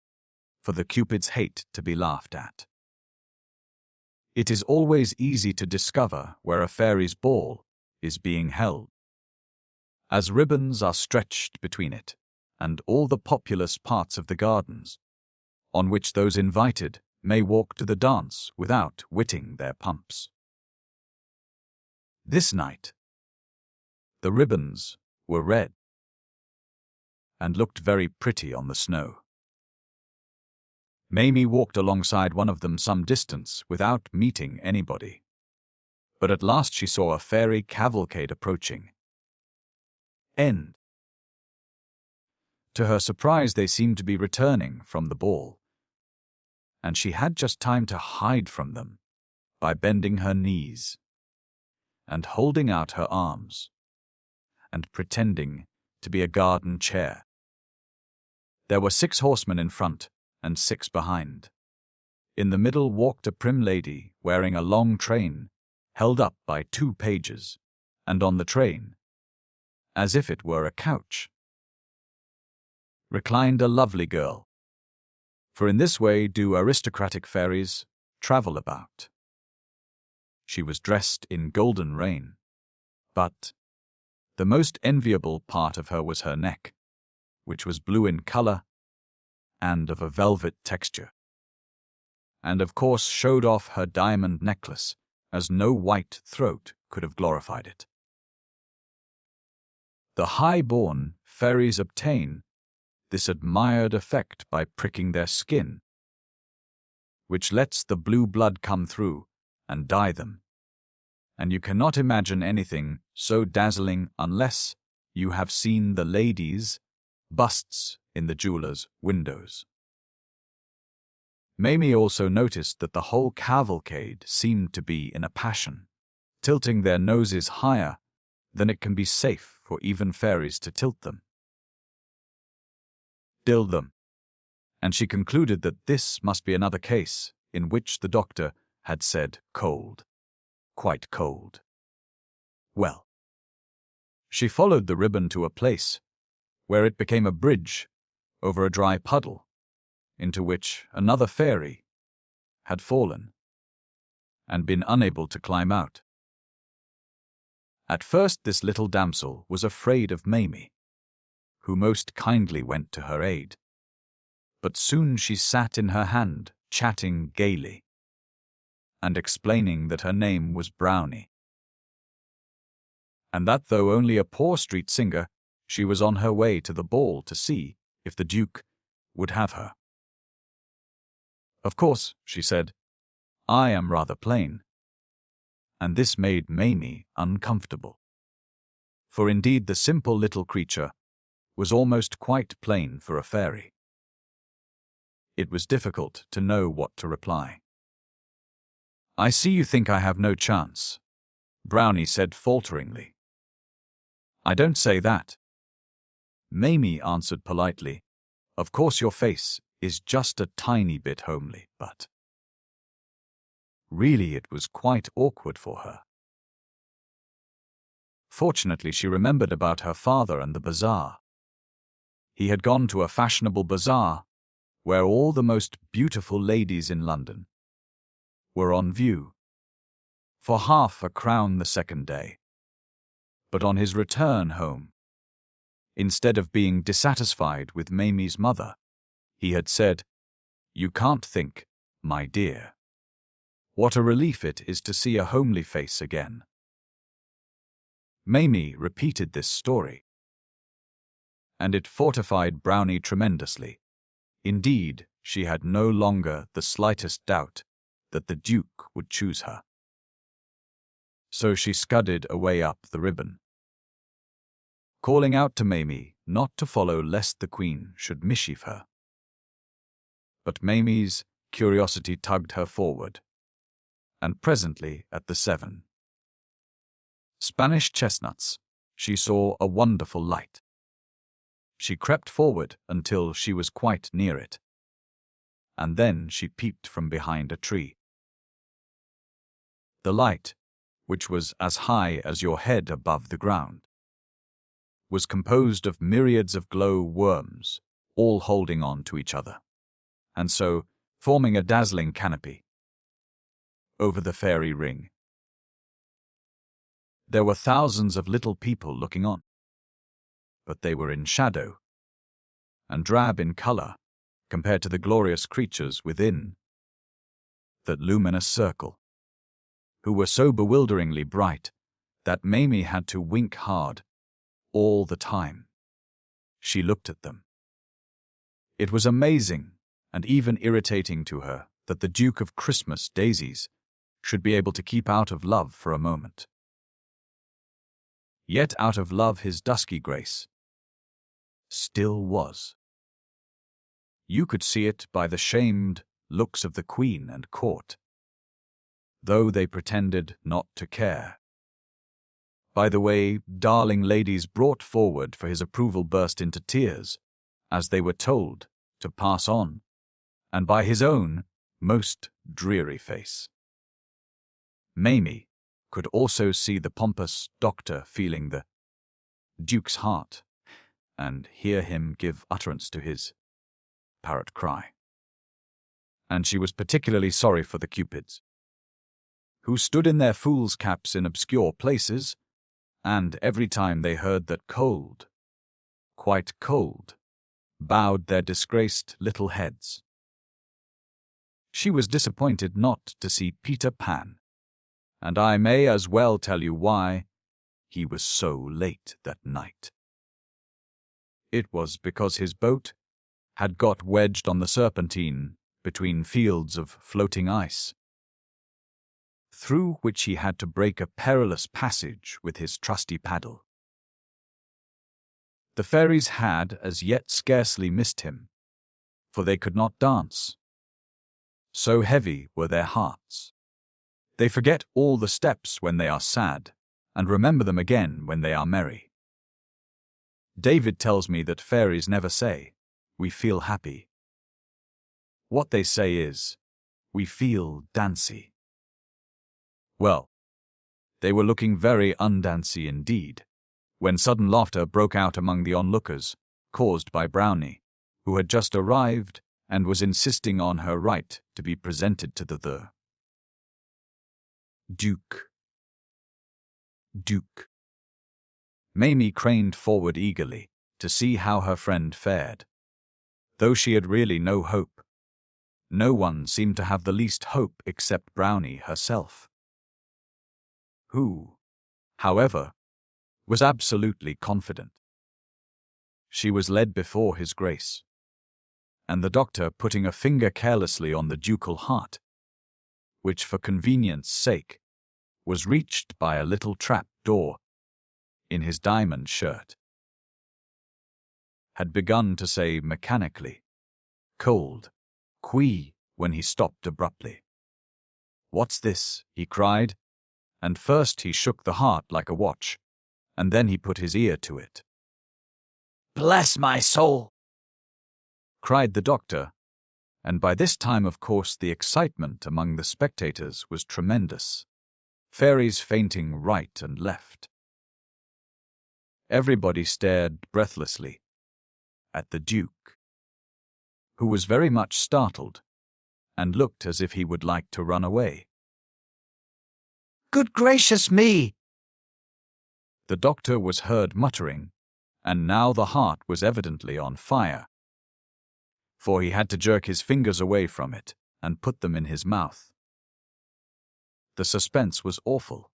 for the Cupids hate to be laughed at. It is always easy to discover where a fairy's ball is being held, as ribbons are stretched between it and all the populous parts of the gardens, on which those invited may walk to the dance without wetting their pumps. This night, the ribbons were red and looked very pretty on the snow. Mamie walked alongside one of them some distance without meeting anybody, but at last she saw a fairy cavalcade approaching. To her surprise, they seemed to be returning from the ball, and she had just time to hide from them by bending her knees and holding out her arms and pretending to be a garden chair. There were 6 horsemen in front and 6 behind. In the middle walked a prim lady wearing a long train held up by 2 pages, and on the train, as if it were a couch, reclined a lovely girl, for in this way do aristocratic fairies travel about. She was dressed in golden rain, but the most enviable part of her was her neck, which was blue in color and of a velvet texture, and of course showed off her diamond necklace, as no white throat could have glorified it. The high-born fairies obtain this admired effect by pricking their skin, which lets the blue blood come through and dye them, and you cannot imagine anything so dazzling unless you have seen the ladies' busts in the jewelers' windows. Mamie also noticed that the whole cavalcade seemed to be in a passion, tilting their noses higher than it can be safe for even fairies to tilt them. And she concluded that this must be another case in which the doctor had said cold, quite cold. Well, she followed the ribbon to a place where it became a bridge over a dry puddle, into which another fairy had fallen and been unable to climb out. At first this little damsel was afraid of Mamie, who most kindly went to her aid, but soon she sat in her hand, chatting gaily, and explaining that her name was Brownie, and that though only a poor street singer, she was on her way to the ball to see if the Duke would have her. "Of course," she said, I am rather plain. And this made Mamie uncomfortable. For indeed the simple little creature was almost quite plain for a fairy. It was difficult to know what to reply. I see you think I have no chance, Brownie said falteringly. I don't say that. Mamie answered politely, of course your face is just a tiny bit homely, but… Really it was quite awkward for her. Fortunately she remembered about her father and the bazaar. He had gone to a fashionable bazaar where all the most beautiful ladies in London were on view, for half a crown the second day. But on his return home, instead of being dissatisfied with Mamie's mother, he had said, "You can't think, my dear. What a relief it is to see a homely face again." Mamie repeated this story, and it fortified Brownie tremendously. Indeed, she had no longer the slightest doubt that the Duke would choose her. So she scudded away up the ribbon, calling out to Mamie not to follow lest the Queen should mischief her. But Mamie's curiosity tugged her forward, and presently at the 7 Spanish chestnuts, she saw a wonderful light. She crept forward until she was quite near it, and then she peeped from behind a tree. The light, which was as high as your head above the ground, was composed of myriads of glow worms, all holding on to each other, and so forming a dazzling canopy over the fairy ring. There were thousands of little people looking on, but they were in shadow and drab in color compared to the glorious creatures within that luminous circle, who were so bewilderingly bright that Mamie had to wink hard all the time she looked at them. It was amazing and even irritating to her that the Duke of Christmas daisies should be able to keep out of love for a moment. Yet out of love his dusky grace still was. You could see it by the shamed looks of the Queen and court, though they pretended not to care. By the way darling ladies brought forward for his approval burst into tears, as they were told to pass on, and by his own most dreary face. Mamie could also see the pompous doctor feeling the Duke's heart, and hear him give utterance to his parrot cry. And she was particularly sorry for the Cupids, who stood in their fool's caps in obscure places, and every time they heard that cold, quite cold, bowed their disgraced little heads. She was disappointed not to see Peter Pan, and I may as well tell you why he was so late that night. It was because his boat had got wedged on the Serpentine between fields of floating ice, through which he had to break a perilous passage with his trusty paddle. The fairies had as yet scarcely missed him, for they could not dance. So heavy were their hearts. They forget all the steps when they are sad, and remember them again when they are merry. David tells me that fairies never say, "We feel happy." What they say is, "We feel dancy." Well, they were looking very undancy indeed, when sudden laughter broke out among the onlookers, caused by Brownie, who had just arrived and was insisting on her right to be presented to the Duke. Duke. Mamie craned forward eagerly to see how her friend fared. Though she had really no hope, no one seemed to have the least hope except Brownie herself, who, however, was absolutely confident. She was led before his grace, and the doctor, putting a finger carelessly on the ducal heart, which for convenience' sake was reached by a little trap door in his diamond shirt, had begun to say mechanically, "Cold, qui," when he stopped abruptly. "What's this?" he cried, and first he shook the heart like a watch, and then he put his ear to it. "Bless my soul!" cried the doctor, and by this time, of course, the excitement among the spectators was tremendous, fairies fainting right and left. Everybody stared breathlessly at the Duke, who was very much startled and looked as if he would like to run away. "Good gracious me!" the doctor was heard muttering, and now the heart was evidently on fire, for he had to jerk his fingers away from it and put them in his mouth. The suspense was awful.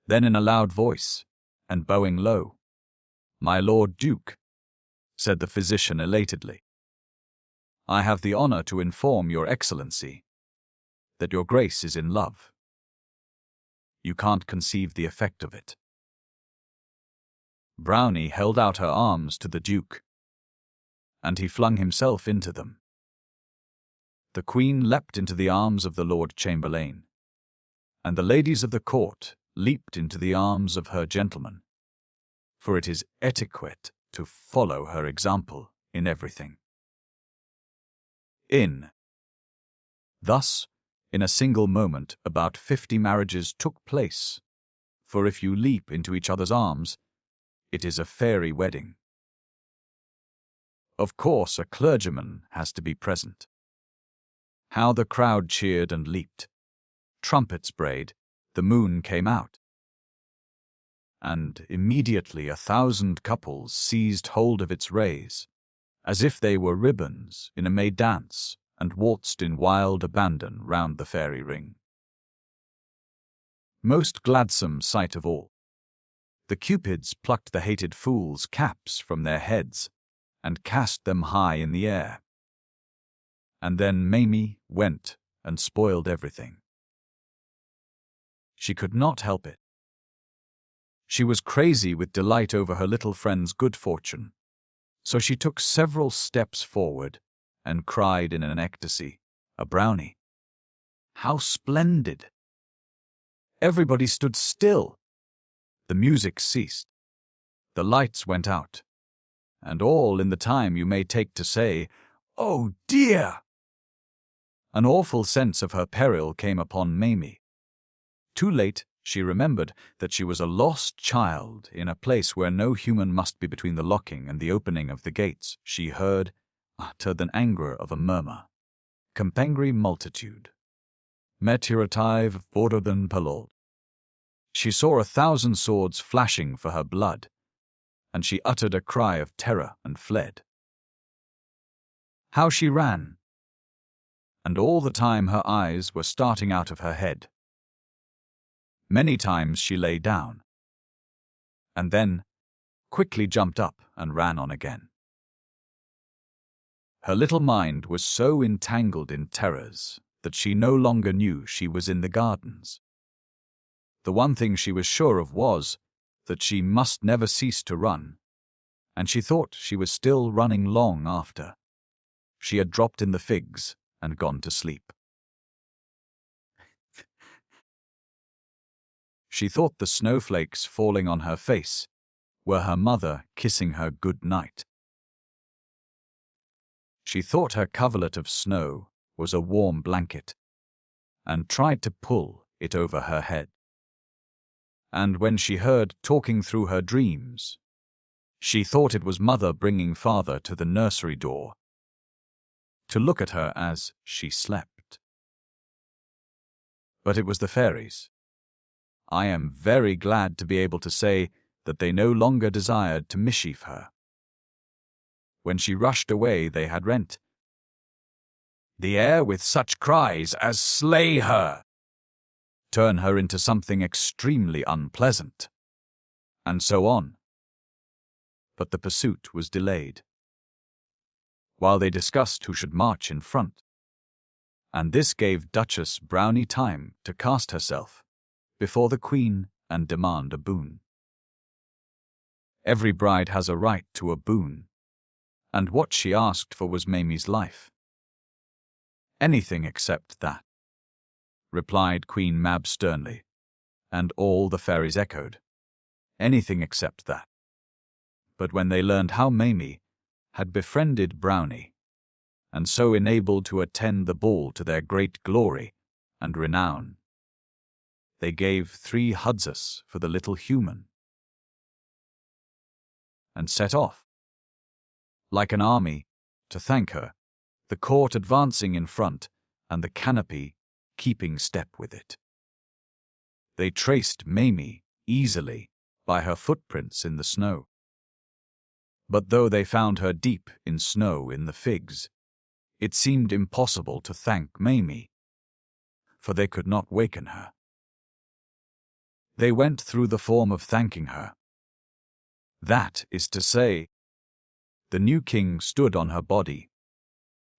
Then in a loud voice, and bowing low, "My Lord Duke," said the physician elatedly, "I have the honor to inform your Excellency that your Grace is in love. You can't conceive the effect of it." Brownie held out her arms to the Duke, and he flung himself into them. The Queen leapt into the arms of the Lord Chamberlain, and the ladies of the court leaped into the arms of her gentlemen, for it is etiquette to follow her example in everything. Thus, in a single moment, about 50 marriages took place, for if you leap into each other's arms, it is a fairy wedding. Of course, a clergyman has to be present. How the crowd cheered and leaped. Trumpets brayed, the moon came out, and immediately 1,000 couples seized hold of its rays, as if they were ribbons in a May dance, and waltzed in wild abandon round the fairy ring. Most gladsome sight of all, the Cupids plucked the hated fools' caps from their heads and cast them high in the air. And then Mamie went and spoiled everything. She could not help it. She was crazy with delight over her little friend's good fortune, so she took several steps forward and cried in an ecstasy, "A brownie! How splendid!" Everybody stood still. The music ceased. The lights went out. And all in the time you may take to say, "Oh dear!" An awful sense of her peril came upon Mamie. Too late, she remembered that she was a lost child in a place where no human must be between the locking and the opening of the gates. She heard, uttered an anger of a murmur, "Compangry multitude. Metirative Vorderden Palod." She saw 1,000 swords flashing for her blood, and she uttered a cry of terror and fled. How she ran! And all the time her eyes were starting out of her head. Many times she lay down, and then quickly jumped up and ran on again. Her little mind was so entangled in terrors that she no longer knew she was in the gardens. The one thing she was sure of was that she must never cease to run, and she thought she was still running long after. She had dropped in the figs and gone to sleep. She thought the snowflakes falling on her face were her mother kissing her good night. She thought her coverlet of snow was a warm blanket, and tried to pull it over her head. And when she heard talking through her dreams, she thought it was mother bringing father to the nursery door to look at her as she slept. But it was the fairies. I am very glad to be able to say that they no longer desired to mischief her. When she rushed away, they had rent the air with such cries as "Slay her!" turn her into something extremely unpleasant, and so on. But the pursuit was delayed, while they discussed who should march in front. and this gave Duchess Brownie time to cast herself before the Queen and demand a boon. Every bride has a right to a boon, and what she asked for was Mamie's life. "Anything except that," replied Queen Mab sternly, and all the fairies echoed, "Anything except that." But when they learned how Mamie had befriended Brownie, and so enabled to attend the ball to their great glory and renown, they gave 3 huzzas for the little human, and set off, like an army, to thank her, the court advancing in front and the canopy keeping step with it. They traced Mamie easily by her footprints in the snow. But though they found her deep in snow in the figs, it seemed impossible to thank Mamie, for they could not waken her. They went through the form of thanking her. That is to say, the new king stood on her body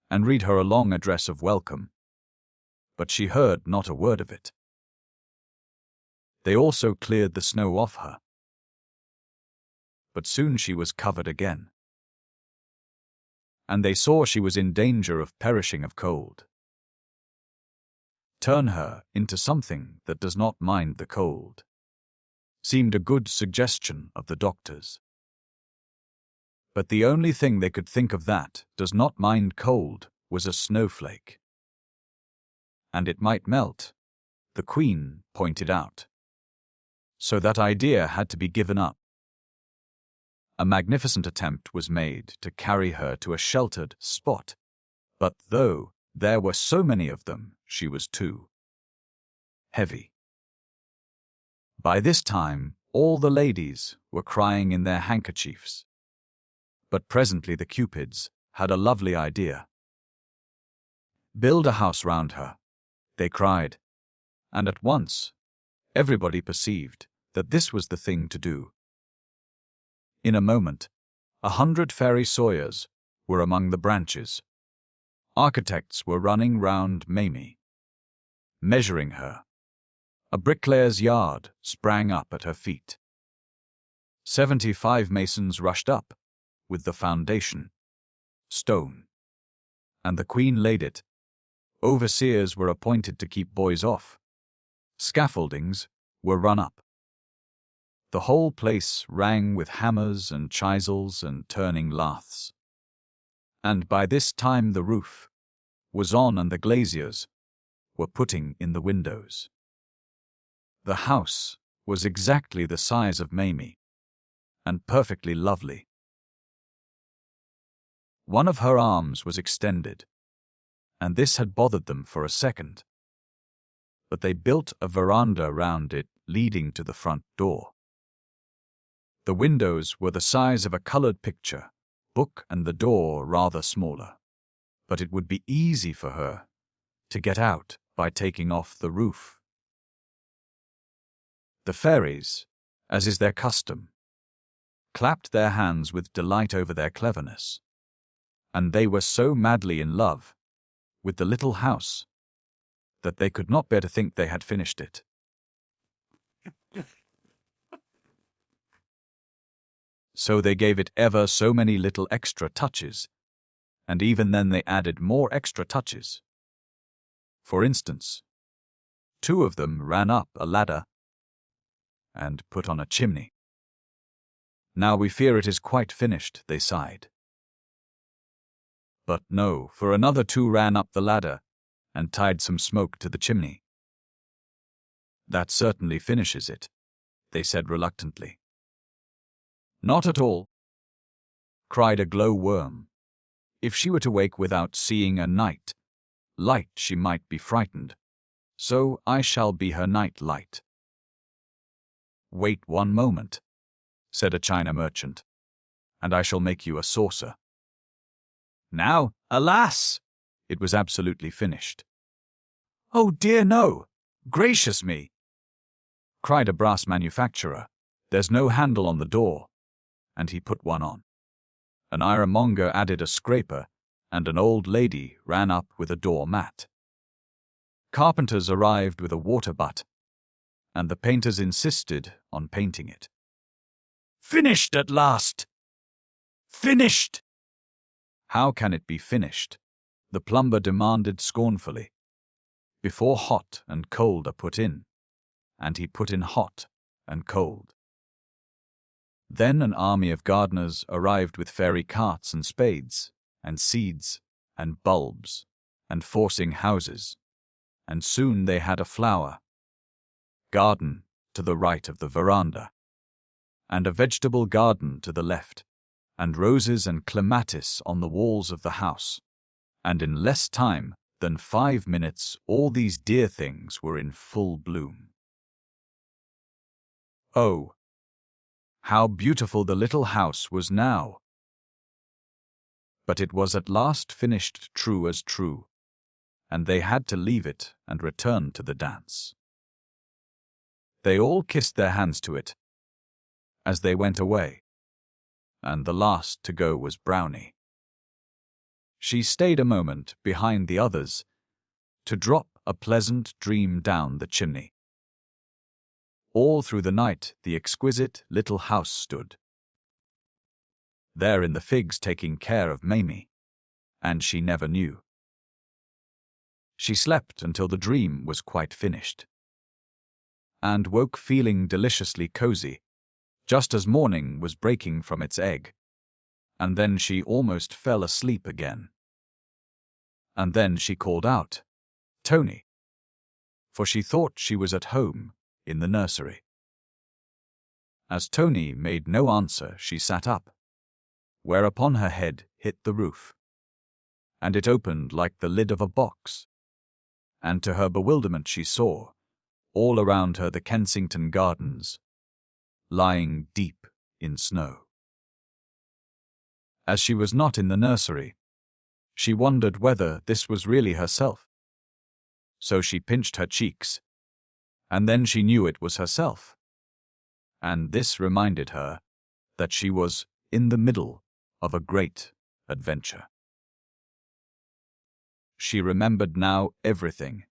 and read her a long address of welcome, but she heard not a word of it. They also cleared the snow off her, but soon she was covered again, and they saw she was in danger of perishing of cold. Turn her into something that does not mind the cold seemed a good suggestion of the doctor's. But the only thing they could think of that does not mind cold was a snowflake. And it might melt, the Queen pointed out. So that idea had to be given up. A magnificent attempt was made to carry her to a sheltered spot, but though there were so many of them, she was too heavy. By this time, all the ladies were crying in their handkerchiefs. But presently the Cupids had a lovely idea. "Build a house round her," they cried, and at once everybody perceived that this was the thing to do. In a moment, 100 fairy sawyers were among the branches. Architects were running round Mamie, measuring her. A bricklayer's yard sprang up at her feet. 75 masons rushed up with the foundation stone, and the Queen laid it. Overseers were appointed to keep boys off. Scaffoldings were run up. The whole place rang with hammers and chisels and turning laths. And by this time the roof was on and the glaziers were putting in the windows. The house was exactly the size of Mamie, and perfectly lovely. One of her arms was extended, and this had bothered them for a second. But they built a veranda round it leading to the front door. The windows were the size of a colored picture book and the door rather smaller, but it would be easy for her to get out by taking off the roof. The fairies, as is their custom, clapped their hands with delight over their cleverness, and they were so madly in love with the little house that they could not bear to think they had finished it. So they gave it ever so many little extra touches, and even then they added more extra touches. For instance, 2 of them ran up a ladder and put on a chimney. "Now we fear it is quite finished," they sighed. But no, for another 2 ran up the ladder and tied some smoke to the chimney. "That certainly finishes it," they said reluctantly. "Not at all," cried a glow-worm. "If she were to wake without seeing a night light, she might be frightened. So I shall be her night light." "Wait 1 moment," said a china merchant, "and I shall make you a saucer." Now, alas! It was absolutely finished. "Oh dear no! Gracious me!" cried a brass manufacturer. "There's no handle on the door," and he put one on. An ironmonger added a scraper, and an old lady ran up with a door mat. Carpenters arrived with a water butt, and the painters insisted on painting it. "Finished at last! Finished!" "How can it be finished?" the plumber demanded scornfully. "Before hot and cold are put in," and he put in hot and cold. Then an army of gardeners arrived with fairy carts and spades, and seeds, and bulbs, and forcing houses, and soon they had a flower garden to the right of the veranda, and a vegetable garden to the left, and roses and clematis on the walls of the house, and in less time than 5 minutes all these dear things were in full bloom. Oh, how beautiful the little house was now! But it was at last finished true as true, and they had to leave it and return to the dance. They all kissed their hands to it as they went away, and the last to go was Brownie. She stayed a moment behind the others to drop a pleasant dream down the chimney. All through the night the exquisite little house stood, there in the figs taking care of Mamie, and she never knew. She slept until the dream was quite finished, and woke feeling deliciously cozy, just as morning was breaking from its egg, and then she almost fell asleep again. And then she called out, "Tony," for she thought she was at home in the nursery. As Tony made no answer, she sat up, whereupon her head hit the roof, and it opened like the lid of a box, and to her bewilderment she saw, all around her, the Kensington Gardens, lying deep in snow. As she was not in the nursery, she wondered whether this was really herself. So she pinched her cheeks, and then she knew it was herself. And this reminded her that she was in the middle of a great adventure. She remembered now everything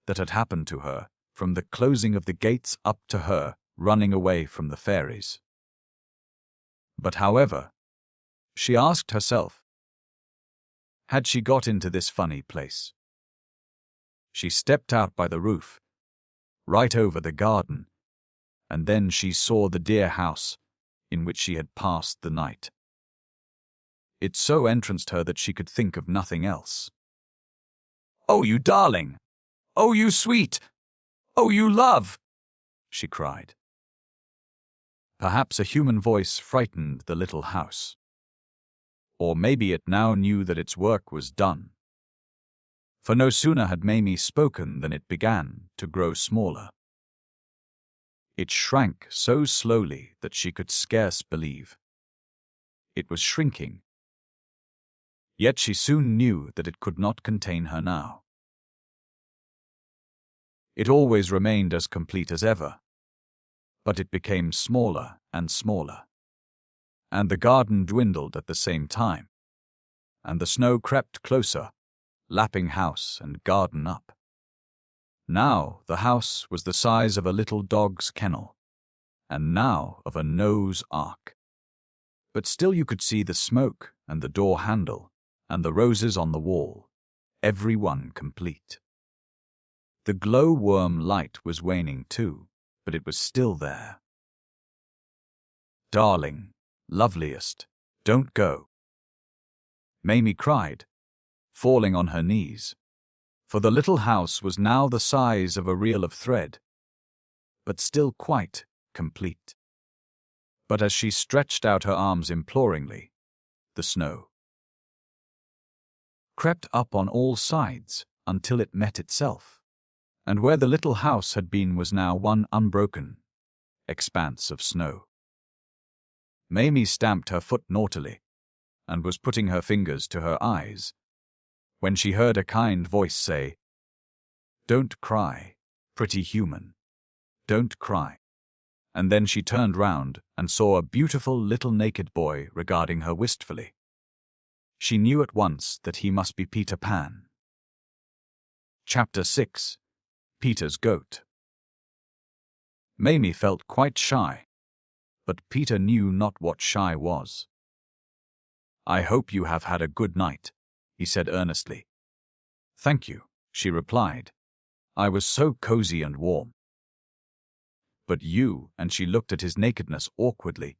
that had happened to her, from the closing of the gates up to her running away from the fairies. But however, she asked herself, had she got into this funny place? She stepped out by the roof, right over the garden, and then she saw the dear house in which she had passed the night. It so entranced her that she could think of nothing else. "Oh, you darling! Oh, you sweet! Oh, you love!" she cried. Perhaps a human voice frightened the little house. Or maybe it now knew that its work was done. For no sooner had Mamie spoken than it began to grow smaller. It shrank so slowly that she could scarce believe. It was shrinking. Yet she soon knew that it could not contain her now. It always remained as complete as ever, but it became smaller and smaller, and the garden dwindled at the same time, and the snow crept closer, lapping house and garden up. Now the house was the size of a little dog's kennel, and now of a Noah's Ark. But still you could see the smoke and the door handle and the roses on the wall, every one complete. The glow-worm light was waning too, but it was still there. "Darling, loveliest, don't go," Mamie cried, falling on her knees, for the little house was now the size of a reel of thread, but still quite complete. But as she stretched out her arms imploringly, the snow crept up on all sides until it met itself, and where the little house had been was now one unbroken expanse of snow. Mamie stamped her foot naughtily, and was putting her fingers to her eyes, when she heard a kind voice say, "Don't cry, pretty human, don't cry." And then she turned round and saw a beautiful little naked boy regarding her wistfully. She knew at once that he must be Peter Pan. Chapter 6. Peter's goat. Mamie felt quite shy, but Peter knew not what shy was. "I hope you have had a good night," he said earnestly. "Thank you," she replied. "I was so cozy and warm." "But you," and she looked at his nakedness awkwardly,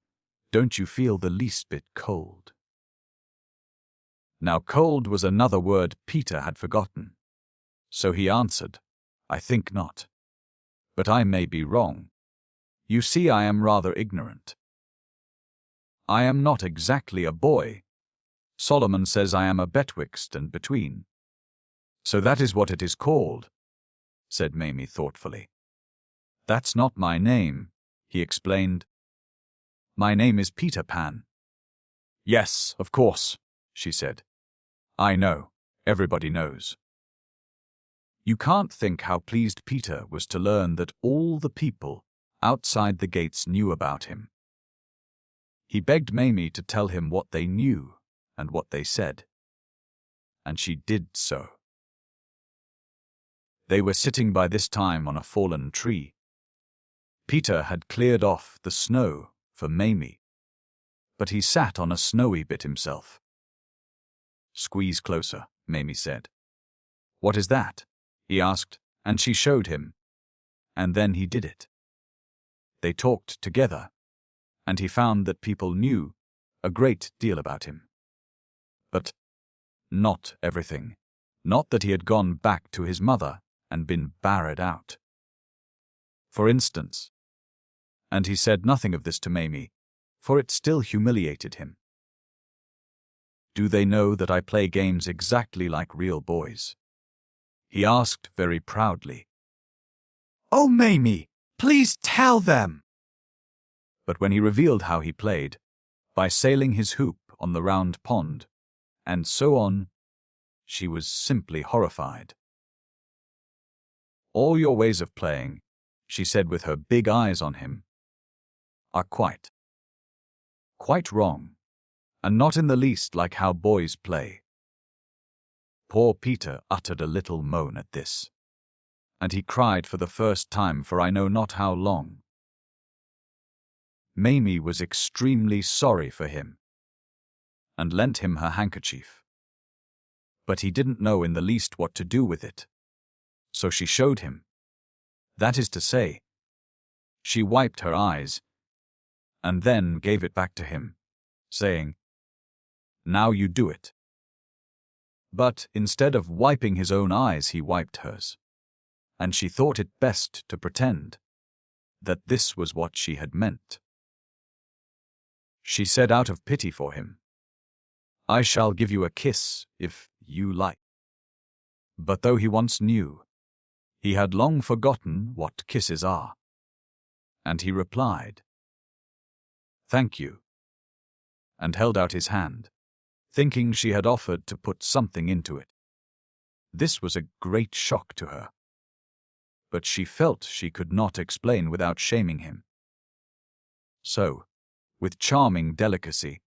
"don't you feel the least bit cold?" Now cold was another word Peter had forgotten. So he answered, "I think not. But I may be wrong. You see, I am rather ignorant. I am not exactly a boy. Solomon says I am a betwixt and between." "So that is what it is called," said Mamie thoughtfully. "That's not my name," he explained. "My name is Peter Pan." "Yes, of course," she said. "I know. Everybody knows." You can't think how pleased Peter was to learn that all the people outside the gates knew about him. He begged Mamie to tell him what they knew and what they said. And she did so. They were sitting by this time on a fallen tree. Peter had cleared off the snow for Mamie, but he sat on a snowy bit himself. "Squeeze closer," Mamie said. "What is that?" he asked, and she showed him. And then he did it. They talked together, and he found that people knew a great deal about him. But not everything. Not that he had gone back to his mother and been barred out. For instance, and he said nothing of this to Mamie, for it still humiliated him. "Do they know that I play games exactly like real boys?" he asked very proudly. "Oh, Mamie, please tell them!" But when he revealed how he played, by sailing his hoop on the round pond, and so on, she was simply horrified. "All your ways of playing," she said with her big eyes on him, "are quite wrong, and not in the least like how boys play." Poor Peter uttered a little moan at this, and he cried for the first time for I know not how long. Mamie was extremely sorry for him, and lent him her handkerchief. But he didn't know in the least what to do with it, so she showed him. That is to say, she wiped her eyes, and then gave it back to him, saying, "Now you do it." But instead of wiping his own eyes, he wiped hers, and she thought it best to pretend that this was what she had meant. She said out of pity for him, "I shall give you a kiss if you like." But though he once knew, he had long forgotten what kisses are, and he replied, "Thank you," and held out his hand, thinking she had offered to put something into it. This was a great shock to her, but she felt she could not explain without shaming him. So, with charming delicacy,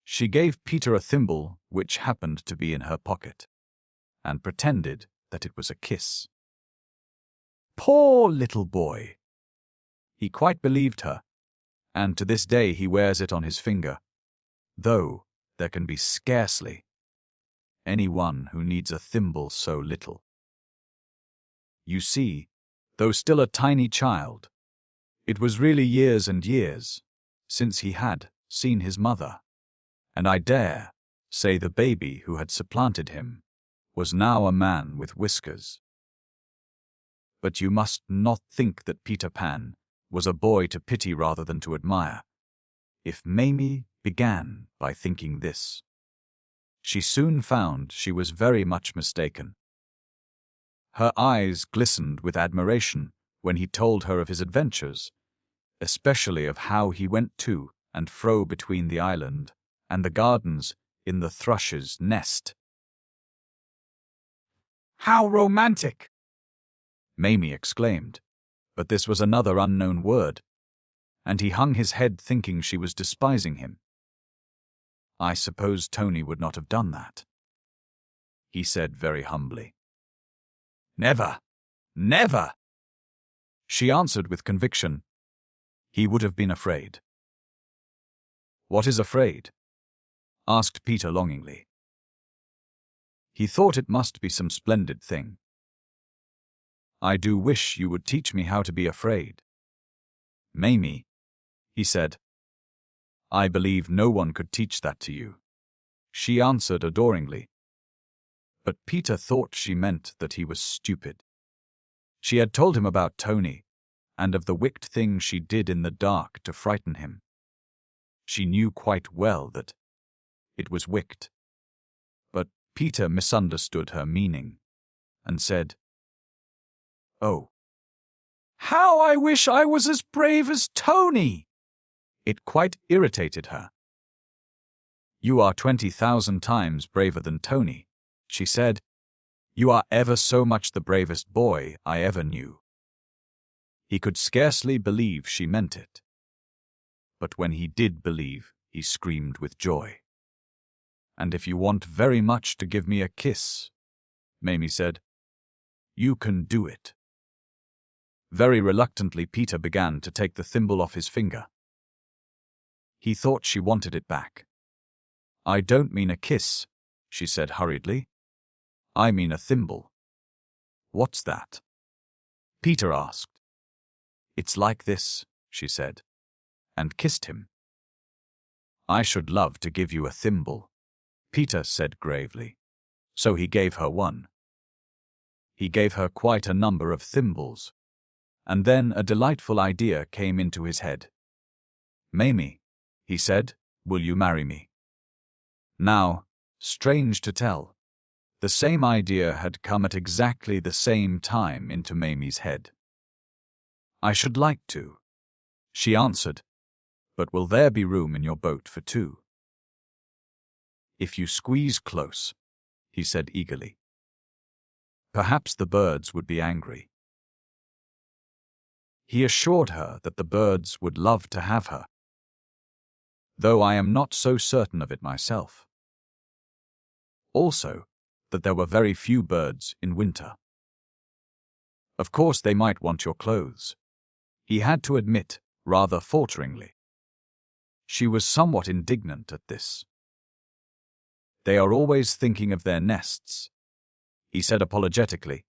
she gave Peter a thimble which happened to be in her pocket, and pretended that it was a kiss. Poor little boy! He quite believed her, and to this day he wears it on his finger, though there can be scarcely anyone who needs a thimble so little. You see, though still a tiny child, it was really years and years since he had seen his mother, and I dare say the baby who had supplanted him was now a man with whiskers. But you must not think that Peter Pan was a boy to pity rather than to admire. If Mamie began by thinking this, she soon found she was very much mistaken. Her eyes glistened with admiration when he told her of his adventures, especially of how he went to and fro between the island and the gardens in the thrush's nest. "How romantic!" Mamie exclaimed, but this was another unknown word, and he hung his head thinking she was despising him. "I suppose Tony would not have done that," he said very humbly. "Never," Never! She answered with conviction. He would have been afraid. What is afraid? Asked Peter longingly. He thought it must be some splendid thing. I do wish you would teach me how to be afraid. Mamie, he said. I believe no one could teach that to you. She answered adoringly. But Peter thought she meant that he was stupid. She had told him about Tony, and of the wicked thing she did in the dark to frighten him. She knew quite well that it was wicked. But Peter misunderstood her meaning, and said, Oh, how I wish I was as brave as Tony! It quite irritated her. You are 20,000 times braver than Tony, she said. You are ever so much the bravest boy I ever knew. He could scarcely believe she meant it. But when he did believe, he screamed with joy. And if you want very much to give me a kiss, Mamie said, you can do it. Very reluctantly, Peter began to take the thimble off his finger. He thought she wanted it back. I don't mean a kiss, she said hurriedly. I mean a thimble. What's that? Peter asked. It's like this, she said, and kissed him. I should love to give you a thimble, Peter said gravely. So he gave her one. He gave her quite a number of thimbles. And then a delightful idea came into his head. Mamie, he said, will you marry me? Now, strange to tell, the same idea had come at exactly the same time into Mamie's head. I should like to, she answered, but will there be room in your boat for two? If you squeeze close, he said eagerly. Perhaps the birds would be angry. He assured her that the birds would love to have her, though I am not so certain of it myself. Also, that there were very few birds in winter. Of course they might want your clothes, he had to admit, rather falteringly. She was somewhat indignant at this. They are always thinking of their nests, he said apologetically.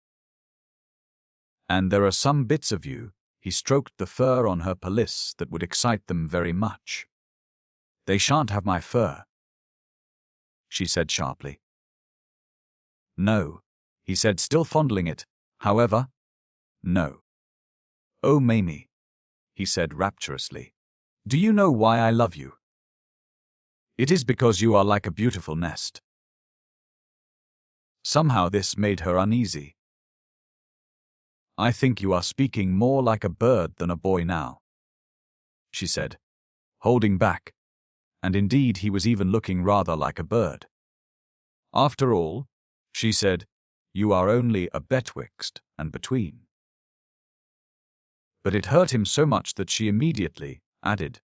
And there are some bits of you, he stroked the fur on her pelisse, that would excite them very much. They shan't have my fur, she said sharply. No, he said, still fondling it, however. No. Oh, Mamie, he said rapturously, do you know why I love you? It is because you are like a beautiful nest. Somehow this made her uneasy. I think you are speaking more like a bird than a boy now, she said, holding back, and indeed he was even looking rather like a bird. After all, she said, you are only a betwixt and between. But it hurt him so much that she immediately added,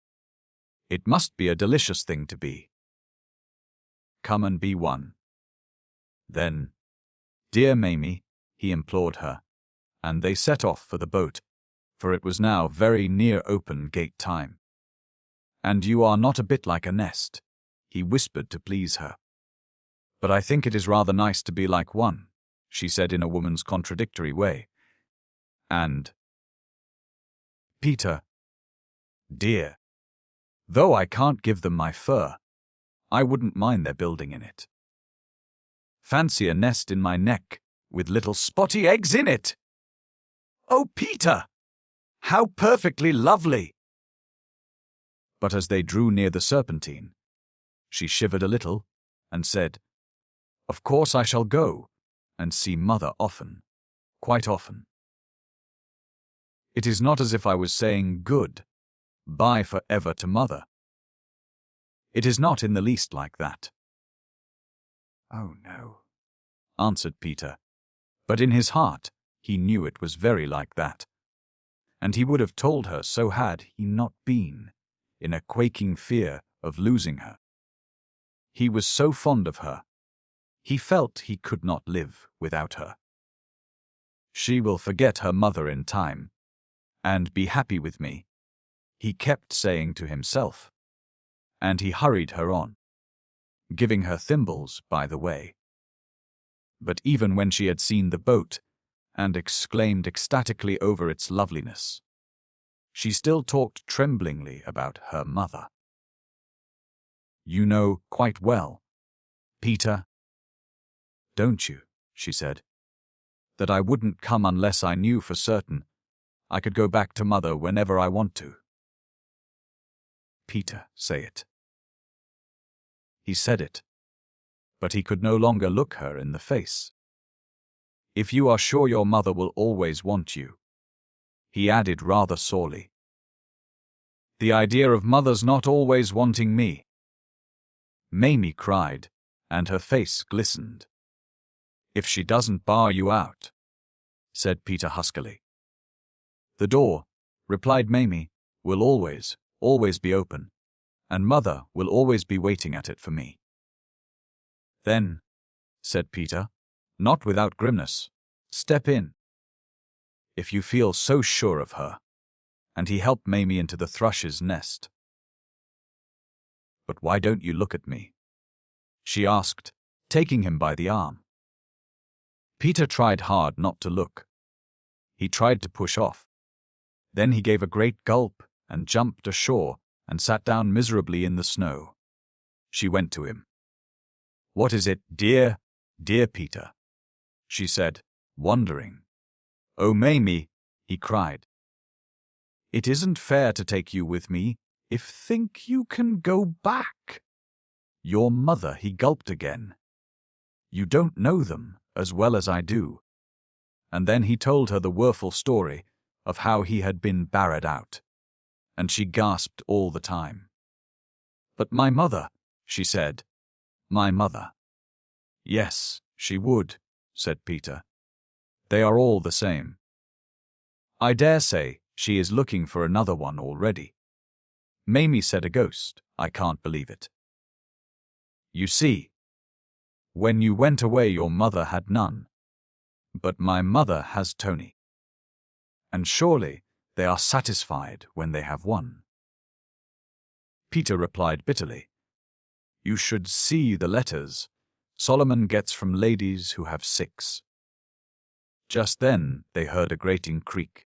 it must be a delicious thing to be. Come and be one. Then, dear Mamie, he implored her, and they set off for the boat, for it was now very near open gate time. And you are not a bit like a nest, he whispered to please her. But I think it is rather nice to be like one, she said in a woman's contradictory way. And, Peter, dear, though I can't give them my fur, I wouldn't mind their building in it. Fancy a nest in my neck, with little spotty eggs in it! Oh, Peter! How perfectly lovely! But as they drew near the Serpentine, she shivered a little, and said, Of course I shall go, and see Mother often, quite often. It is not as if I was saying good bye forever to Mother. It is not in the least like that. Oh, no, answered Peter, but in his heart he knew it was very like that, and he would have told her so had he not been in a quaking fear of losing her. He was so fond of her, he felt he could not live without her. She will forget her mother in time, and be happy with me, he kept saying to himself. And he hurried her on, giving her thimbles by the way. But even when she had seen the boat, and exclaimed ecstatically over its loveliness, she still talked tremblingly about her mother. "You know quite well, Peter, don't you," she said, "that I wouldn't come unless I knew for certain I could go back to Mother whenever I want to." "Peter, say it." He said it, but he could no longer look her in the face. "If you are sure your mother will always want you," he added rather sorely. "The idea of Mother's not always wanting me," Mamie cried, and her face glistened. "If she doesn't bar you out," said Peter huskily. "The door," replied Mamie, "will always, always be open, and Mother will always be waiting at it for me." "Then," said Peter, not without grimness, "step in. If you feel so sure of her," and he helped Mamie into the thrush's nest. "But why don't you look at me?" she asked, taking him by the arm. Peter tried hard not to look. He tried to push off. Then he gave a great gulp and jumped ashore and sat down miserably in the snow. She went to him. "What is it, dear, dear Peter?" she said, wondering. "Oh, Mamie," he cried. "It isn't fair to take you with me if think you can go back. Your mother," he gulped again. "You don't know them as well as I do." And then he told her the woeful story of how he had been barred out, and she gasped all the time. "But my mother," she said, "my mother." "Yes, she would," said Peter. "They are all the same. I dare say she is looking for another one already." Mamie said, "A ghost, I can't believe it. You see, when you went away your mother had none, but my mother has Tony. And surely they are satisfied when they have one." Peter replied bitterly, "You should see the letters Solomon gets from ladies who have 6. Just then they heard a grating creak,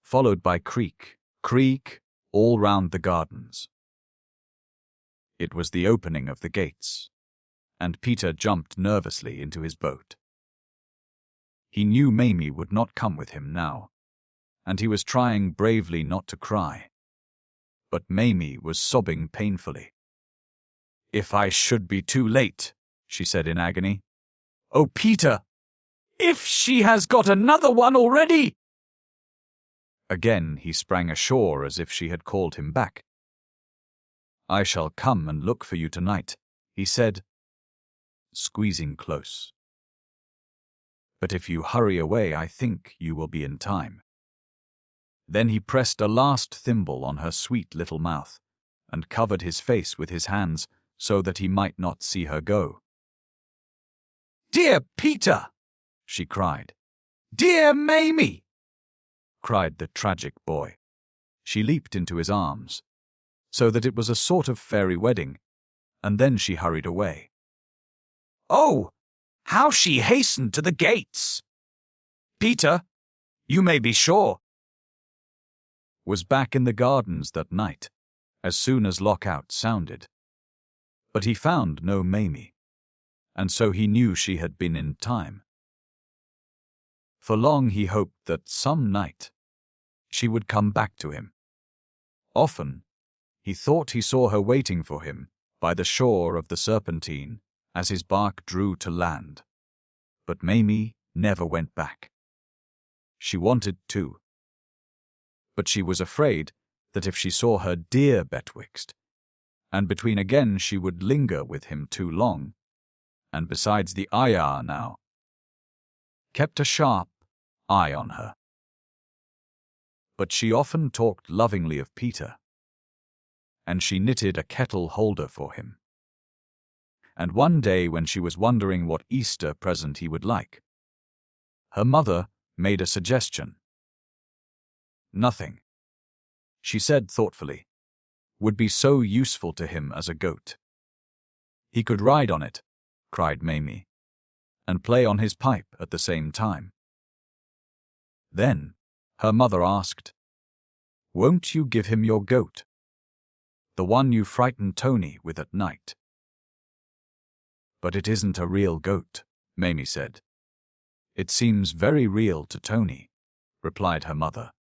followed by creak, creak, all round the gardens. It was the opening of the gates, and Peter jumped nervously into his boat. He knew Mamie would not come with him now, and he was trying bravely not to cry. But Mamie was sobbing painfully. "If I should be too late," she said in agony. "Oh, Peter, if she has got another one already!" Again he sprang ashore as if she had called him back. "I shall come and look for you tonight," he said, squeezing close. "But if you hurry away, I think you will be in time." Then he pressed a last thimble on her sweet little mouth and covered his face with his hands so that he might not see her go. "Dear Peter!" she cried. "Dear Mamie!" cried the tragic boy. She leaped into his arms, so that it was a sort of fairy wedding, and then she hurried away. Oh, how she hastened to the gates! Peter, you may be sure, was back in the gardens that night, as soon as lockout sounded. But he found no Mamie, and so he knew she had been in time. For long he hoped that some night she would come back to him. Often he thought he saw her waiting for him by the shore of the Serpentine as his bark drew to land. But Mamie never went back. She wanted to, but she was afraid that if she saw her dear Betwixt, and between again she would linger with him too long, and besides the ayah now kept a sharp eye on her. But she often talked lovingly of Peter, and she knitted a kettle holder for him. And one day when she was wondering what Easter present he would like, Her mother made a suggestion. Nothing, she said thoughtfully, would be so useful to him as a goat. He could ride on it, cried Mamie, and play on his pipe at the same time. Then her mother asked, "Won't you give him your goat? The one you frightened Tony with at night?" "But it isn't a real goat," Mamie said. "It seems very real to Tony," replied her mother.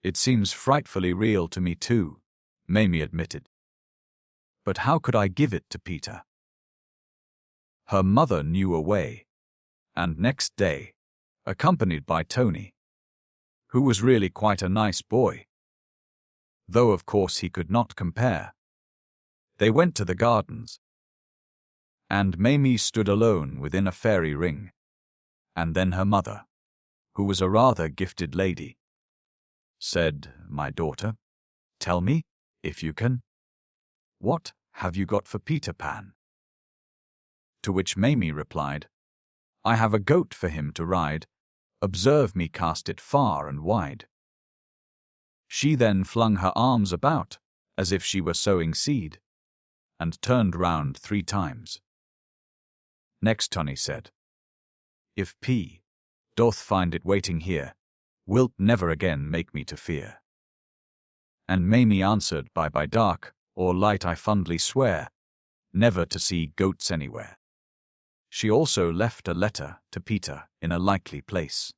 "It seems frightfully real to me too," Mamie admitted. "But how could I give it to Peter?" Her mother knew a way, and next day, accompanied by Tony, who was really quite a nice boy, though of course he could not compare, they went to the gardens, and Mamie stood alone within a fairy ring, and then her mother, who was a rather gifted lady, said, "My daughter, tell me, if you can, what have you got for Peter Pan?" To which Mamie replied, "I have a goat for him to ride. Observe me cast it far and wide." She then flung her arms about, as if she were sowing seed, and turned round 3 times. Next Tony said, "If P. doth find it waiting here, wilt never again make me to fear." And Mamie answered, by dark or light I fondly swear, never to see goats anywhere." She also left a letter to Peter in a likely place,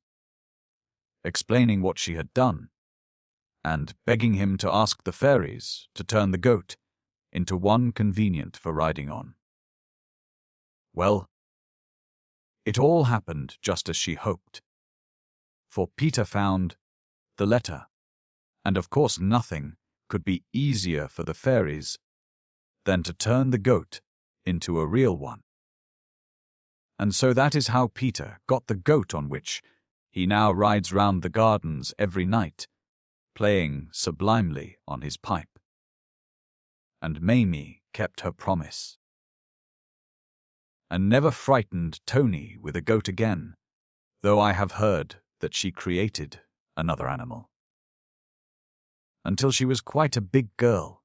explaining what she had done, and begging him to ask the fairies to turn the goat into one convenient for riding on. Well, it all happened just as she hoped, for Peter found the letter, and of course nothing could be easier for the fairies than to turn the goat into a real one. And so that is how Peter got the goat on which he now rides round the gardens every night, playing sublimely on his pipe. And Mamie kept her promise, and never frightened Tony with a goat again, though I have heard that she created another animal. Until she was quite a big girl,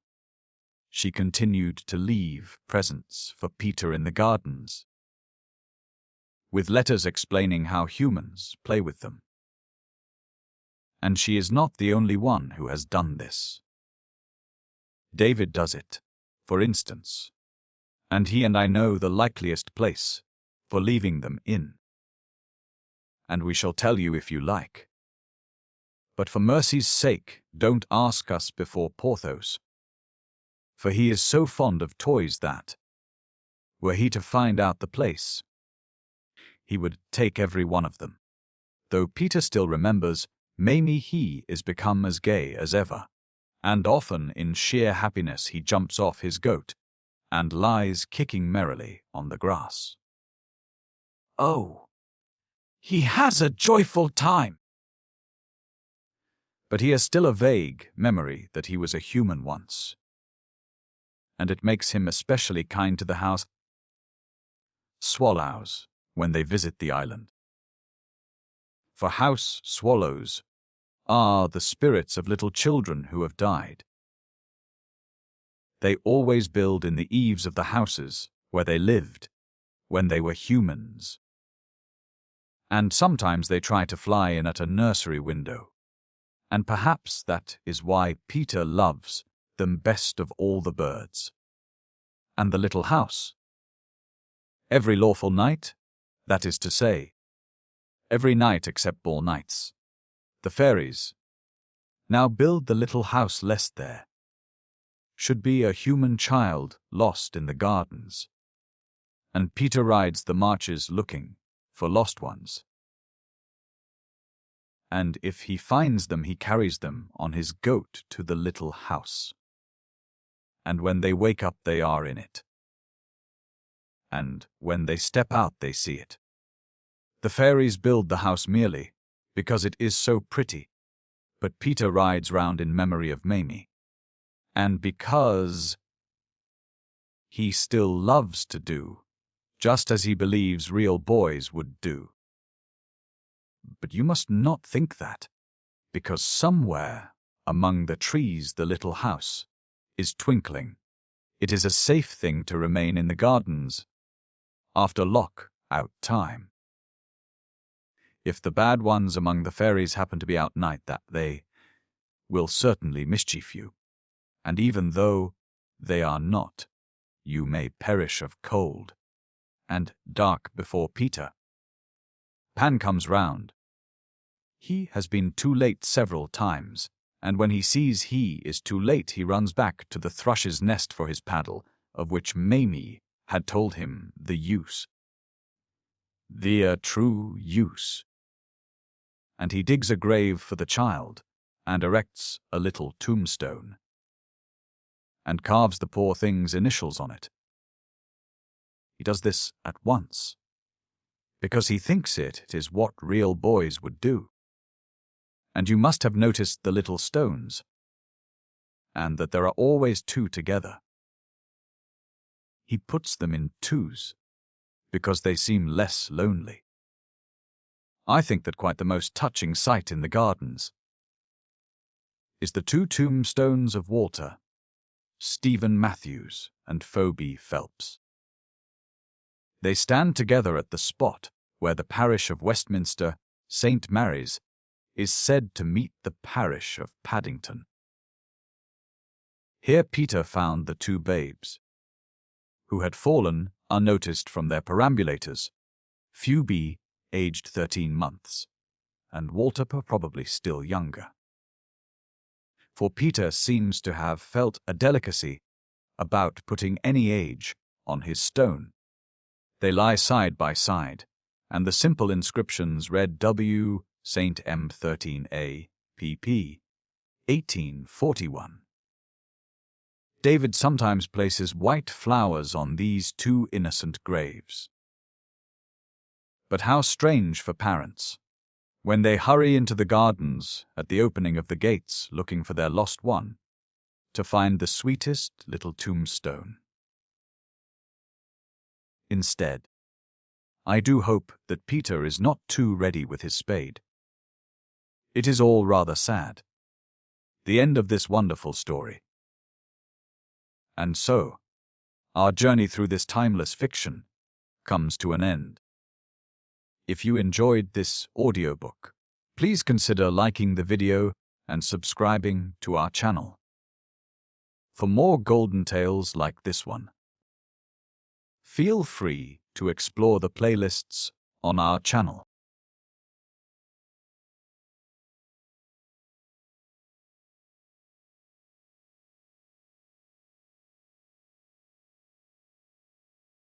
she continued to leave presents for Peter in the gardens, with letters explaining how humans play with them. And she is not the only one who has done this. David does it, for instance, and he and I know the likeliest place for leaving them in. And we shall tell you if you like. But for mercy's sake, don't ask us before Porthos, for he is so fond of toys that, were he to find out the place, he would take every one of them. Though Peter still remembers, Mamie he is become as gay as ever, and often in sheer happiness he jumps off his goat and lies kicking merrily on the grass. Oh, he has a joyful time! But he has still a vague memory that he was a human once, and it makes him especially kind to the house swallows when they visit the island. For house swallows are the spirits of little children who have died. They always build in the eaves of the houses where they lived when they were humans. And sometimes they try to fly in at a nursery window. And perhaps that is why Peter loves them best of all the birds. And the little house. Every lawful night, that is to say, every night except ball nights, the fairies now build the little house lest there should be a human child lost in the gardens, and Peter rides the marches looking for lost ones. And if he finds them, he carries them on his goat to the little house. And when they wake up, they are in it. And when they step out, they see it. The fairies build the house merely because it is so pretty, but Peter rides round in memory of Mamie, and because he still loves to do just as he believes real boys would do. But you must not think that, because somewhere among the trees the little house is twinkling. It is a safe thing to remain in the gardens after lock-out time. If the bad ones among the fairies happen to be out night, that they will certainly mischief you. And even though they are not, you may perish of cold. And dark before Peter Pan comes round. He has been too late several times, and when he sees he is too late, he runs back to the thrush's nest for his paddle, of which Mamie had told him the use. The true use. And he digs a grave for the child, and erects a little tombstone, and carves the poor thing's initials on it. He does this at once, because he thinks it is what real boys would do. And you must have noticed the little stones, and that there are always two together. He puts them in twos, because they seem less lonely. I think that quite the most touching sight in the gardens is the two tombstones of Walter, Stephen Matthews, and Phoebe Phelps. They stand together at the spot where the parish of Westminster, St. Mary's, is said to meet the parish of Paddington. Here Peter found the two babes, who had fallen unnoticed from their perambulators, Phoebe, aged 13 months, and Walter probably still younger. For Peter seems to have felt a delicacy about putting any age on his stone. They lie side by side, and the simple inscriptions read W. St. M. 13a, pp. 1841. David sometimes places white flowers on these two innocent graves. But how strange for parents, when they hurry into the gardens at the opening of the gates looking for their lost one, to find the sweetest little tombstone. Instead, I do hope that Peter is not too ready with his spade. It is all rather sad, the end of this wonderful story. And so, our journey through this timeless fiction comes to an end. If you enjoyed this audiobook, please consider liking the video and subscribing to our channel for more golden tales like this one. Feel free to explore the playlists on our channel.